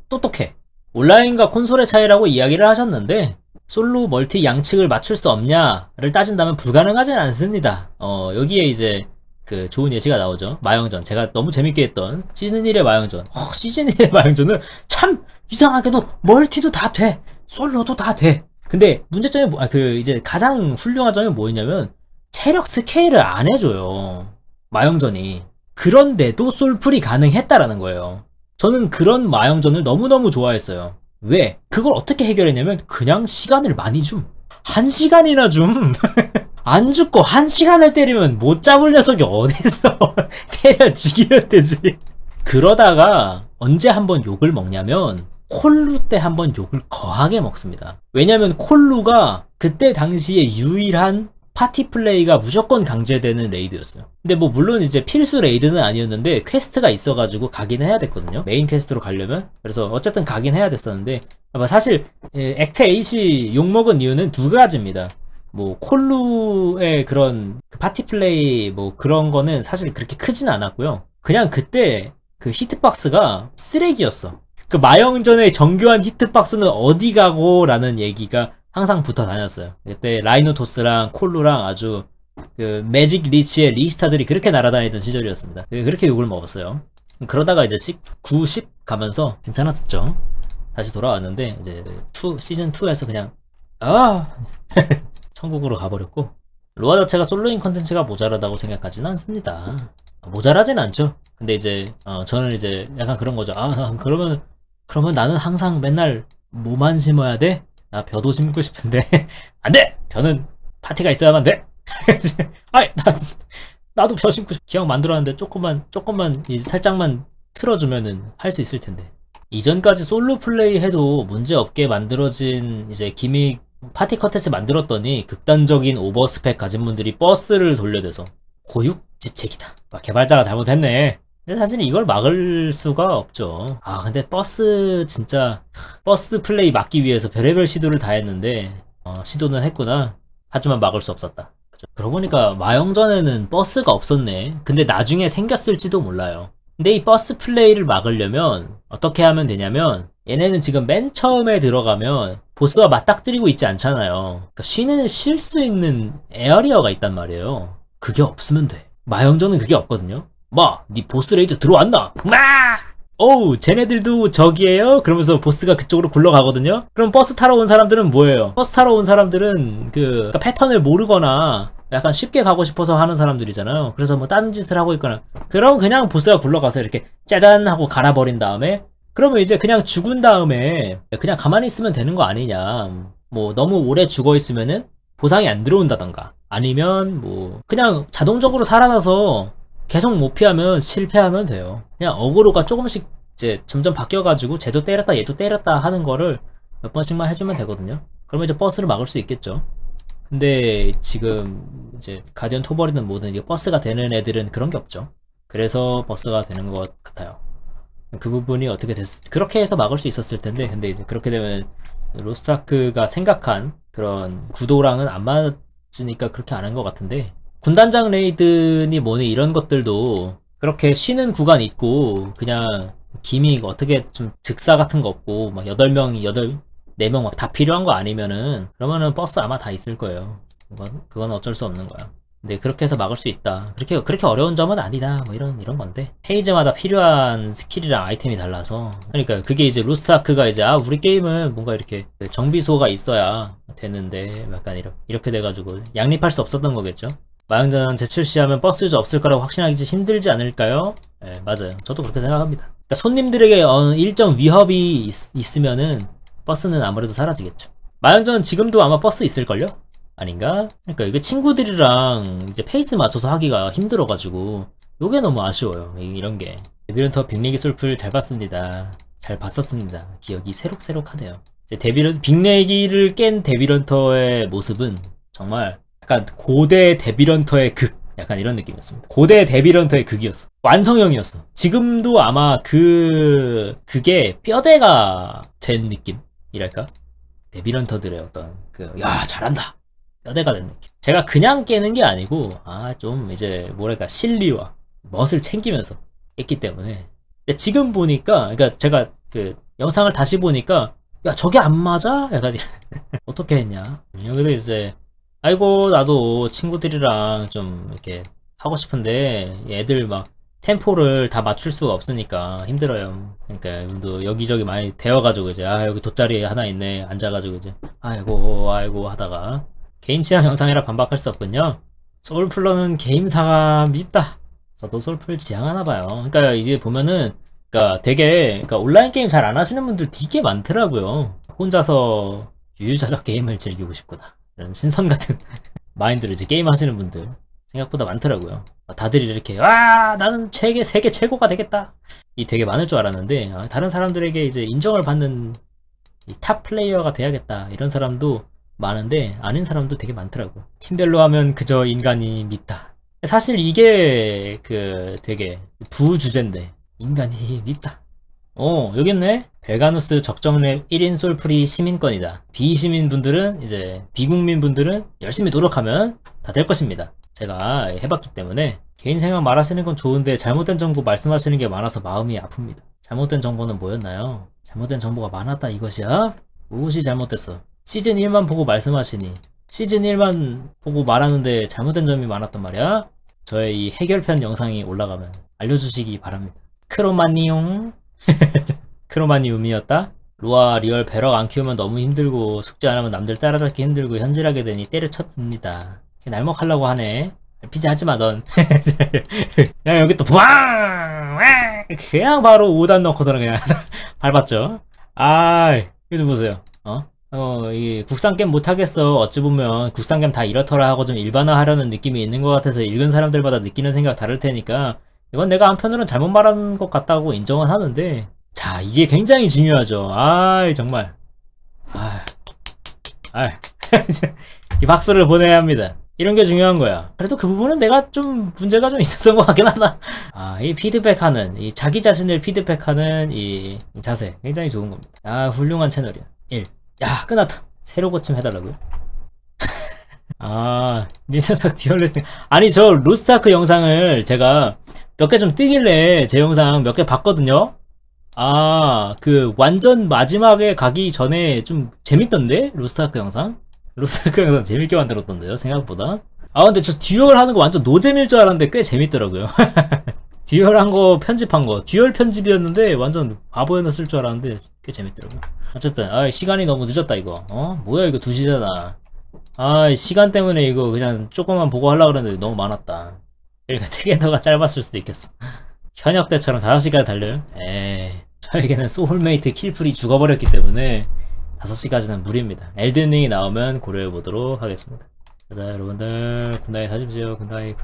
똑똑해. 온라인과 콘솔의 차이라고 이야기를 하셨는데 솔로 멀티 양측을 맞출 수 없냐를 따진다면 불가능하진 않습니다. 여기에 이제 그 좋은 예시가 나오죠. 마영전. 제가 너무 재밌게 했던 시즌1의 마영전. 시즌1의 마영전은 참 이상하게도 멀티도 다 돼. 솔로도 다 돼. 근데 문제점이 이제 가장 훌륭한 점이 뭐였냐면 체력 스케일을 안 해줘요. 마영전이. 그런데도 솔플이 가능했다라는 거예요. 저는 그런 마영전을 너무너무 좋아했어요. 왜? 그걸 어떻게 해결했냐면 그냥 시간을 많이 줌. 1시간이나 줌. 안 죽고 1시간을 때리면 못 잡을 녀석이 어딨어. 때려 죽이면 되지. 그러다가 언제 한번 욕을 먹냐면 콜루 때 한번 욕을 거하게 먹습니다. 왜냐면 콜루가 그때 당시에 유일한 파티 플레이가 무조건 강제되는 레이드였어요. 근데 뭐 물론 이제 필수 레이드는 아니었는데 퀘스트가 있어가지고 가긴 해야 됐거든요. 메인 퀘스트로 가려면. 그래서 어쨌든 가긴 해야 됐었는데 사실 액트 8이 욕먹은 이유는 두 가지입니다. 뭐 콜루의 그런 파티 플레이 뭐 그런 거는 사실 그렇게 크진 않았고요. 그냥 그때 그 히트박스가 쓰레기였어. 그 마영전의 정교한 히트박스는 어디 가고 라는 얘기가 항상 붙어 다녔어요. 그때 라이노토스랑 콜루랑 아주 그 매직 리치의 리스타들이 그렇게 날아다니던 시절이었습니다. 그렇게 욕을 먹었어요. 그러다가 이제 9, 10 가면서 괜찮아졌죠. 다시 돌아왔는데 이제 시즌 2에서 그냥 천국으로 가버렸고, 로아 자체가 솔로인 컨텐츠가 모자라다고 생각하지는 않습니다. 모자라진 않죠. 근데 이제 저는 이제 약간 그런 거죠. 그러면 나는 항상 맨날 뭐만 심어야 돼? 나 벼도 심고 싶은데 안 돼! 벼는 파티가 있어야만 돼! 아이, 나도 벼 심고 싶어. 기왕 만들었는데 조금만 살짝만 틀어주면은 할 수 있을 텐데. 이전까지 솔로 플레이 해도 문제없게 만들어진 이제 기믹 파티 컨텐츠 만들었더니 극단적인 오버스펙 가진 분들이 버스를 돌려대서 고육지책이다. 개발자가 잘못했네. 근데 사실 이걸 막을 수가 없죠. 근데 버스 플레이 막기 위해서 별의별 시도를 다 했는데 시도는 했구나. 하지만 막을 수 없었다. 그죠? 그러고 보니까 마영전에는 버스가 없었네. 근데 나중에 생겼을지도 몰라요. 근데 이 버스 플레이를 막으려면 어떻게 하면 되냐면, 얘네는 지금 맨 처음에 들어가면 보스와 맞닥뜨리고 있지 않잖아요. 그러니까 쉴 수 있는 에어리어가 있단 말이에요. 그게 없으면 돼. 마영전은 그게 없거든요. 니 보스 레이드 들어왔나? 어우, 쟤네들도 적이에요? 그러면서 보스가 그쪽으로 굴러가거든요? 그럼 버스 타러 온 사람들은 뭐예요? 버스 타러 온 사람들은 그러니까 패턴을 모르거나 약간 쉽게 가고 싶어서 하는 사람들이잖아요. 그래서 뭐 딴 짓을 하고 있거나, 그럼 그냥 보스가 굴러가서 이렇게 짜잔 하고 갈아버린 다음에, 그러면 이제 그냥 죽은 다음에 그냥 가만히 있으면 되는 거 아니냐. 뭐 너무 오래 죽어 있으면은 보상이 안 들어온다던가, 아니면 뭐 그냥 자동적으로 살아나서 계속 못 피하면 실패하면 돼요. 그냥 어그로가 조금씩 이제 점점 바뀌어가지고 쟤도 때렸다 얘도 때렸다 하는 거를 몇 번씩만 해주면 되거든요. 그러면 이제 버스를 막을 수 있겠죠. 근데 지금 이제 가디언 토벌이든 뭐든 이게 버스가 되는 애들은 그런 게 없죠. 그래서 버스가 되는 것 같아요. 그 부분이 어떻게 그렇게 해서 막을 수 있었을 텐데, 근데 이제 그렇게 되면 로스트아크가 생각한 그런 구도랑은 안 맞으니까 그렇게 안 한 것 같은데, 군단장 레이드니 뭐니 이런 것들도 그렇게 쉬는 구간 있고, 그냥 기믹 어떻게 좀 즉사 같은 거 없고 막 8명 4명 막 다 필요한 거 아니면은, 그러면은 버스 아마 다 있을 거예요. 그건 어쩔 수 없는 거야. 근데 그렇게 해서 막을 수 있다. 그렇게 어려운 점은 아니다. 뭐 이런 건데. 페이지마다 필요한 스킬이랑 아이템이 달라서. 그러니까 그게 이제 로스트아크가 이제 우리 게임은 뭔가 이렇게 정비소가 있어야 되는데, 약간 이렇게 돼가지고 양립할 수 없었던 거겠죠. 마영전 재출시하면 버스 유저 없을 거라고 확신하기 힘들지 않을까요? 네, 맞아요. 저도 그렇게 생각합니다. 그러니까 손님들에게 일정 위협이 있으면은 버스는 아무래도 사라지겠죠. 마영전 지금도 아마 버스 있을걸요? 아닌가? 그러니까 이게 친구들이랑 이제 페이스 맞춰서 하기가 힘들어가지고 요게 너무 아쉬워요. 이런게. 데빌런터 빅리기 솔플 잘 봤습니다. 잘 봤었습니다. 기억이 새록새록하네요. 빅리기를 깬 데빌런터의 모습은 정말 약간 고대 데빌런터의 극, 약간 이런 느낌이었습니다. 고대 데빌런터의 극이었어. 완성형이었어. 지금도 아마 그게 뼈대가 된 느낌이랄까? 데빌런터들의 어떤 야 잘한다, 뼈대가 된 느낌. 제가 그냥 깨는 게 아니고 좀 이제 뭐랄까 실리와 멋을 챙기면서 깼기 때문에. 근데 지금 보니까, 그러니까 제가 그 영상을 다시 보니까 야 저게 안 맞아? 약간 어떻게 했냐. 여기도 이제 아이고 나도 친구들이랑 좀 이렇게 하고 싶은데 애들 막 템포를 다 맞출 수가 없으니까 힘들어요. 그러니까 여기저기 많이 데워가지고 이제 여기 돗자리 하나 있네 앉아가지고 이제 아이고 하다가 개인 취향 영상이라 반박할 수 없군요. 소울풀러는 게임사가 밉다. 저도 소울풀 지향하나봐요. 그러니까 이게 보면은 그러니까 온라인 게임 잘 안 하시는 분들 되게 많더라고요. 혼자서 유유자적 게임을 즐기고 싶구나, 이런 신선 같은 마인드로 이제 게임 하시는 분들 생각보다 많더라고요. 다들 이렇게 나는 세계 최고가 되겠다 이 되게 많을 줄 알았는데, 다른 사람들에게 이제 인정을 받는 이 탑 플레이어가 돼야겠다 이런 사람도 많은데 아닌 사람도 되게 많더라고. 팀별로 하면 그저 인간이 밉다. 사실 이게 그 되게 부주제인데 인간이 밉다. 여기 있네. 벨가누스 적정랩 1인 솔프리 시민권이다. 비시민분들은 이제 비국민분들은 열심히 노력하면 다 될 것입니다. 제가 해봤기 때문에 개인 생각 말하시는 건 좋은데 잘못된 정보 말씀하시는 게 많아서 마음이 아픕니다. 잘못된 정보는 뭐였나요? 잘못된 정보가 많았다 이것이야? 무엇이 잘못됐어? 시즌 1만 보고 말씀하시니 시즌 1만 보고 말하는데 잘못된 점이 많았단 말이야? 저의 이 해결편 영상이 올라가면 알려주시기 바랍니다. 크로마니용 크로마니움이었다? 로아 리얼 배럭 안 키우면 너무 힘들고 숙제 안 하면 남들 따라잡기 힘들고 현질하게 되니 때려쳤습니다. 날먹하려고 하네. 피지 하지마 넌. 그냥 여기 또 부앙! 그냥 바로 5단 넣고서는 그냥 밟았죠. 아 이거 좀 보세요. 이 국산겜 못하겠어. 어찌 보면 국산겜 다 이렇더라 하고 좀 일반화하려는 느낌이 있는 것 같아서 읽은 사람들마다 느끼는 생각 다를 테니까 이건 내가 한편으로는 잘못 말한 것 같다고 인정은 하는데, 자 이게 굉장히 중요하죠. 정말 이 박수를 보내야 합니다. 이런 게 중요한 거야. 그래도 그 부분은 내가 좀 문제가 좀 있었던 것 같긴 하다. 이 피드백하는, 이 자기 자신을 피드백하는 이 자세 굉장히 좋은 겁니다. 훌륭한 채널이야. 1. 야 끝났다. 새로 고침 해달라고요? 니 녀석 디얼레스팅. 아니 저 로스트아크 영상을 제가 몇 개 좀 뜨길래 제 영상 몇 개 봤거든요. 그 완전 마지막에 가기 전에 좀 재밌던데? 로스트아크 영상 재밌게 만들었던데요 생각보다. 근데 저 듀얼 하는 거 완전 노잼일 줄 알았는데 꽤 재밌더라고요. 듀얼 한 거 편집한 거 듀얼 편집이었는데 완전 바보였을 줄 알았는데 꽤 재밌더라고요. 어쨌든 시간이 너무 늦었다 이거. 뭐야 이거 2시잖아. 시간 때문에 이거 그냥 조금만 보고 하려고 그랬는데 너무 많았다. 그러니까 되게 너가 짧았을 수도 있겠어. 현역 때처럼 5시까지 달려요? 저에게는 소울메이트 킬풀이 죽어버렸기 때문에 5시까지는 무리입니다. 엘든링이 나오면 고려해보도록 하겠습니다. 자, 여러분들 굿나잇 하십시오. 굿나잇.